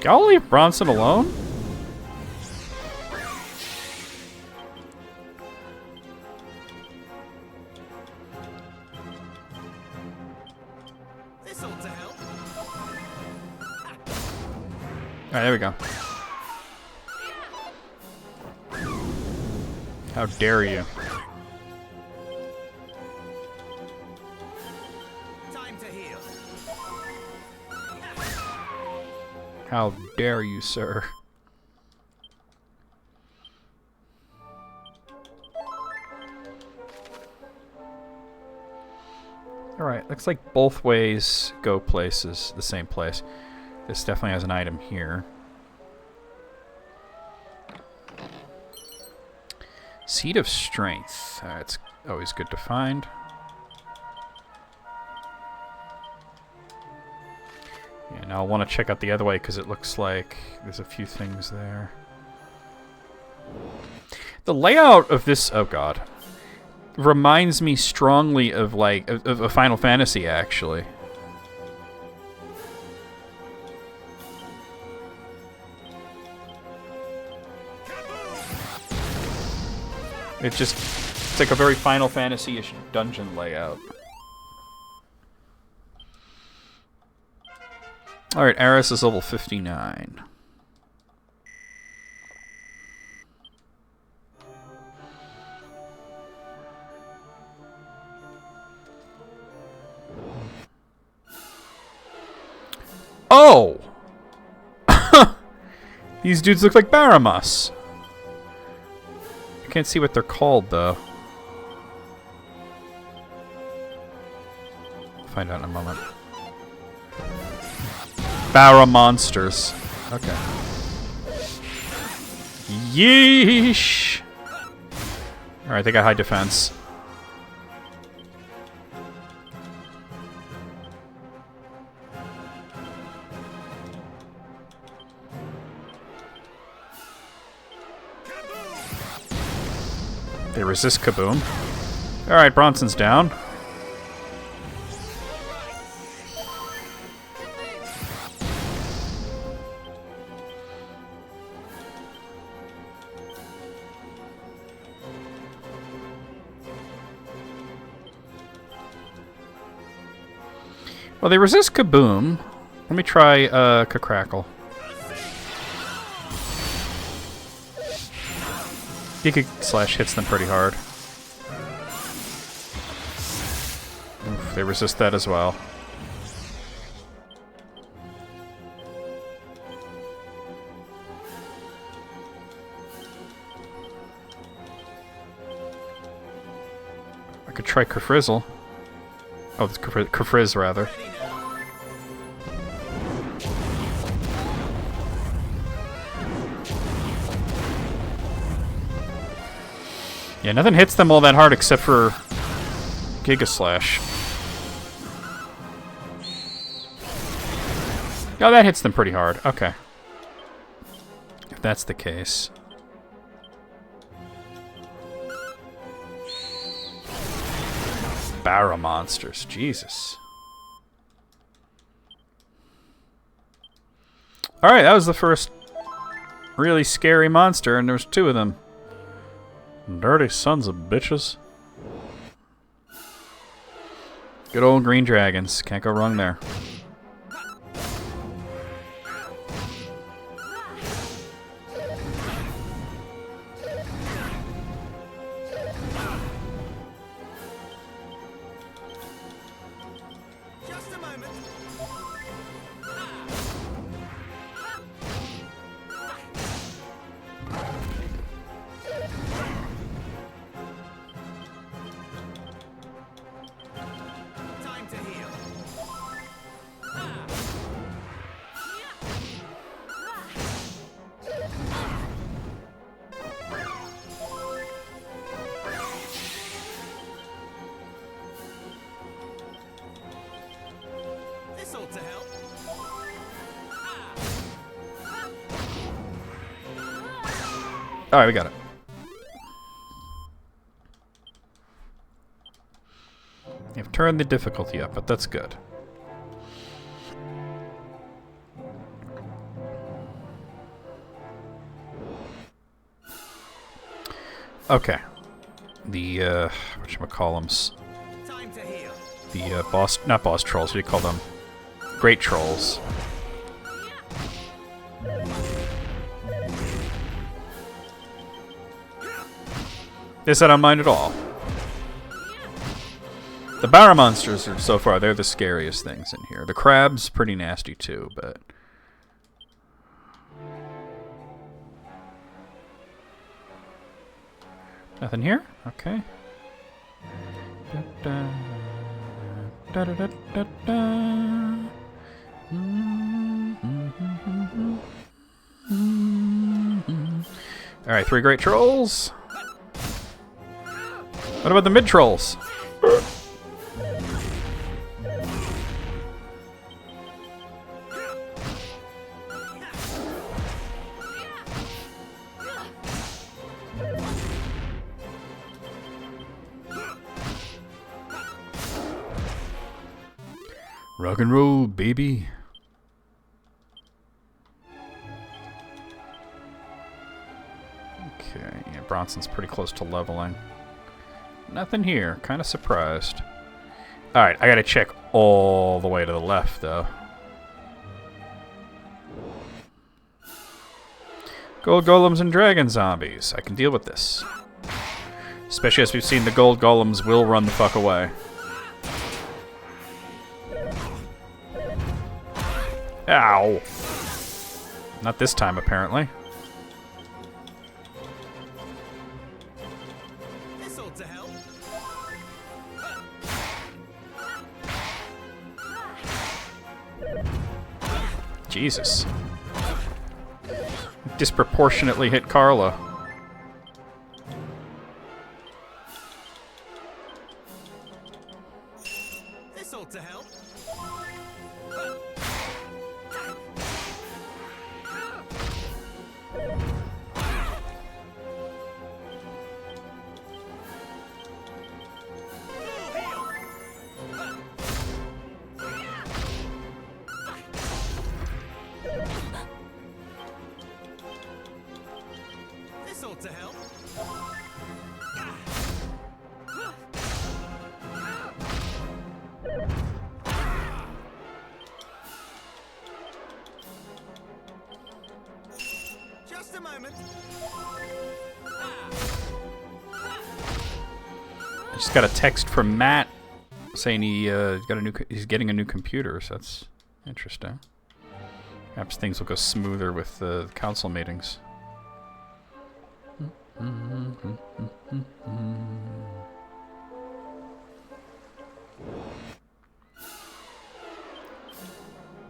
Y'all leave Bronson alone? This ought to help. Alright, there we go. How dare you? Time to heal. How dare you, sir? Alright, looks like both ways go places, the same place. This definitely has an item here. Seed of Strength. It's always good to find. Yeah, now I'll want to check out the other way because it looks like there's a few things there. The layout of this, oh god, reminds me strongly of like of a Final Fantasy actually. It's like a very Final Fantasy-ish dungeon layout. Alright, Aris is level 59. Oh! These dudes look like Baramas. I can't see what they're called, though. Find out in a moment. Baramonsters. Okay. Yeesh! Alright, they got high defense. They resist Kaboom. Alright, Bronson's down. Well, they resist Kaboom. Let me try Crackle. Giga Slash hits them pretty hard. Oof, they resist that as well. I could try Kerfrizzle. Oh, it's Kerfrizz, rather. Yeah, nothing hits them all that hard except for Giga Slash. Oh, that hits them pretty hard. Okay. If that's the case. Barra monsters. Jesus. Alright, that was the first really scary monster, and there's two of them. Dirty sons of bitches. Good old green dragons. Can't go wrong there. Just a moment. Time to heal. This ought to help. Alright, we got it. You've turned the difficulty up, but that's good. Okay. The, whatchamacallums. Time to heal. The, not boss trolls, what do you call them? Great trolls. This I don't mind at all. The Barra monsters are, so far, they're the scariest things in here. The crab's pretty nasty too, but... Nothing here? Okay. Alright, 3 great trolls. What about the mid-trolls? Rock and roll, baby. Okay, yeah, Bronson's pretty close to leveling. Nothing here. Kind of surprised. Alright, I gotta check all the way to the left, though. Gold golems and dragon zombies. I can deal with this. Especially as we've seen the gold golems will run the fuck away. Ow. Not this time, apparently. This ought to help. Jesus. Disproportionately hit Carla. This ought to help. This ought to help. Just a moment. I just got a text from Matt saying he's getting a new computer, so that's interesting. Perhaps things will go smoother with the council meetings.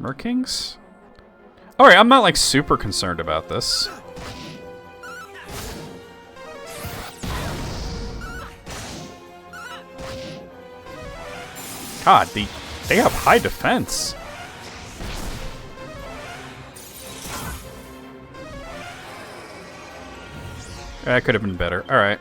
Merkings? Alright, I'm not like super concerned about this. God, they have high defense. That could have been better. Alright.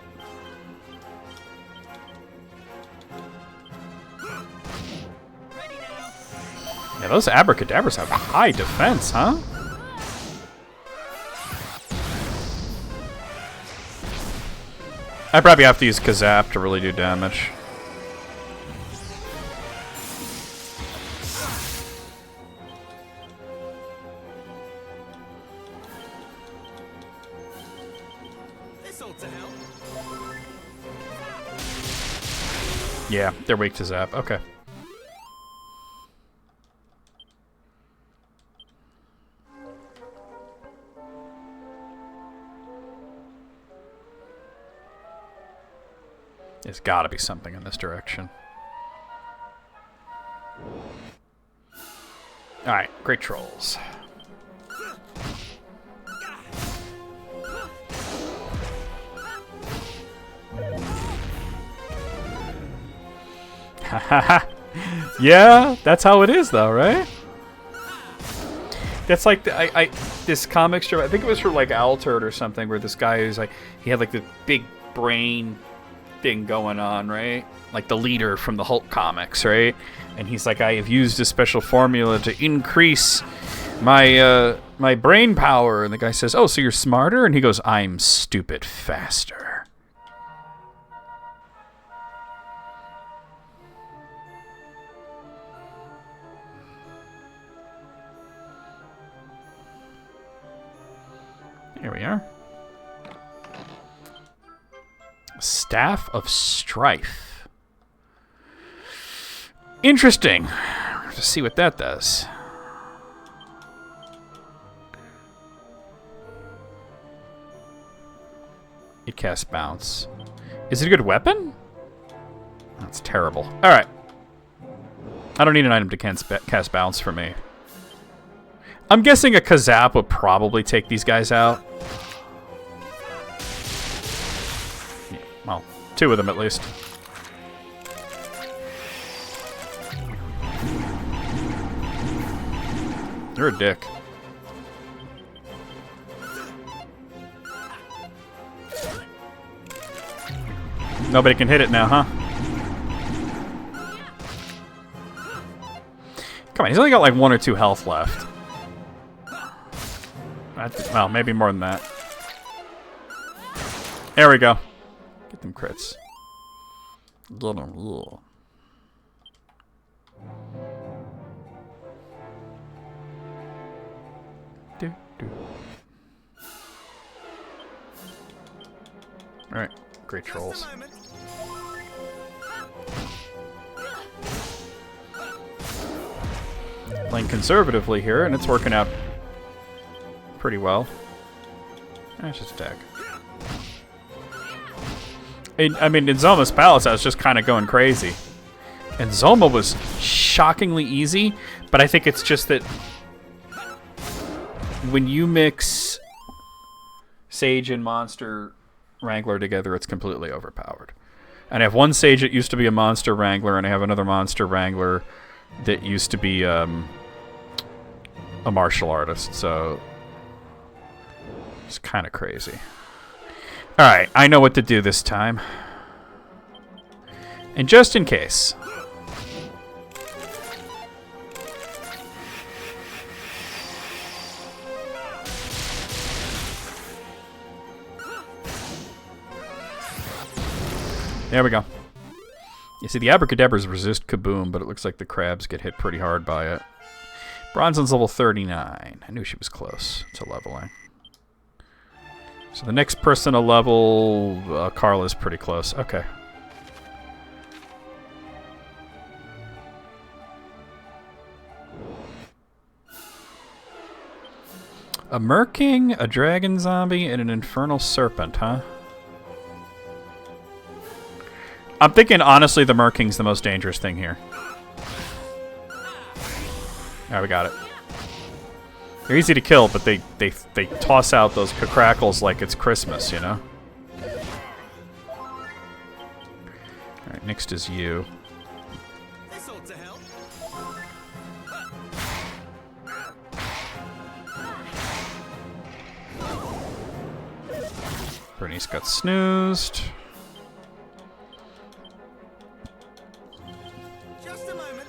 Yeah, those abracadabras have high defense, huh? I probably have to use Kazap to really do damage. This ought to help. Yeah, they're weak to Zap. Okay. There's gotta be something in this direction. Alright, great trolls. Hahaha. Yeah, that's how it is though, right? That's like this comic strip, I think it was for like Owlturd or something, where this guy is like, he had like the big brain thing going on, right? Like the leader from the Hulk comics, right? And he's like, I have used a special formula to increase my my brain power. And the guy says, oh, so you're smarter? And he goes, I'm stupid faster. Here we are. Staff of Strife. Interesting. Have to see what that does. It casts Bounce. Is it a good weapon? That's terrible. Alright. I don't need an item to cast Bounce for me. I'm guessing a Kazap would probably take these guys out. Well, two of them at least. You're a dick. Nobody can hit it now, huh? Come on, he's only got like 1 or 2 health left. Well, maybe more than that. There we go. Get them crits. Alright, great trolls. Playing conservatively here, and it's working out pretty well. Let's just attack. I mean, in Zoma's Palace, I was just kind of going crazy. And Zoma was shockingly easy, but I think it's just that when you mix Sage and Monster Wrangler together, it's completely overpowered. And I have one Sage that used to be a Monster Wrangler, and I have another Monster Wrangler that used to be a martial artist, so it's kind of crazy. Alright, I know what to do this time. And just in case. There we go. You see, the Abracadabras resist Kaboom, but it looks like the crabs get hit pretty hard by it. Bronzon's level 39. I knew she was close to leveling. So the next person to level, Carla's pretty close. Okay. A Merking, a Dragon Zombie, and an Infernal Serpent, huh? I'm thinking, honestly, the Merking's the most dangerous thing here. Alright, we got it. They're easy to kill, but they toss out those crackles like it's Christmas, you know? Alright, next is you. This ought to help. Bernice got snoozed. Just a moment.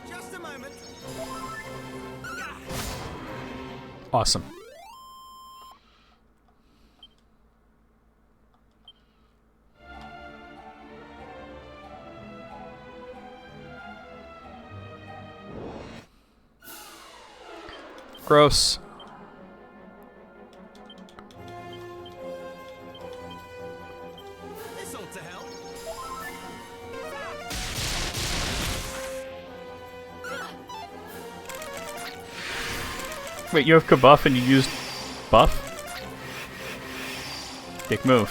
Just a moment. Awesome. Gross. This ought to help. Wait, you have Kabuff and you used buff? Dick move.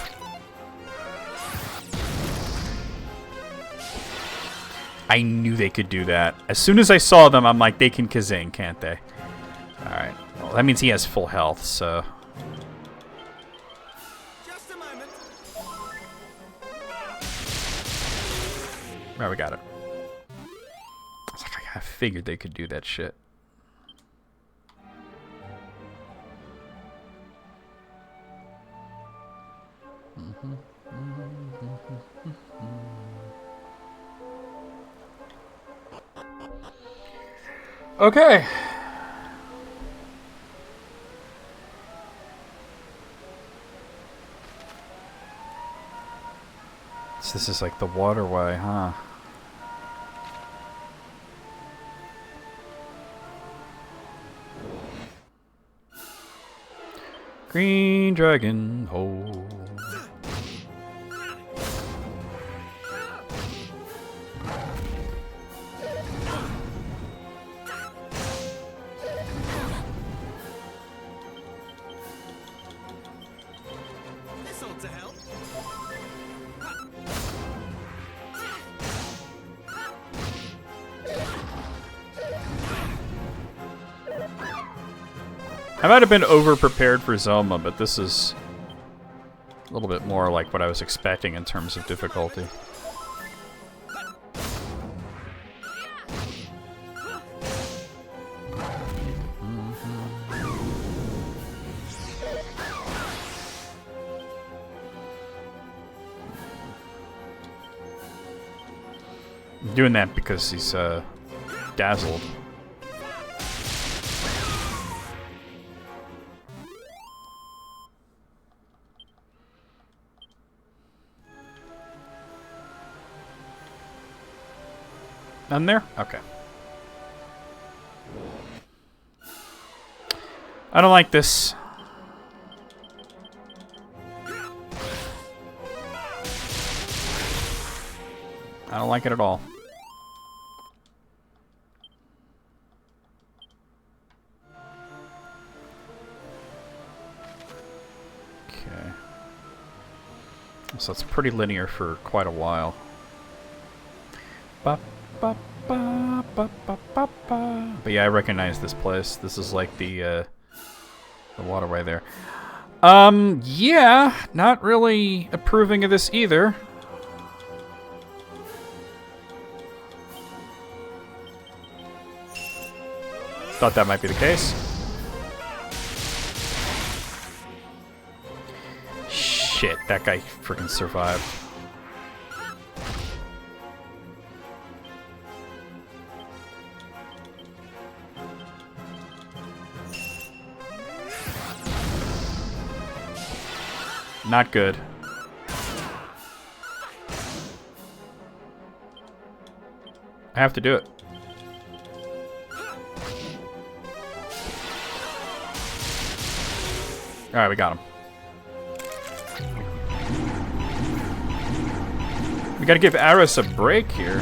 I knew they could do that. As soon as I saw them, I'm like, they can Kazing, can't they? Alright. Well, that means he has full health, so... Just a moment. Right, we got it. I was like, I figured they could do that shit. Okay. So this is like the waterway, huh? Green dragon, ho. This ought to help. I might have been over-prepared for Zoma, but this is a little bit more like what I was expecting in terms of difficulty. I'm doing that because he's dazzled. None there? Okay. I don't like this. I don't like it at all. Okay. So it's pretty linear for quite a while. Ba, ba, ba, ba, ba, ba, ba. But yeah, I recognize this place. This is like the waterway there. Yeah, not really approving of this either. Thought that might be the case. Shit, that guy freaking survived. Not good. I have to do it. Alright, we got him. We gotta give Aris a break here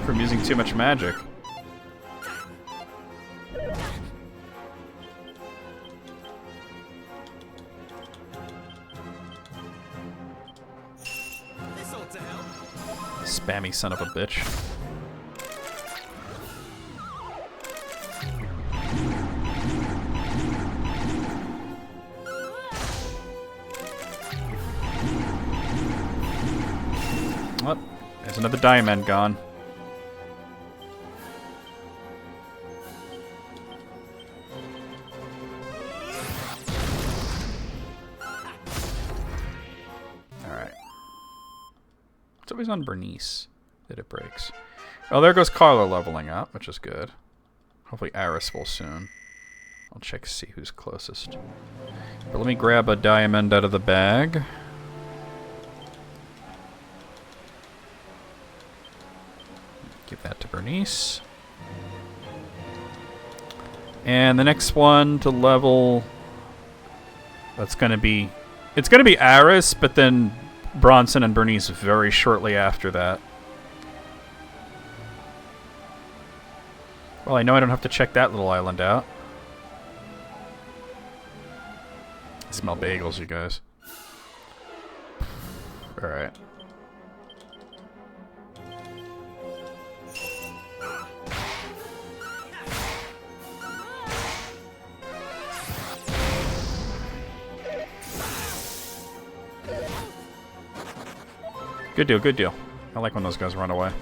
from using too much magic. Spammy son of a bitch. Oh, there's another diamond gone. Alright. It's always on Bernice that it breaks. Oh, there goes Carla leveling up, which is good. Hopefully Aris will soon. I'll check to see who's closest. But let me grab a diamond out of the bag. Give that to Bernice. And the next one to level... That's gonna be... It's gonna be Aris, but then Bronson and Bernice very shortly after that. Well, I know I don't have to check that little island out. I smell bagels, you guys. Alright. Good deal, good deal. I like when those guys run away.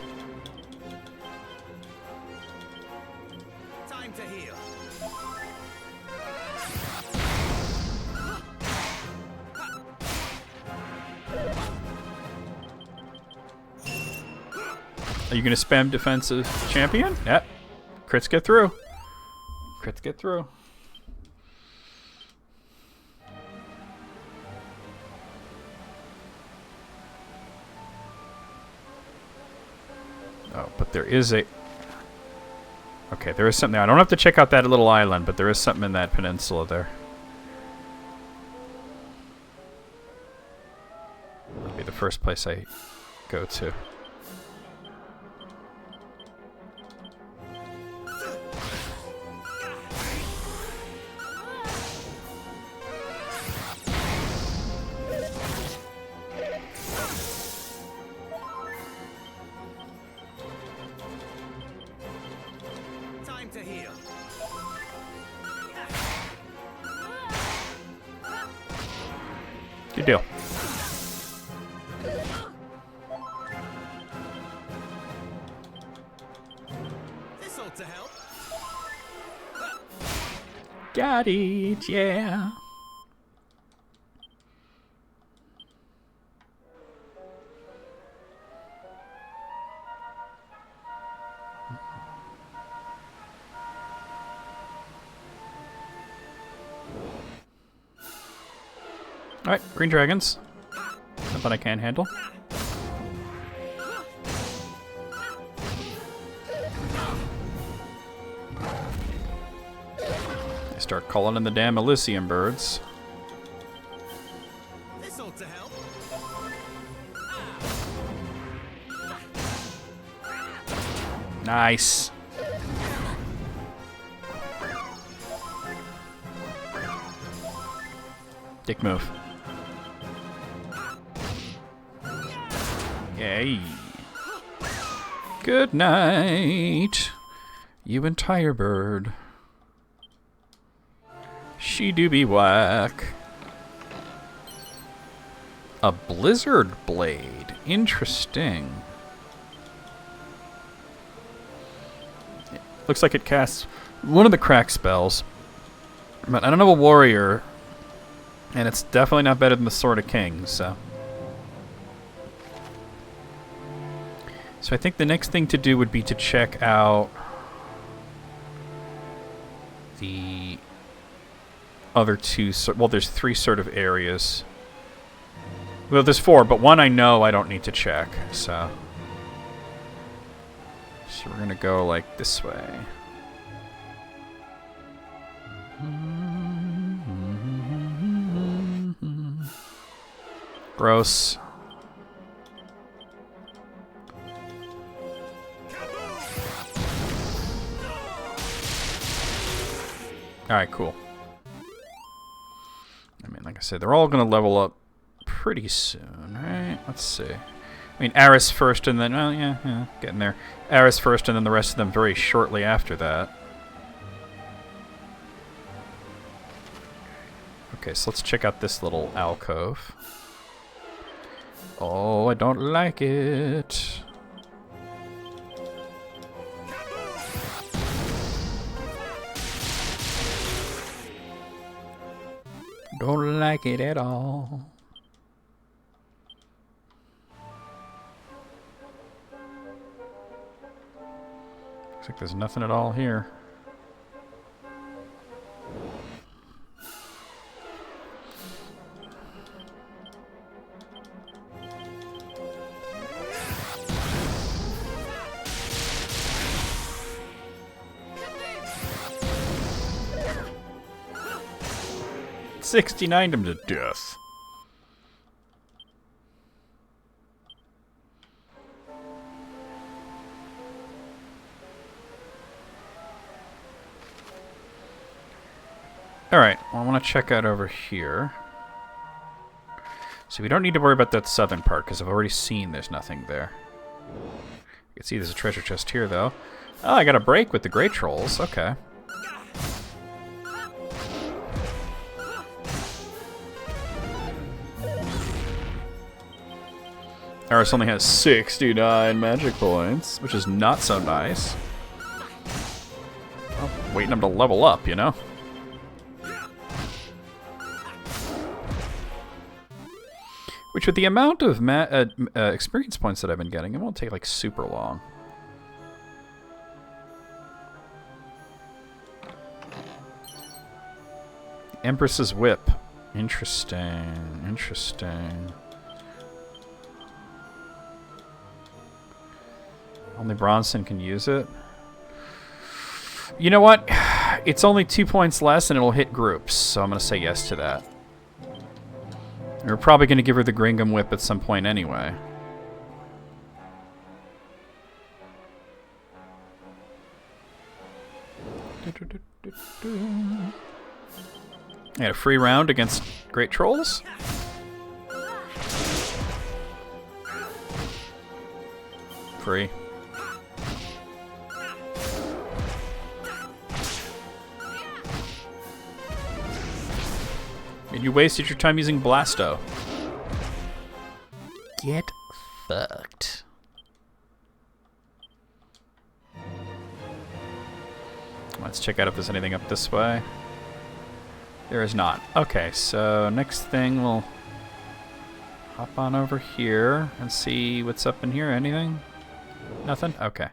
Time to heal. Are you gonna spam defensive champion? Yep. Crits get through. Crits get through. Oh, but there is a... Okay, there is something there. I don't have to check out that little island, but there is something in that peninsula there. That'll be the first place I go to. To heal. Good deal. This ought to help. Got it, yeah. Alright, green dragons. Something I can handle. I start calling in the damn Elysium birds. This ought to help. Nice. Dick move. Yay. Good night, you entire bird. She do be whack. A blizzard blade. Interesting. Looks like it casts one of the crack spells. But I don't know a warrior. And it's definitely not better than the Sword of Kings, so. So I think the next thing to do would be to check out the other two. Well, there's 3 sort of areas. Well, there's 4, but one I know I don't need to check, so. So we're gonna go like this way. Gross. Alright, cool. I mean, like I said, they're all gonna level up pretty soon, right? Let's see. I mean, Aris first and then, well, yeah, getting there. Aris first and then the rest of them very shortly after that. Okay, so let's check out this little alcove. Oh, I don't like it. Don't like it at all. Looks like there's nothing at all here. $69 him to death. Alright, well, I want to check out over here. So we don't need to worry about that southern part, because I've already seen there's nothing there. You can see there's a treasure chest here, though. Oh, I got a break with the Great Trolls. Okay. Aris only has 69 magic points, which is not so nice. Well, waiting him to level up, you know? Which, with the amount of experience points that I've been getting, it won't take, like, super long. Empress's Whip. Interesting. Interesting. Only Bronson can use it. You know what? It's only 2 points less and it'll hit groups, so I'm going to say yes to that. We're probably going to give her the Gringham Whip at some point anyway. I had a free round against Great Trolls. Free. And you wasted your time using Blasto. Get fucked. Let's check out if there's anything up this way. There is not. Okay, so next thing we'll hop on over here and see what's up in here. Anything? Nothing? Okay.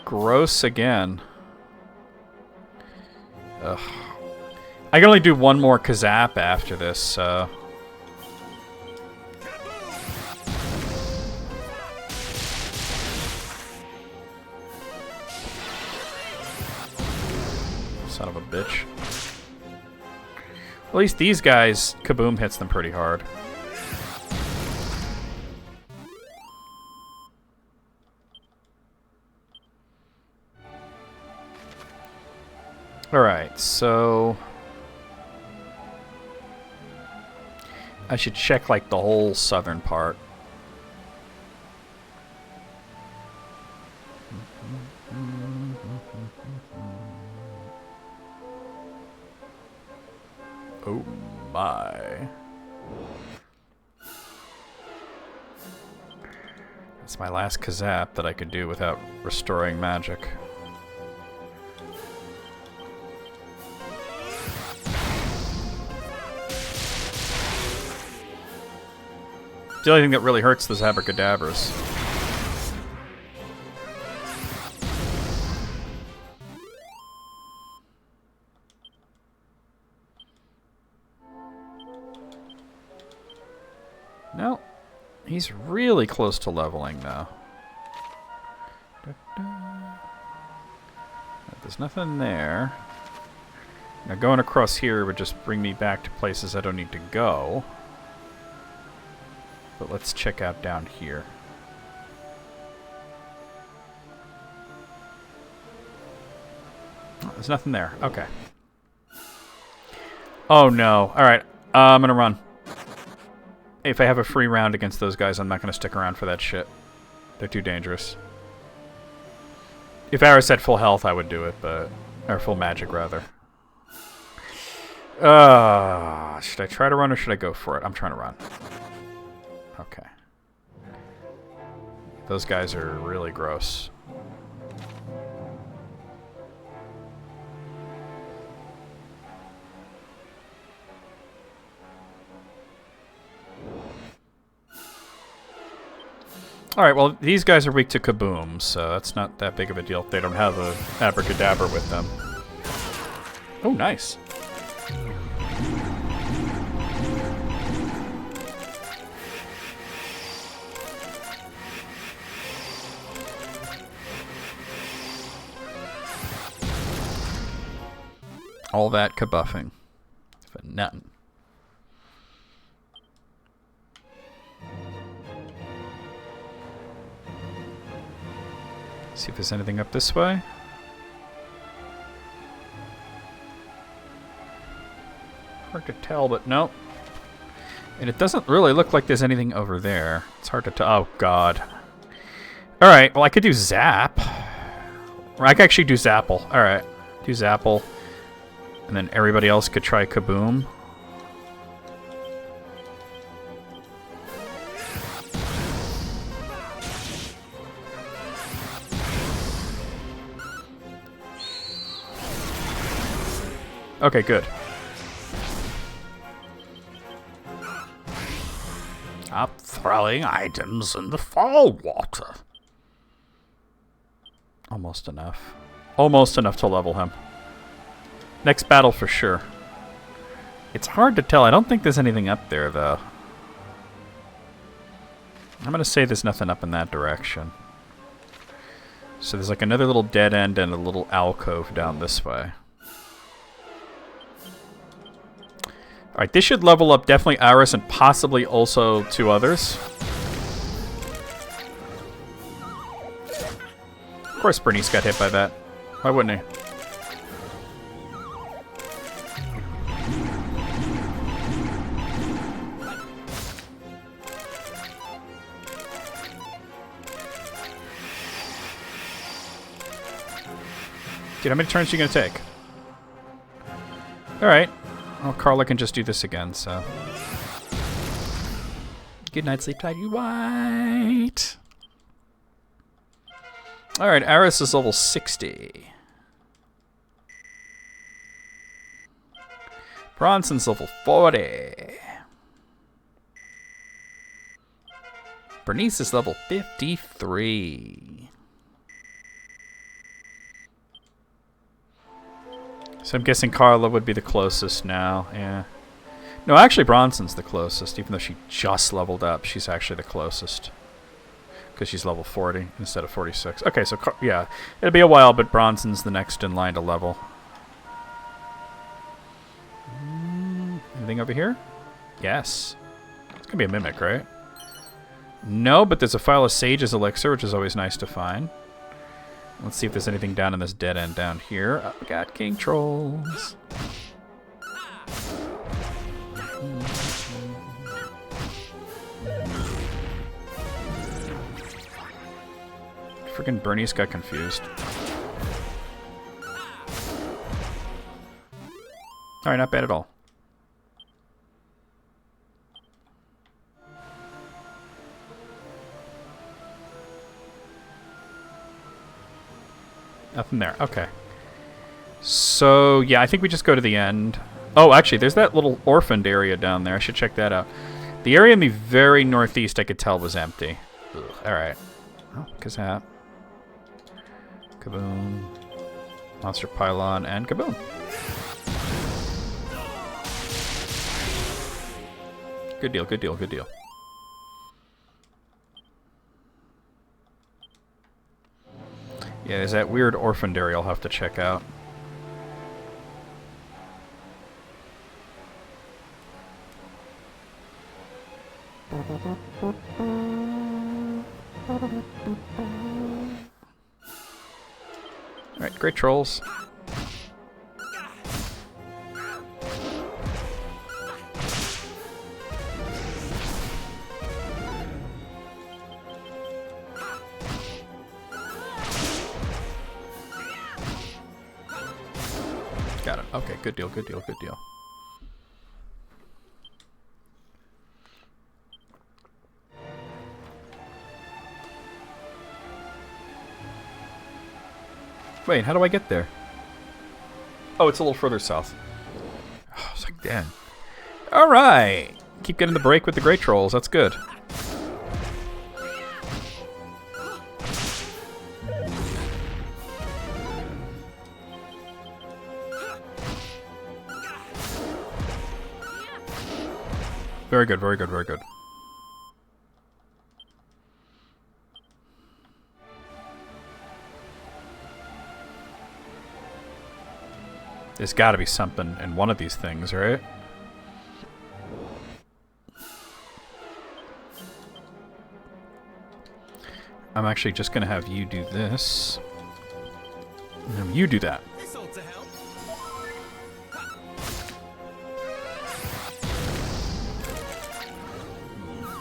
Gross again. Ugh. I can only do one more Kazap after this, so... Son of a bitch. At least these guys, Kaboom hits them pretty hard. Alright, so... I should check, like, the whole southern part. Oh my. That's my last Kazap that I could do without restoring magic. The only thing that really hurts this abracadabras. No, he's really close to leveling now. There's nothing there. Now going across here would just bring me back to places I don't need to go. But let's check out down here. Oh, there's nothing there. Okay. Oh no. Alright. I'm gonna run. If I have a free round against those guys, I'm not gonna stick around for that shit. They're too dangerous. If Aris had full health, I would do it, but... Or full magic, rather. Should I try to run or should I go for it? I'm trying to run. Okay. Those guys are really gross. Alright, well, these guys are weak to Kaboom, so that's not that big of a deal if they don't have a abracadabra with them. Oh, nice. All that kabuffing for nothing. See if there's anything up this way. Hard to tell, but nope. And it doesn't really look like there's anything over there. It's hard to tell. Oh, God. Alright, well, I could do Zap. Or I could actually do Zapple. Alright, do Zapple. And then everybody else could try Kaboom. Okay, good. Stop throwing items in the fall water. Almost enough. Almost enough to level him. Next battle for sure. It's hard to tell. I don't think there's anything up there, though. I'm going to say there's nothing up in that direction. So there's like another little dead end and a little alcove down this way. Alright, this should level up definitely Aris and possibly also two others. Of course Bernice got hit by that. Why wouldn't he? Dude, how many turns are you going to take? Alright. Well, Carla can just do this again, so... Good night, sleep tight, you white! Alright, Aris is level 60. Bronson's level 40. Bernice is level 53. So I'm guessing Carla would be the closest now, yeah. No, actually Bronson's the closest, even though she just leveled up. She's actually the closest. Because she's level 40 instead of 46. Okay, so, yeah. It'll be a while, but Bronson's the next in line to level. Anything over here? Yes. It's going to be a Mimic, right? No, but there's a File of Sage's Elixir, which is always nice to find. Let's see if there's anything down in this dead end down here. Oh, we got king trolls. Freaking Bernice got confused. Alright, not bad at all. Nothing there. Okay. So, yeah, I think we just go to the end. Oh, actually, there's that little orphaned area down there. I should check that out. The area in the very northeast I could tell was empty. Alright. Oh, Kazap. Kaboom. Monster Pylon, and kaboom. Good deal, good deal, good deal. Yeah, there's that weird orphaned area I'll have to check out. Alright, great trolls. Got it. Okay, good deal, good deal, good deal. Wait, how do I get there? Oh, it's a little further south. Oh, it's like, damn. Alright! Keep getting the break with the great trolls, that's good. Very good, very good, very good. There's gotta be something in one of these things, right? I'm actually just gonna have you do this. And then you do that.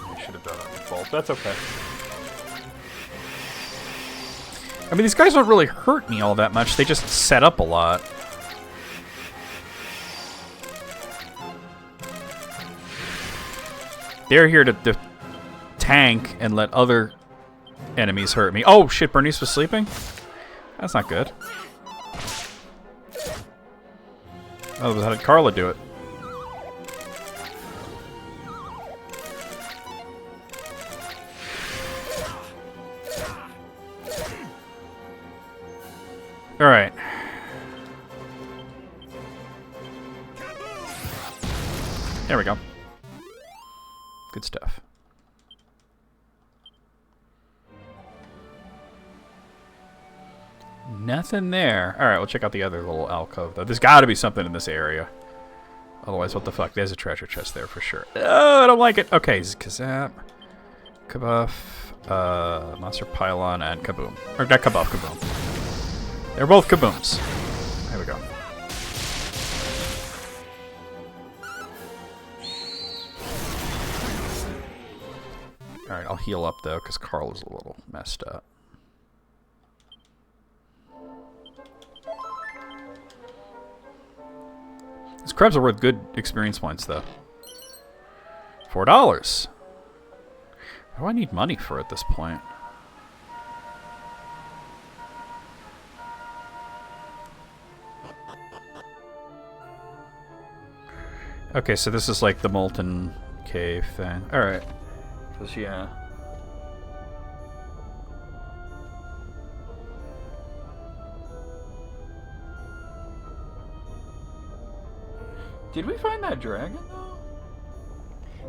I should have done it default. That's okay. I mean, these guys don't really hurt me all that much. They just set up a lot. They're here to tank and let other enemies hurt me. Oh, shit, Bernice was sleeping? That's not good. Oh, how did Carla do it? Alright. There we go. Good stuff. Nothing there. Alright, we'll check out the other little alcove, though. There's gotta be something in this area. Otherwise, what the fuck? There's a treasure chest there for sure. Oh, I don't like it. Okay, Kazap, Kabuff, Monster Pylon, and Kaboom. Or not Kabuff, Kaboom. They're both Kabooms. There we go. Alright, I'll heal up, though, because Carl is a little messed up. These crabs are worth good experience points, though. $4. What do I need money for at this point? Okay, so this is like the molten cave thing. Alright. Because, yeah. Did we find that dragon, though?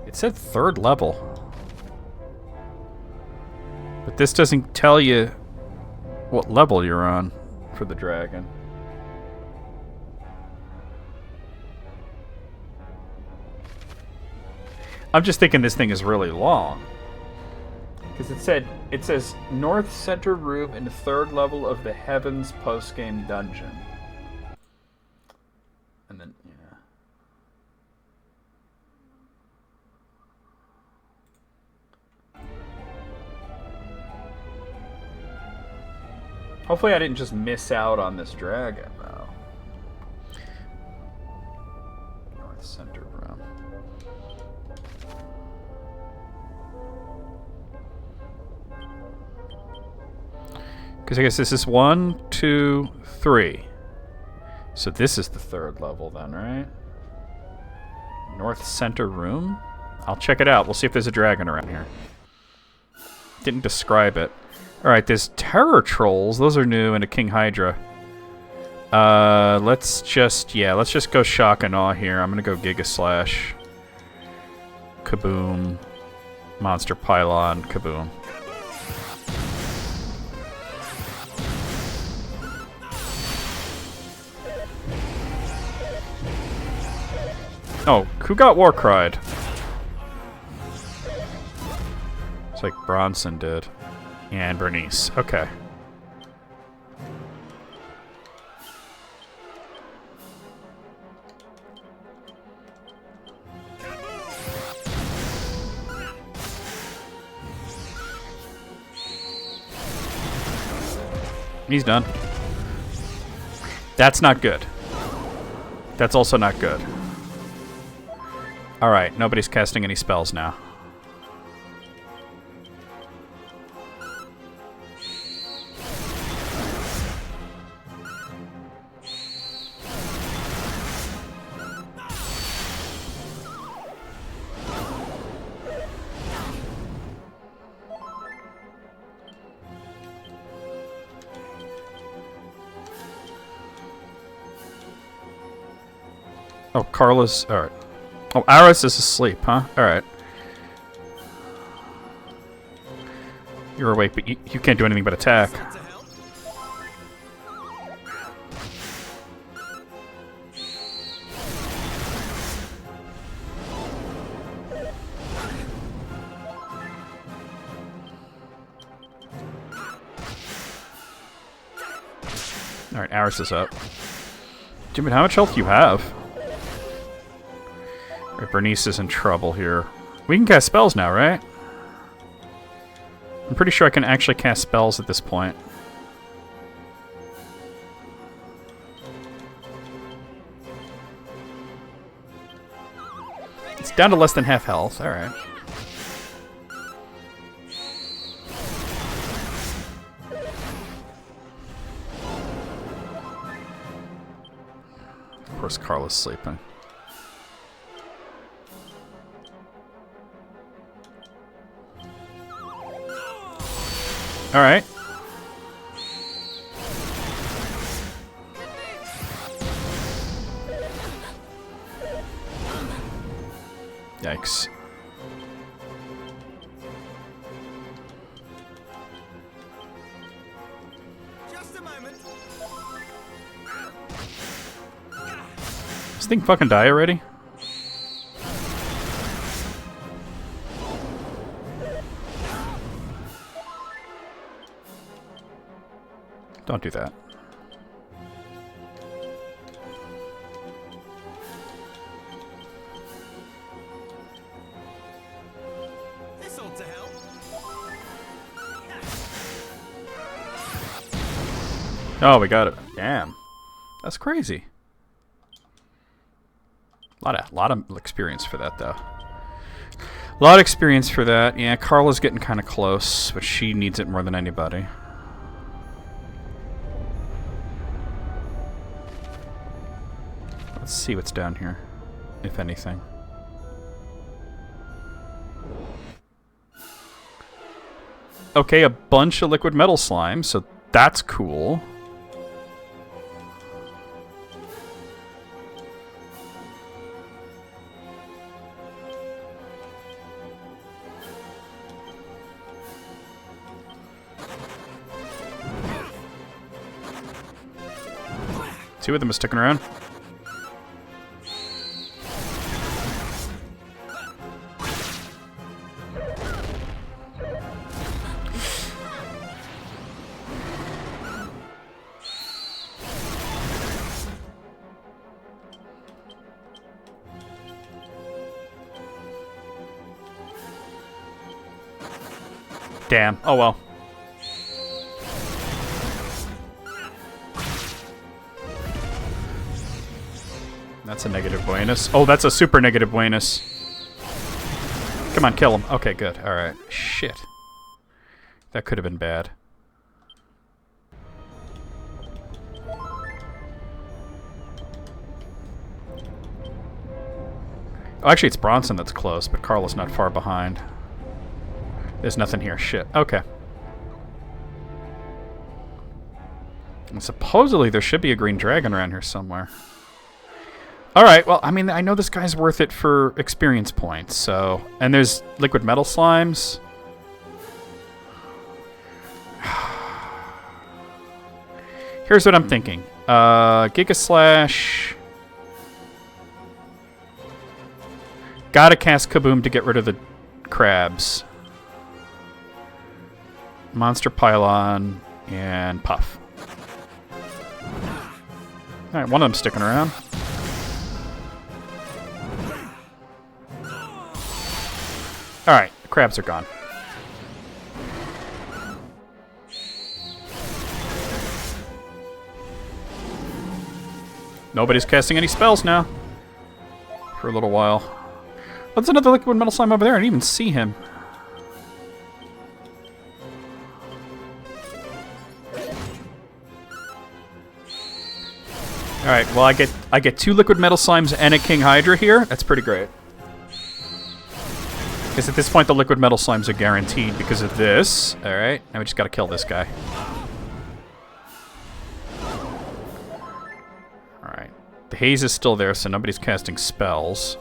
It said 3rd level. But this doesn't tell you what level you're on for the dragon. I'm just thinking this thing is really long. Because it says North Center Room in the 3rd level of the Heavens post-game dungeon. And then, yeah. Hopefully I didn't just miss out on this dragon, though. North Center Room. Because I guess this is 1, 2, 3. So this is the 3rd level then, right? North Center Room? I'll check it out. We'll see if there's a dragon around here. Didn't describe it. Alright, there's Terror Trolls. Those are new, and a King Hydra. Let's just go Shock and Awe here. I'm gonna go Giga Slash. Kaboom. Monster Pylon. Kaboom. Oh, who got Warcried? It's like Bronson did. And Bernice. Okay. He's done. That's not good. That's also not good. Alright, nobody's casting any spells now. Oh, Carla's... Alright. Oh, Aris is asleep, huh? Alright. You're awake, but you can't do anything but attack. Alright, Aris is up. Jimmy, how much health do you have? Alright, Bernice is in trouble here. We can cast spells now, right? I'm pretty sure I can actually cast spells at this point. It's down to less than half health, alright. Of course, Carla's sleeping. Alright. Yikes. Just a moment. Does this thing fucking die already? Don't do that. This ought to help. Oh, we got it. Damn. That's crazy. Lot of experience for that, though. A lot of experience for that. Yeah, Carla's getting kind of close, but she needs it more than anybody. Let's see what's down here, if anything. Okay, a bunch of liquid metal slime, so that's cool. Two of them are sticking around. Damn. Oh well. That's a negative buenus. Oh, that's a super negative buenus. Come on, kill him. Okay, good. Alright. Shit. That could have been bad. Oh, actually, it's Bronson that's close, but Carla's not far behind. There's nothing here. Shit. Okay. And supposedly there should be a green dragon around here somewhere. Alright, well, I mean, I know this guy's worth it for experience points, so... And there's liquid metal slimes. Here's what I'm thinking. Giga Slash... Gotta cast Kaboom to get rid of the crabs. Monster Pylon and Puff. Alright, one of them's sticking around. Alright, the crabs are gone. Nobody's casting any spells now. For a little while. Oh, there's another liquid metal slime over there. I didn't even see him. Alright, well I get 2 liquid metal slimes and a King Hydra here. That's pretty great. Because at this point the liquid metal slimes are guaranteed because of this. Alright, now we just gotta kill this guy. Alright. The haze is still there, so nobody's casting spells.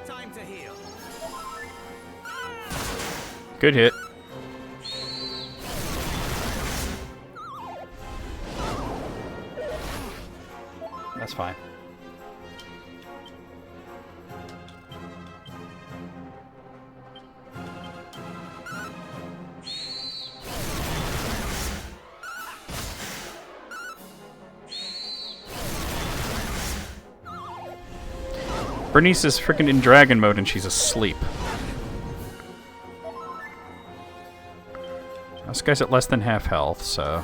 Time to heal. Good hit. That's fine. Bernice is freaking in dragon mode and she's asleep. This guy's at less than half health, so...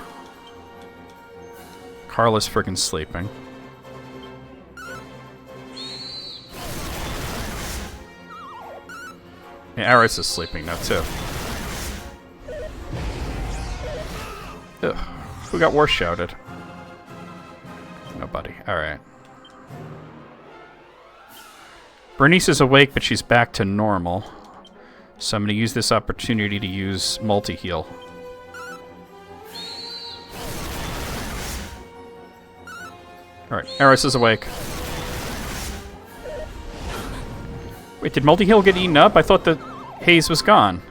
Carla's freaking sleeping. Yeah, Aris is sleeping now, too. Ugh. Who got war shouted? Nobody. Alright. Bernice is awake, but she's back to normal. So I'm going to use this opportunity to use multi-heal. Alright, Aris is awake. Wait, did multi-heal get eaten up? I thought the haze was gone.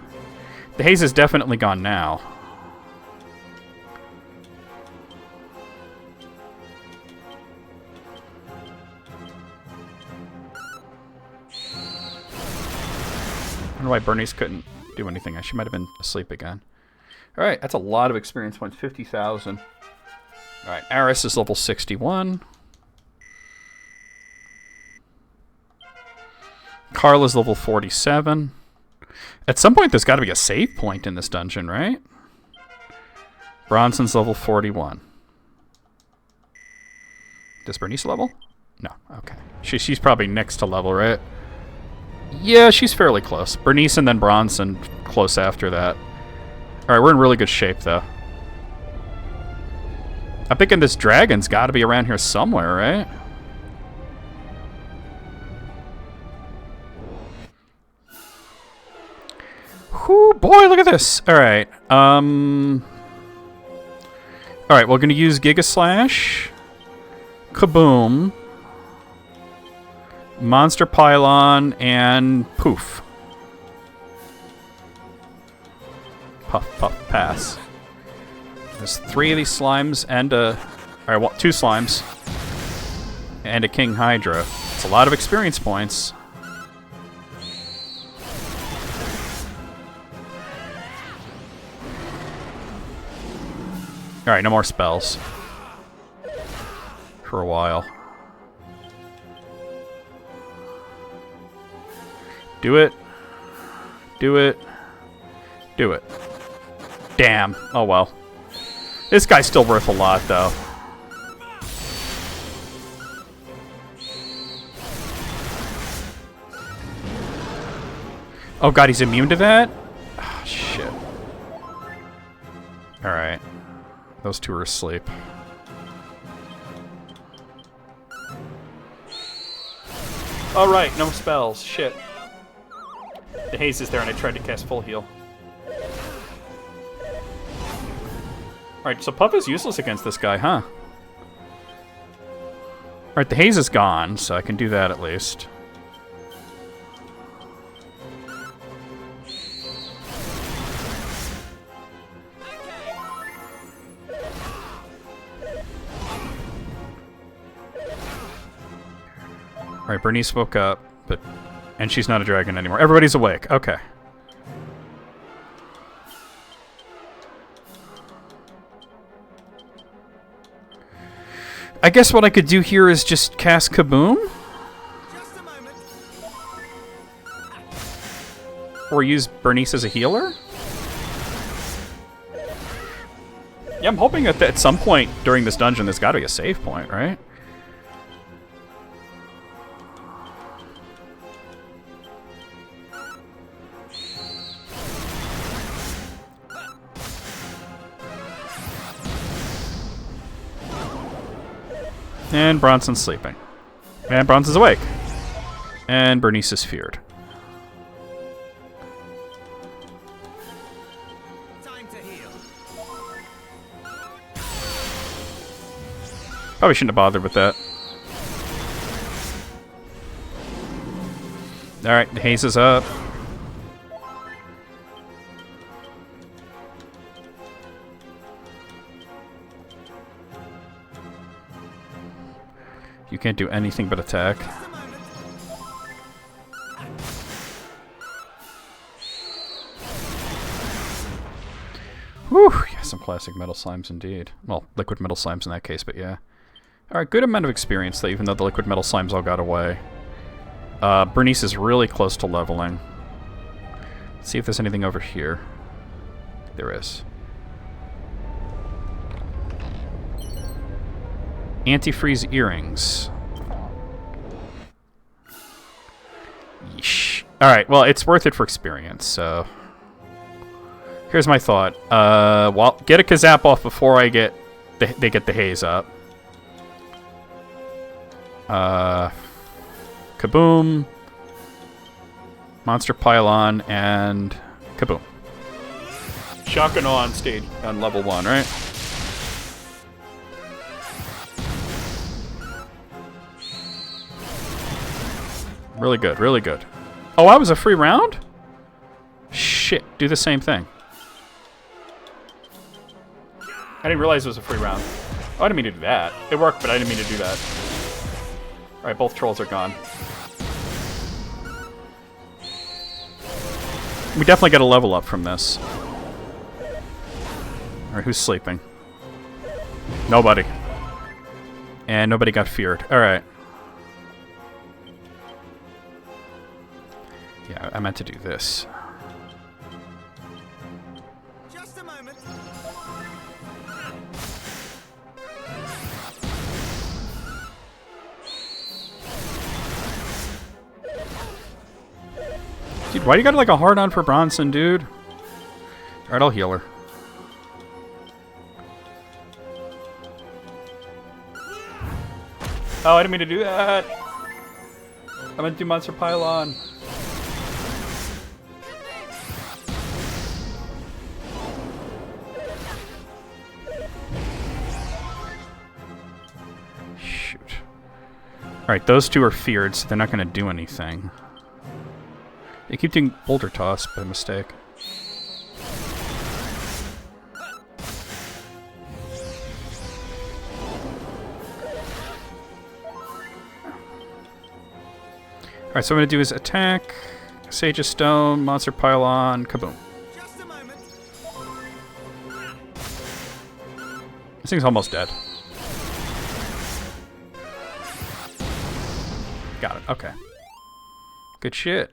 The haze is definitely gone now. I don't know why Bernice couldn't do anything. She might have been asleep again. Alright, that's a lot of experience points. 50,000. Alright, Aris is level 61. Carla's level 47. At some point, there's got to be a save point in this dungeon, right? Bronson's level 41. Does Bernice level? No, okay. She's probably next to level, right? Yeah, she's fairly close. Bernice and then Bronson close after that. Alright, we're in really good shape, though. I'm thinking this dragon's got to be around here somewhere, right? Whoo, boy, look at this. Alright, Alright, we're going to use Giga Slash. Kaboom. Monster Pylon and Poof. Puff, puff, pass. There's 3 of these slimes and a... Alright, well, 2 slimes. And a King Hydra. It's a lot of experience points. Alright, no more spells. For a while. Do it. Do it. Do it. Damn. Oh well. This guy's still worth a lot, though. Oh god, he's immune to that? Oh, shit. Alright. Those two are asleep. Alright, no spells. Shit. The haze is there and I tried to cast full heal. Alright, so Puff is useless against this guy, huh? Alright, the haze is gone, so I can do that at least. Alright, Bernice woke up, and she's not a dragon anymore. Everybody's awake. Okay. I guess what I could do here is just cast Kaboom? Just a moment. Or use Bernice as a healer? Yeah, I'm hoping that at some point during this dungeon there's gotta be a save point, right? And Bronson's sleeping. And Bronson's awake. And Bernice is feared. Time to heal. Probably shouldn't have bothered with that. Alright, the haze is up. You can't do anything but attack. Whew, yeah, some classic metal slimes indeed. Well, liquid metal slimes in that case, but yeah. Alright, good amount of experience though, even though the liquid metal slimes all got away. Bernice is really close to leveling. Let's see if there's anything over here. There is. Antifreeze earrings. Yeesh. Alright, well, it's worth it for experience, so... Here's my thought. Well, get a Kazap off before I get... they get the haze up. Kaboom. Monster Pylon, and... Kaboom. Shotgun on stage, on level 1, right? Really good, really good. Oh, that was a free round? Shit, do the same thing. I didn't realize it was a free round. Oh, I didn't mean to do that. It worked, but I didn't mean to do that. Alright, both trolls are gone. We definitely get a level up from this. Alright, who's sleeping? Nobody. And nobody got feared. Alright. Yeah, I meant to do this. Just a moment. Dude, why you got like a hard on for Bronson, dude? Alright, I'll heal her. Oh, I didn't mean to do that. I meant to do Monster Pylon. Shoot. Alright, those two are feared, so they're not going to do anything. They keep doing boulder toss by mistake. Alright, so what I'm going to do is attack, Sage of Stone, Monster Pylon, Kaboom. Just a moment. This thing's almost dead. Got it, okay. Good shit.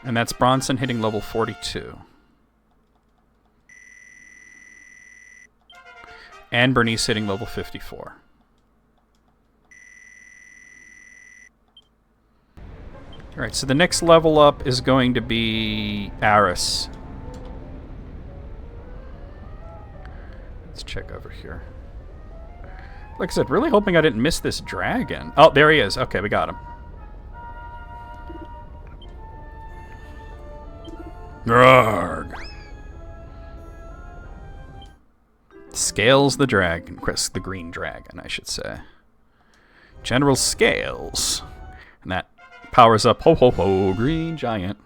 And that's Bronson hitting level 42. And Bernice hitting level 54. Alright, so the next level up is going to be Aris. Let's check over here. Like I said, really hoping I didn't miss this dragon. Oh, there he is. Okay, we got him. Grrrg. Scales the dragon. Chris, the green dragon, I should say. General Scales. And that powers up Ho Ho Ho, Green Giant.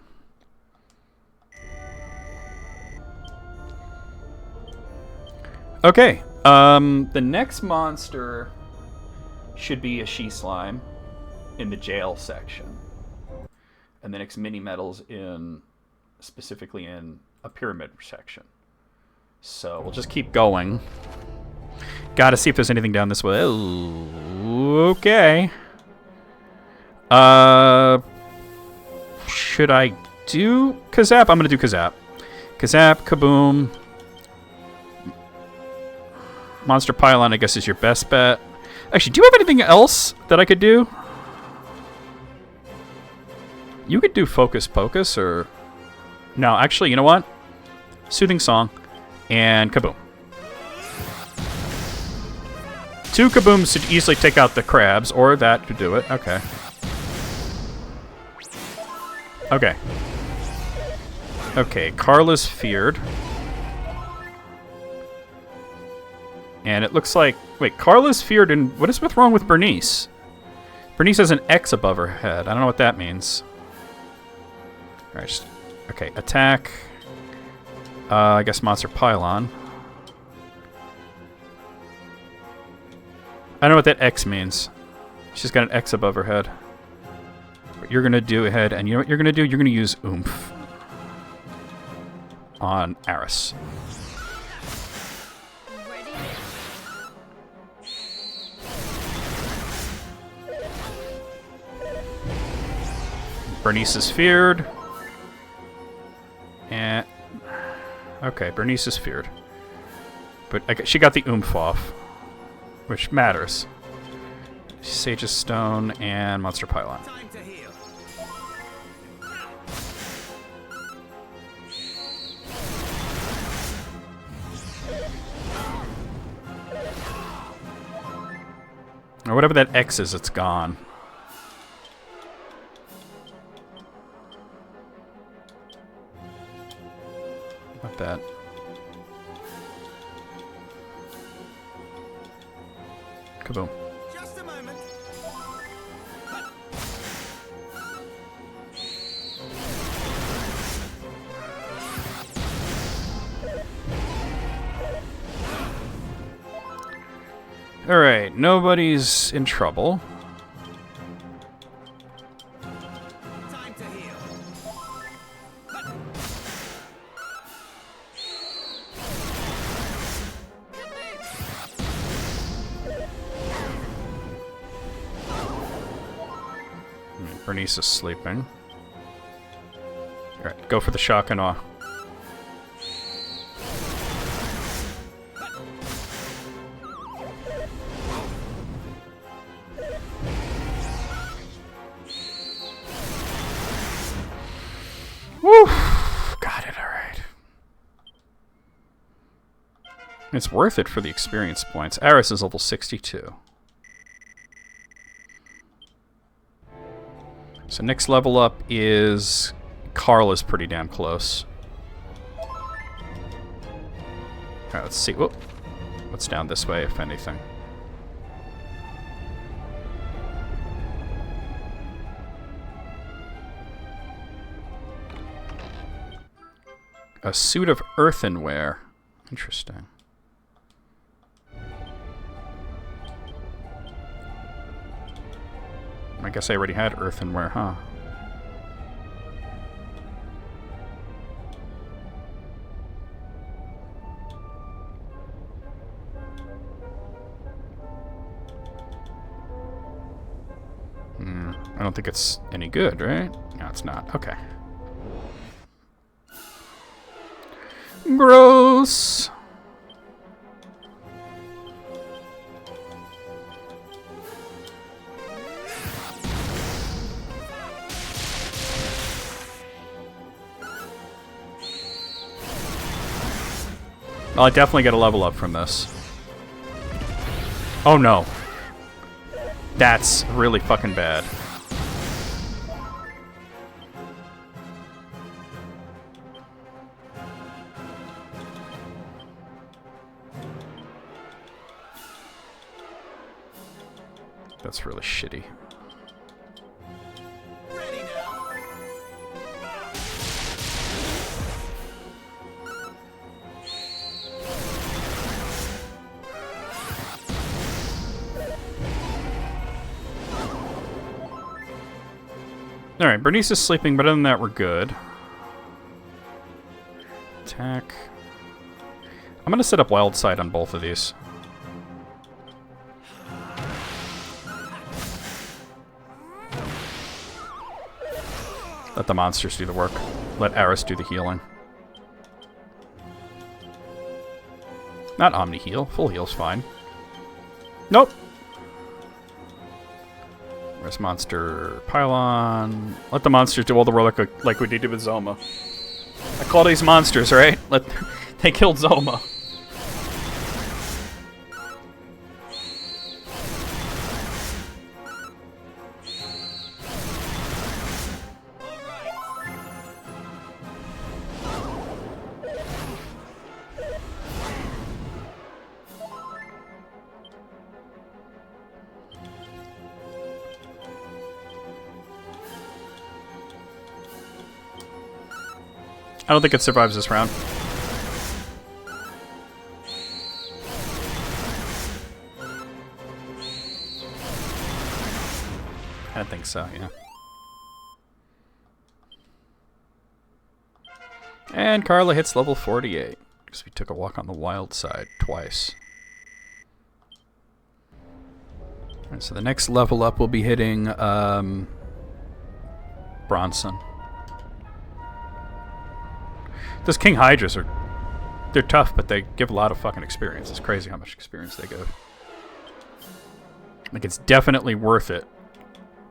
Okay. The next monster should be a she-slime in the jail section. And the next mini-metals specifically in a pyramid section. So we'll just keep going. Gotta see if there's anything down this way. Oh, okay. Should I do Kazap? I'm gonna do Kazap. Kazap, Kaboom. Monster Pylon, I guess, is your best bet. Actually, do you have anything else that I could do? You could do Focus Pocus, or... No, actually, you know what? Soothing Song and Kaboom. 2 Kabooms should easily take out the crabs, or that could do it. Okay. Okay. Okay, Carla's feared. And it looks like... Wait, Carla's feared, and what is wrong with Bernice? Bernice has an X above her head. I don't know what that means. Alright, okay, attack. I guess Monster Pylon. I don't know what that X means. She's got an X above her head. But you're going to do ahead, and you know what you're going to do? You're going to use Oomph on Aris. Bernice is feared. And... Okay, Bernice is feared. But she got the Oomph off, which matters. Sage's Stone and Monster Pylon. Time to heal. Or whatever that X is, it's gone. Not that. Kaboom. Just a moment. Alright, nobody's in trouble. Time to heal. Bernice is sleeping. Alright, go for the shock and awe. Woo! Got it, alright. It's worth it for the experience points. Aris is level 62. So next level up is... Carla's pretty damn close. Alright, let's see. Whoop. What's down this way, if anything? A suit of earthenware. Interesting. I guess I already had earthenware, huh? I don't think it's any good, right? No, it's not. Okay. Gross. Well, I definitely get a level up from this. Oh no. That's really fucking bad. That's really shitty. Alright, Bernice is sleeping, but other than that, we're good. Attack. I'm gonna set up Wild Side on both of these. Let the monsters do the work. Let Aris do the healing. Not Omni Heal. Full heal's fine. Nope. Where's Monster Pylon? Let the monsters do all the work like we did with Zoma. I call these monsters, right? They killed Zoma. I don't think it survives this round. I think so, yeah. And Carla hits level 48, because we took a walk on the wild side twice. Alright, so the next level up will be hitting Bronson. Those King Hydras they're tough, but they give a lot of fucking experience. It's crazy how much experience they give. Like, it's definitely worth it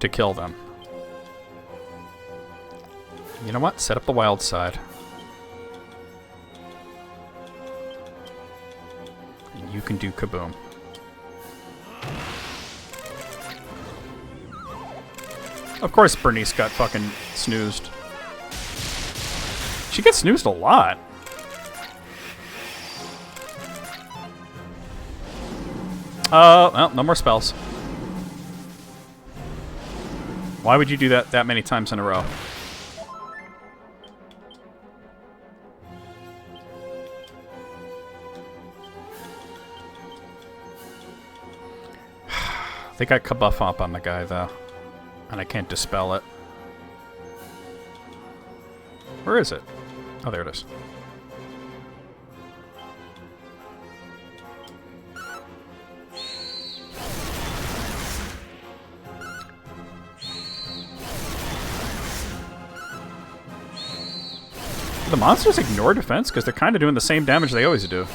to kill them. You know what? Set up the wild side. And you can do kaboom. Of course Bernice got fucking snoozed. She gets snoozed a lot. Well, no more spells. Why would you do that many times in a row? They got Kabuff up on the guy, though. And I can't dispel it. Where is it? Oh, there it is. The monsters ignore defense because they're kind of doing the same damage they always do.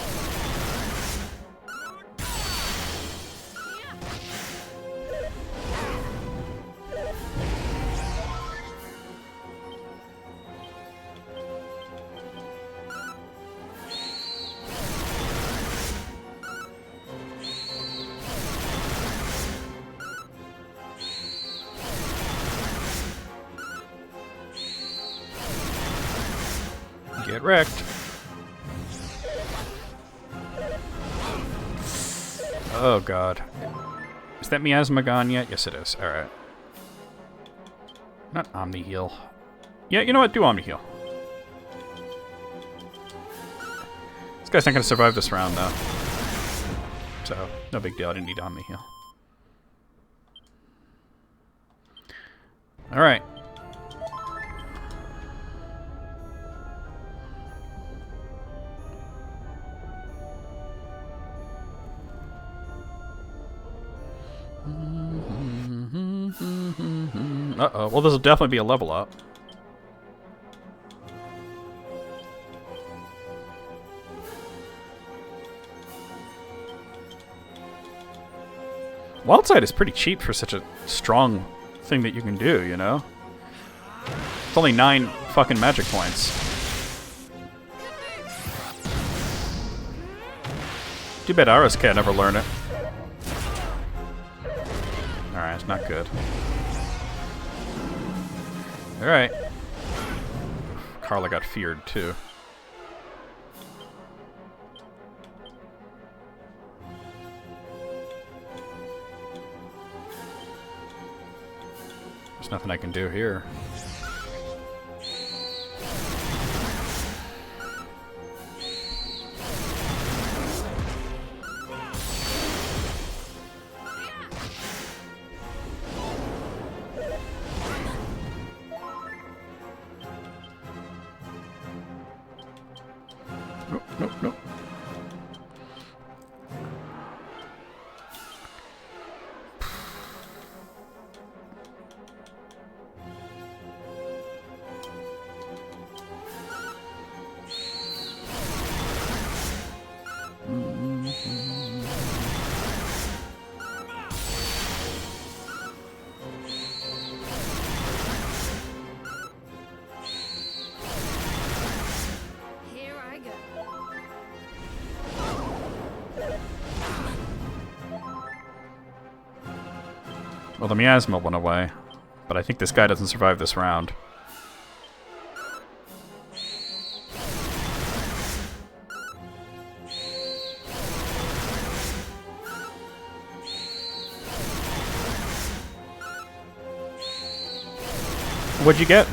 Get wrecked. Oh god. Is that miasma gone yet? Yes it is. Alright. Not Omni Heal. Yeah, you know what? Do Omni Heal. This guy's not gonna survive this round though. So, no big deal. I didn't need Omni Heal. Alright. Uh-oh. Well, this will definitely be a level up. Wildside is pretty cheap for such a strong thing that you can do, you know? It's only 9 fucking magic points. Too bad Aris can't ever learn it. Alright, it's not good. Alright. Carla got feared too. There's nothing I can do here. Nope, nope, nope. Here I go. Well, the miasma went away, but I think this guy doesn't survive this round. What'd you get?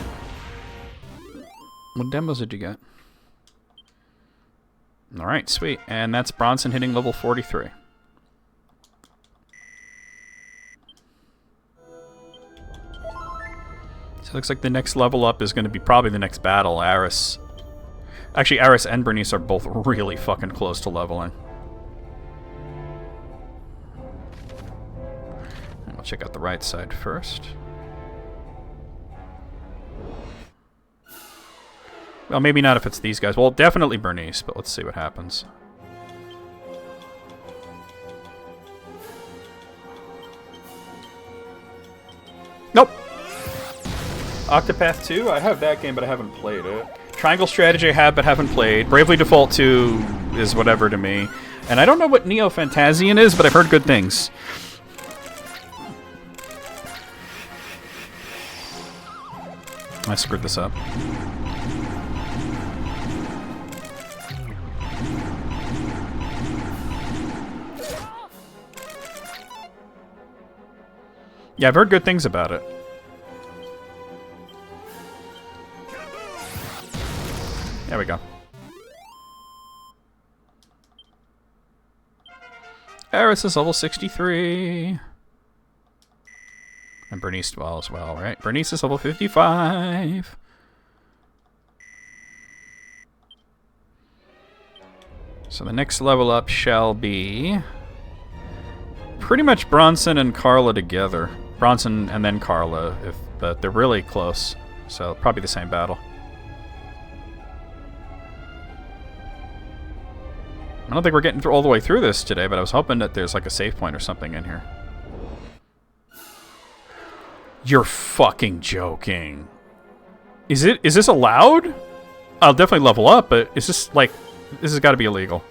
What demos did you get? Alright, sweet. And that's Bronson hitting level 43. So it looks like the next level up is going to be probably the next battle, Aris. Actually, Aris and Bernice are both really fucking close to leveling. And we'll check out the right side first. Well, maybe not if it's these guys. Well, definitely Bernice, but let's see what happens. Nope. Octopath 2? I have that game, but I haven't played it. Triangle Strategy I have, but haven't played. Bravely Default 2 is whatever to me. And I don't know what Neo Fantasian is, but I've heard good things. I screwed this up. Yeah, I've heard good things about it. There we go. Aris is level 63. And Bernice as well, right? Bernice is level 55. So the next level up shall be pretty much Bronson and Carla together. Bronson and then Carla, but they're really close. So probably the same battle. I don't think we're getting all the way through this today, but I was hoping that there's like a save point or something in here. You're fucking joking. Is this allowed? I'll definitely level up, but is this like... This has got to be illegal.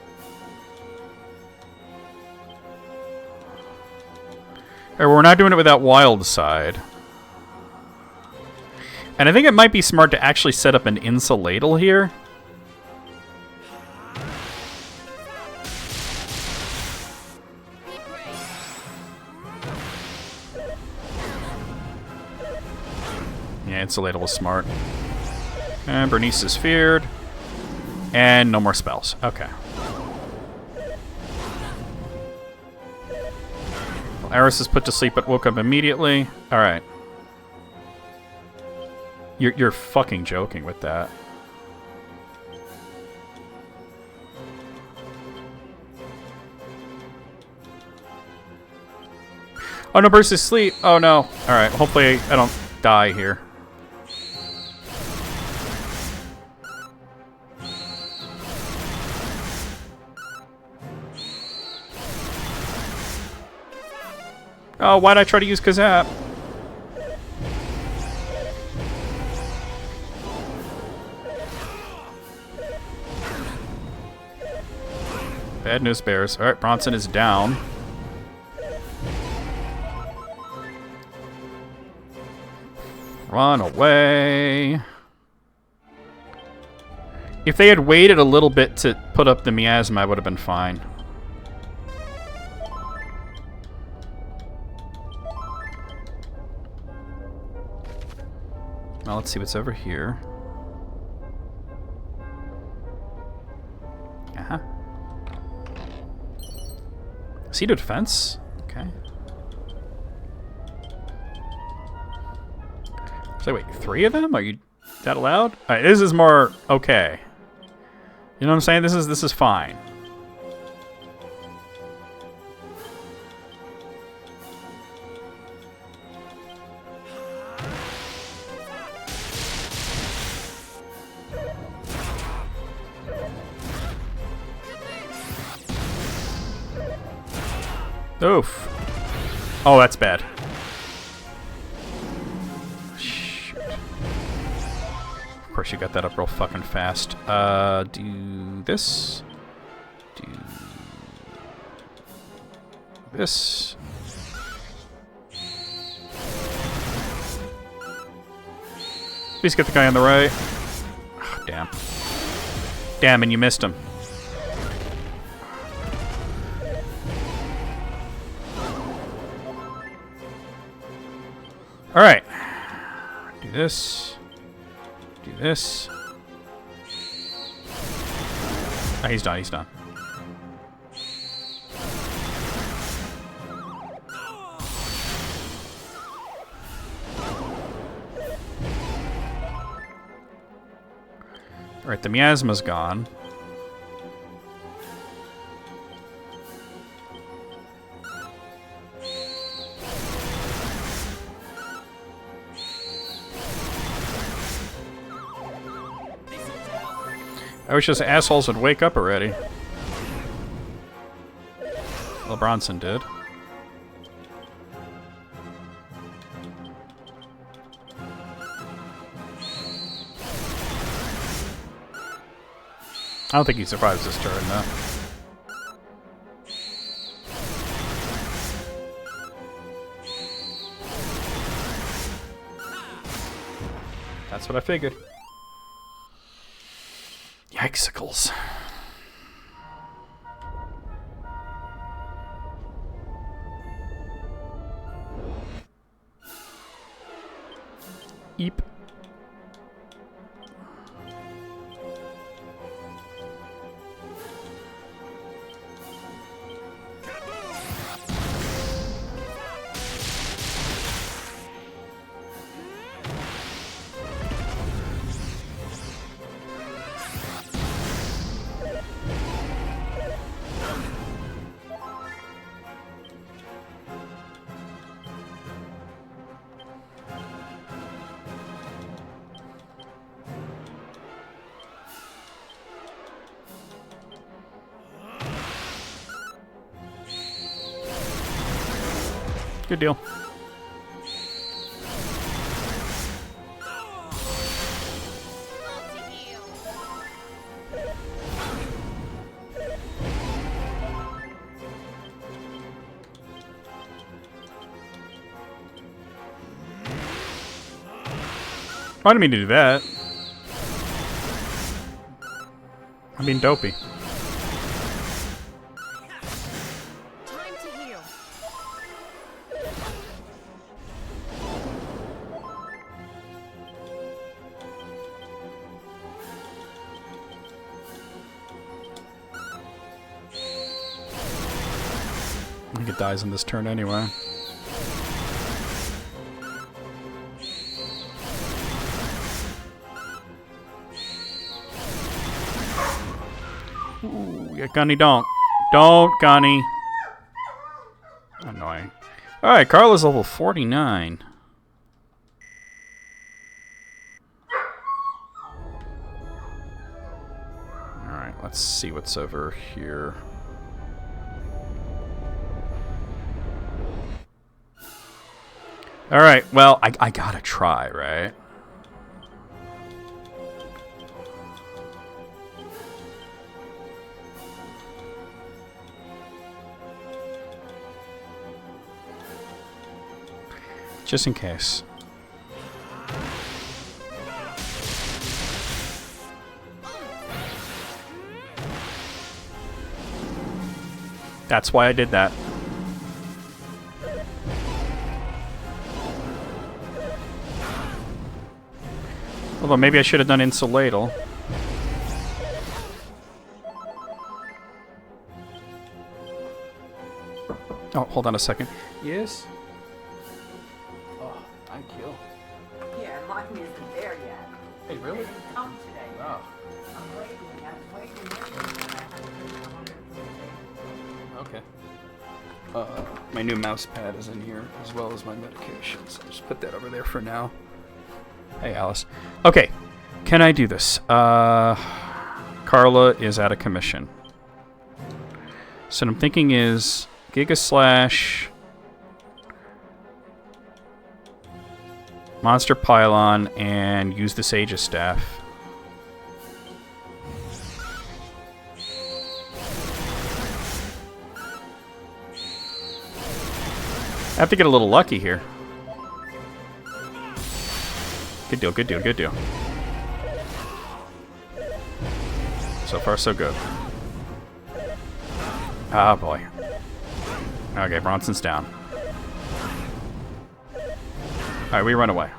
Alright, we're not doing it without Wild Side. And I think it might be smart to actually set up an Insuladal here. Yeah, Insuladal was smart. And Bernice is feared. And no more spells. Okay. Well, Aris is put to sleep but woke up immediately. Alright. You're fucking joking with that. Oh no, Bruce is asleep. Oh no. Alright, hopefully I don't die here. Oh, why'd I try to use Kazap? Bad news bears. Alright, Bronson is down. Run away. If they had waited a little bit to put up the miasma, I would have been fine. Now let's see what's over here. Uh-huh. Cedar defense? Okay. So wait, 3 of them? Are you that allowed? Alright, this is more okay. You know what I'm saying? This is fine. Oof. Oh, that's bad. Shoot. Of course you got that up real fucking fast. Do this. Do this. Please get the guy on the right. Oh, damn. Damn, and you missed him. Alright. Do this. Do this. Oh, he's done, he's done. Alright, the miasma's gone. I wish those assholes would wake up already. Well, Bronson did. I don't think he survives this turn, though. That's what I figured. Yikesicles. Eep. Good deal. I didn't mean to do that. I'm being dopey. I think it dies in this turn anyway. Ooh, yeah, Gunny, don't. Don't, Gunny. Annoying. Alright, Carla's level 49. Alright, let's see what's over here. All right. Well, I gotta try, right? Just in case. That's why I did that. Although maybe I should have done Insuladal. Oh, hold on a second. Yes? Oh, thank you. Yeah, mine isn't there yet. Hey, really? It didn't come today. Wow. I'm waiting. Okay. My new mouse pad is in here, as well as my medications. I'll just put that over there for now. Hey, Alice. Okay, can I do this? Carla is out of commission. So what I'm thinking is Giga Slash, Monster Pylon, and use the Sage's Staff. I have to get a little lucky here. Good deal, good deal, good deal. So far, so good. Ah, boy. Okay, Bronson's down. Alright, we run away.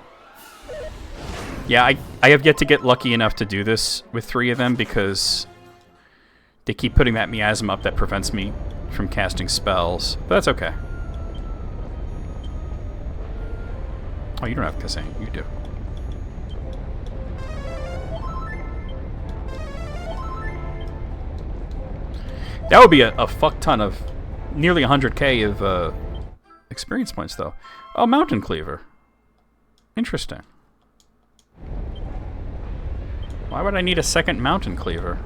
Yeah, I have yet to get lucky enough to do this with 3 of them because they keep putting that miasm up that prevents me from casting spells. But that's okay. Oh, you don't have Kissing. You do. That would be a fuck ton of... nearly 100k of experience points, though. Oh, Mountain Cleaver. Interesting. Why would I need a second Mountain Cleaver?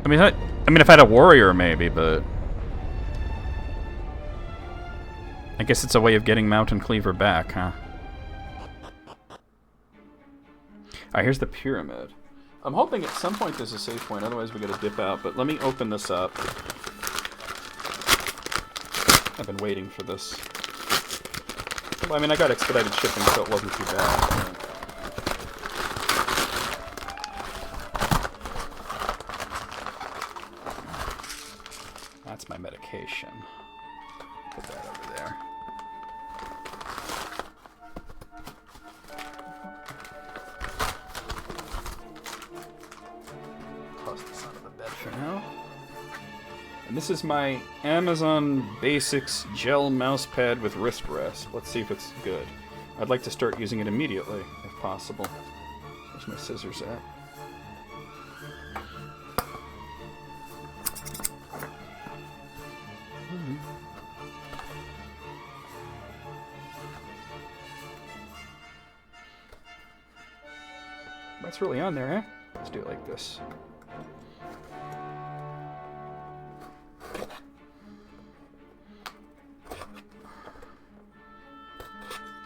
I mean, if I had a warrior, maybe, but... I guess it's a way of getting Mountain Cleaver back, huh? Alright, here's the pyramid. I'm hoping at some point there's a save point, otherwise we gotta dip out, but let me open this up. I've been waiting for this. Well, I mean, I got expedited shipping, so it wasn't too bad. That's my medication. Put that over there. Toss this under the bed for now. And this is my Amazon Basics gel mouse pad with wrist rest. Let's see if it's good. I'd like to start using it immediately, if possible. Where's my scissors at? That's really on there, eh? Let's do it like this.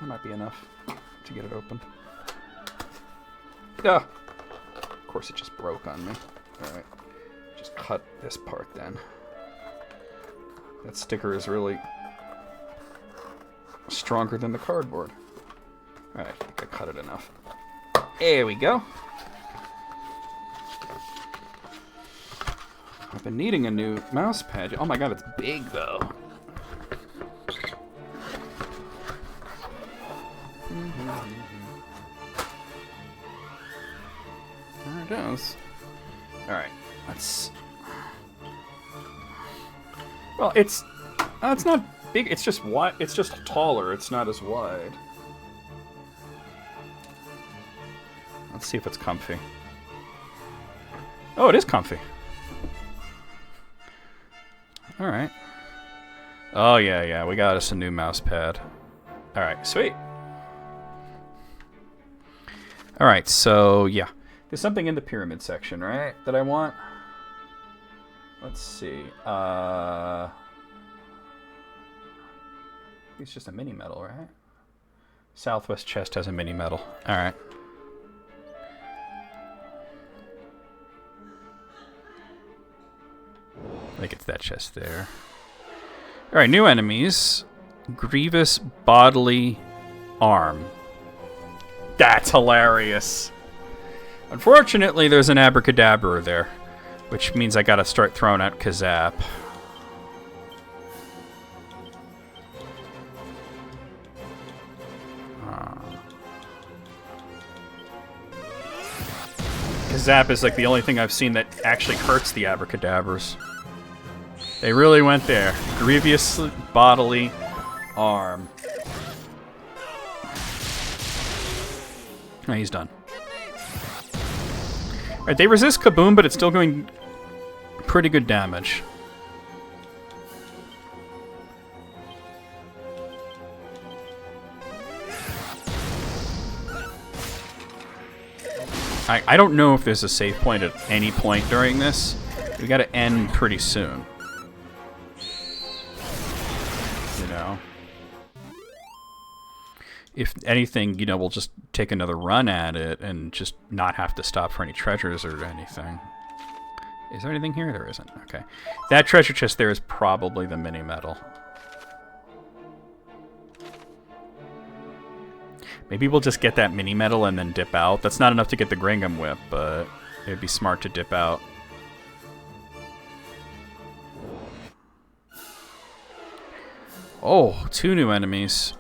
That might be enough to get it open. Ah! Of course it just broke on me. Alright. Just cut this part then. That sticker is really stronger than the cardboard. Alright, I think I cut it enough. There we go. I've been needing a new mouse pad. Oh my god, it's big though. There it is. Alright, let's... Well, it's not big, it's just wide, it's just taller, it's not as wide. Let's see if it's comfy. Oh, it is comfy. Alright. Oh, yeah, we got us a new mouse pad. Alright, sweet. Alright, so, yeah. There's something in the pyramid section, right, that I want? Let's see. It's just a mini medal, right? Southwest chest has a mini medal. Alright. I think it's that chest there. Alright, new enemies. Grievous bodily arm. That's hilarious. Unfortunately, there's an abracadabra there, which means I gotta start throwing out Kazap. Kazap is like the only thing I've seen that actually hurts the abracadabras. They really went there. Grievous bodily arm. Oh, he's done. Alright, they resist Kaboom, but it's still going pretty good damage. I don't know if there's a save point at any point during this. We gotta end pretty soon. You know? If anything, you know, we'll just take another run at it and just not have to stop for any treasures or anything. Is there anything here? There isn't. Okay. That treasure chest there is probably the mini medal. Maybe we'll just get that mini medal and then dip out. That's not enough to get the Gringham Whip, but it'd be smart to dip out. Oh, 2 new enemies.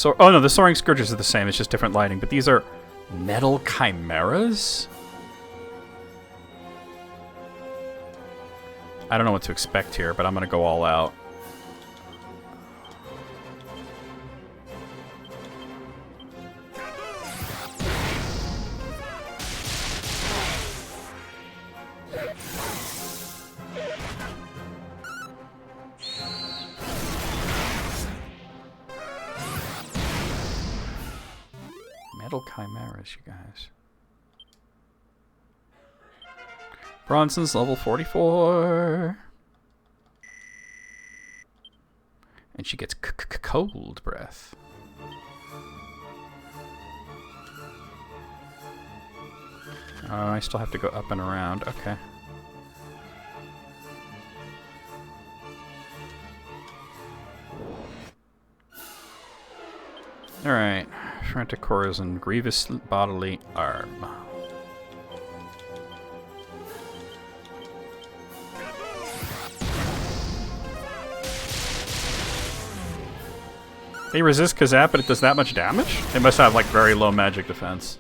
Oh no, the Soaring Scourges are the same, it's just different lighting, but these are metal chimeras? I don't know what to expect here, but I'm gonna go all out. Metal chimeras, you guys. Bronson's level 44. And she gets cold breath. Oh, I still have to go up and around. Okay. Alright. Frantic Corazon, Grievous Bodily Arm. They resist Kazap, but it does that much damage? They must have, like, very low magic defense.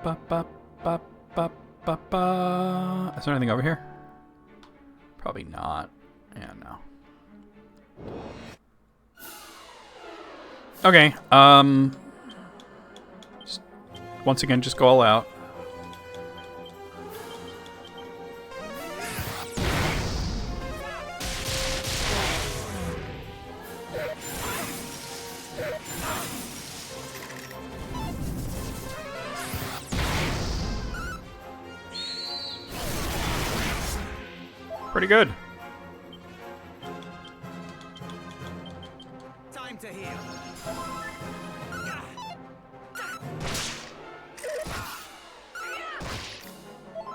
Ba ba ba ba ba ba. Is there anything over here? Probably not. Yeah, no. Okay, once again, just go all out. Pretty good. Time to heal.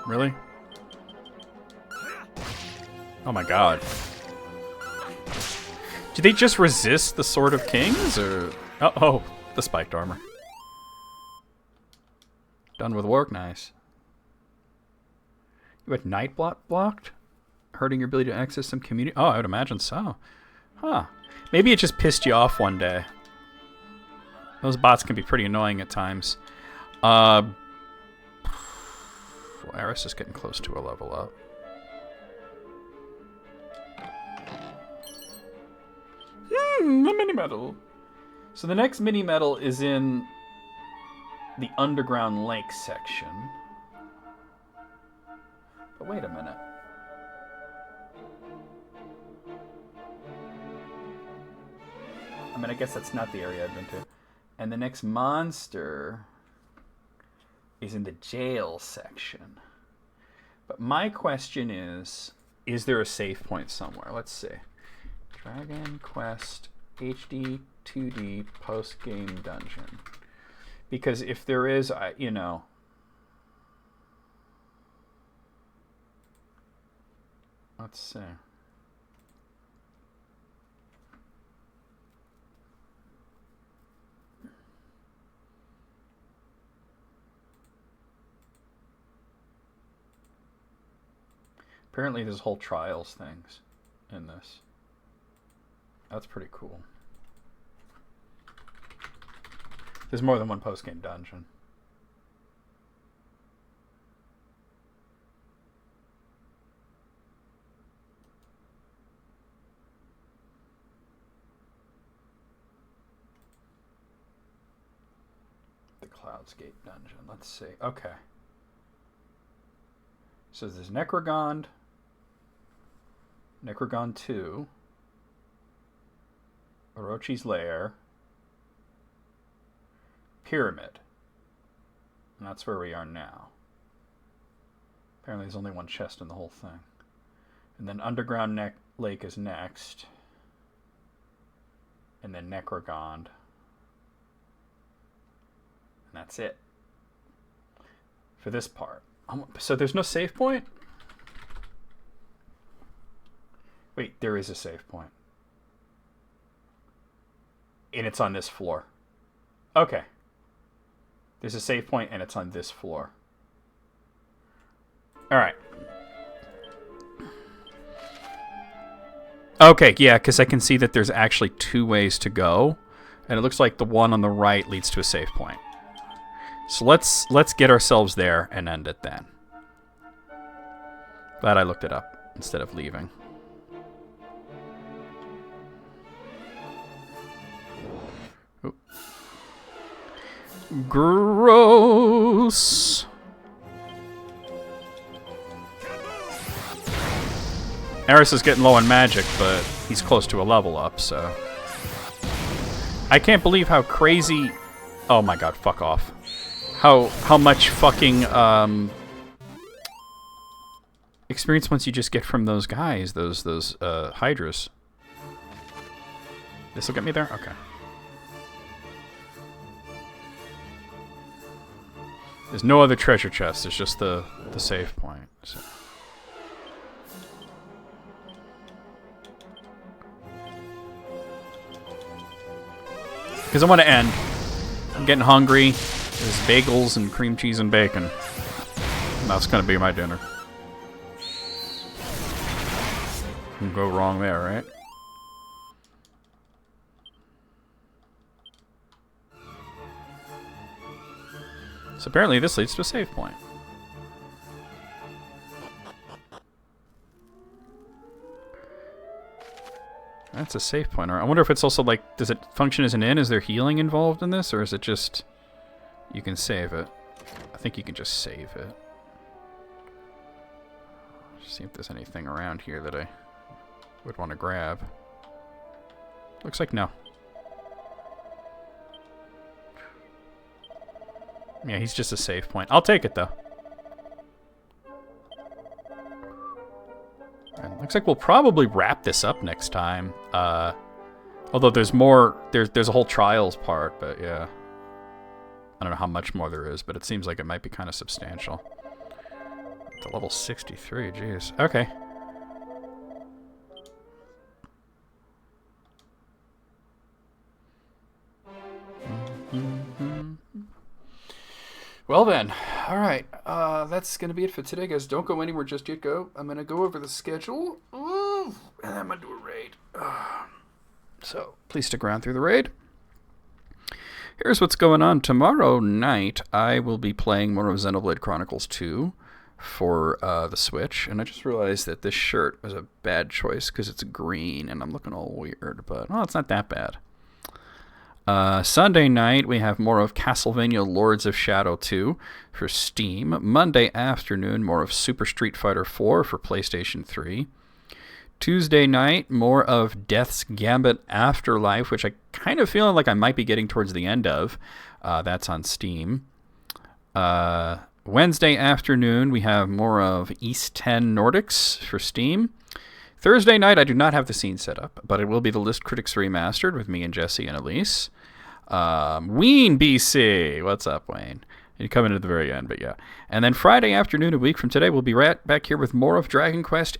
Really? Oh my god. Do they just resist the Sword of Kings, or... Oh, the spiked armor. Done with work, nice. You had Night blocked? Hurting your ability to access some community... Oh, I would imagine so. Huh. Maybe it just pissed you off one day. Those bots can be pretty annoying at times. Eris is getting close to a level up. A mini medal. So the next mini medal is in the Underground Lake section. But wait a minute. I mean, I guess that's not the area I've been to. And the next monster is in the jail section. But my question is there a save point somewhere? Let's see. Dragon Quest HD-2D post-game dungeon. Because if there is, you know... Let's see. Apparently there's whole trials things in this. That's pretty cool. There's more than one post-game dungeon. The Cloudscape dungeon. Let's see. Okay. So there's Necrogond. Necrogond 2. Orochi's Lair. Pyramid. And that's where we are now. Apparently there's only one chest in the whole thing. And then Underground Lake is next. And then Necrogond. And that's it. For this part. So there's no save point? Wait, there is a save point. And it's on this floor. Okay. There's a save point and it's on this floor. Alright. Okay, yeah, because I can see that there's actually 2 ways to go. And it looks like the one on the right leads to a save point. So let's get ourselves there and end it then. Glad I looked it up instead of leaving. Oop. Gross. Eris is getting low on magic, but he's close to a level up, so... I can't believe how crazy... Oh my god, fuck off. How much fucking, experience points you just get from those guys, those Hydras. This'll get me there? Okay. There's no other treasure chest, it's just the save point, so... Because I want to end. I'm getting hungry. There's bagels and cream cheese and bacon. And that's going to be my dinner. Can go wrong there, right? So apparently this leads to a save point. That's a save point. I wonder if it's also like, does it function as an inn? Is there healing involved in this? Or is it just, you can save it? I think you can just save it. See if there's anything around here that I would want to grab. Looks like no. Yeah, he's just a save point. I'll take it though. And looks like we'll probably wrap this up next time. Although there's more, there's a whole trials part, but yeah. I don't know how much more there is, but it seems like it might be kind of substantial. To level 63, jeez. Okay. Well then, alright, that's going to be it for today, guys. Don't go anywhere just yet, I'm going to go over the schedule, and I'm going to do a raid. So, please stick around through the raid. Here's what's going on. Tomorrow night, I will be playing more of Xenoblade Chronicles 2 for the Switch, and I just realized that this shirt was a bad choice because it's green, and I'm looking all weird, but, well, it's not that bad. Sunday night, we have more of Castlevania Lords of Shadow 2 for Steam. Monday afternoon, more of Super Street Fighter 4 for PlayStation 3. Tuesday night, more of Death's Gambit Afterlife, which I kind of feeling like I might be getting towards the end of. That's on Steam. Wednesday afternoon, we have more of East 10 Nordics for Steam. Thursday night, I do not have the scene set up, but it will be the List Critics Remastered with me and Jesse and Elise. Ween BC. What's up, Wayne? You come in at the very end, but yeah. And then Friday afternoon, a week from today, we'll be right back here with more of Dragon Quest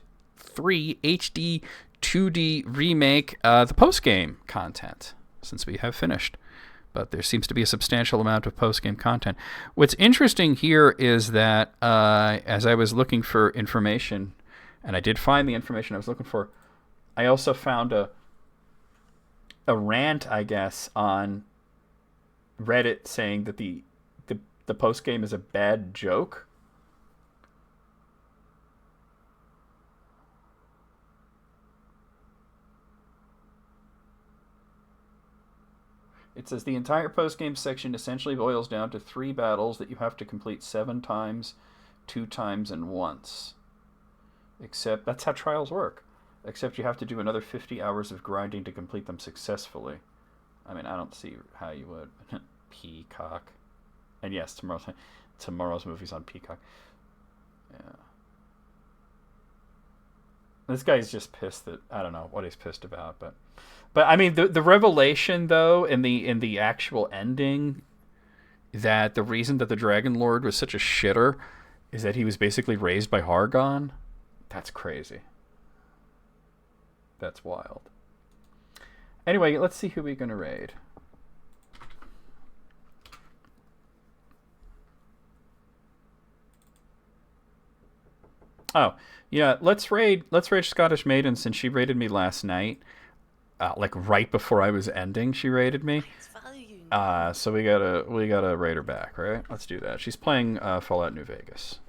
III HD-2D Remake, the post-game content, since we have finished. But there seems to be a substantial amount of post-game content. What's interesting here is that as I was looking for information, and I did find the information I was looking for, I also found a rant, I guess, on Reddit saying that the post-game is a bad joke. It says the entire post-game section essentially boils down to 3 battles that you have to complete 7 times, 2 times, and once. Except that's how trials work. Except you have to do another 50 hours of grinding to complete them successfully. I mean, I don't see how you would. Peacock. And yes, tomorrow's movie's on Peacock. Yeah. This guy's just pissed that I don't know what he's pissed about, but I mean the revelation though in the actual ending that the reason that the Dragon Lord was such a shitter is that he was basically raised by Hargon. That's crazy. That's wild. Anyway, let's see who we're gonna raid. Oh, yeah, let's raid Scottish Maiden since she raided me last night. Like right before I was ending, she raided me. So we gotta raid her back, right? Let's do that. She's playing Fallout New Vegas.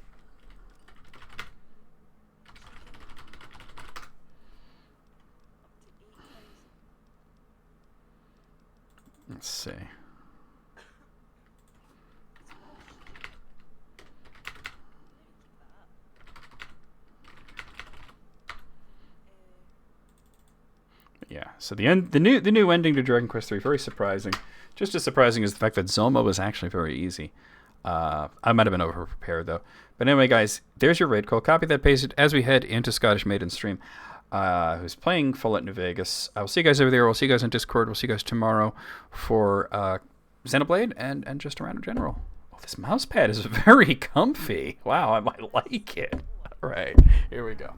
Let's see. Yeah, so the new ending to Dragon Quest III, very surprising. Just as surprising as the fact that Zoma was actually very easy. I might have been over-prepared, though. But anyway, guys, there's your raid call. Copy that, paste it as we head into Scottish Maiden's stream, who's playing Fallout New Vegas. I will see you guys over there. We'll see you guys on Discord. We'll see you guys tomorrow for Xenoblade and just around in general. Oh, this mouse pad is very comfy. Wow, I might like it. All right, here we go.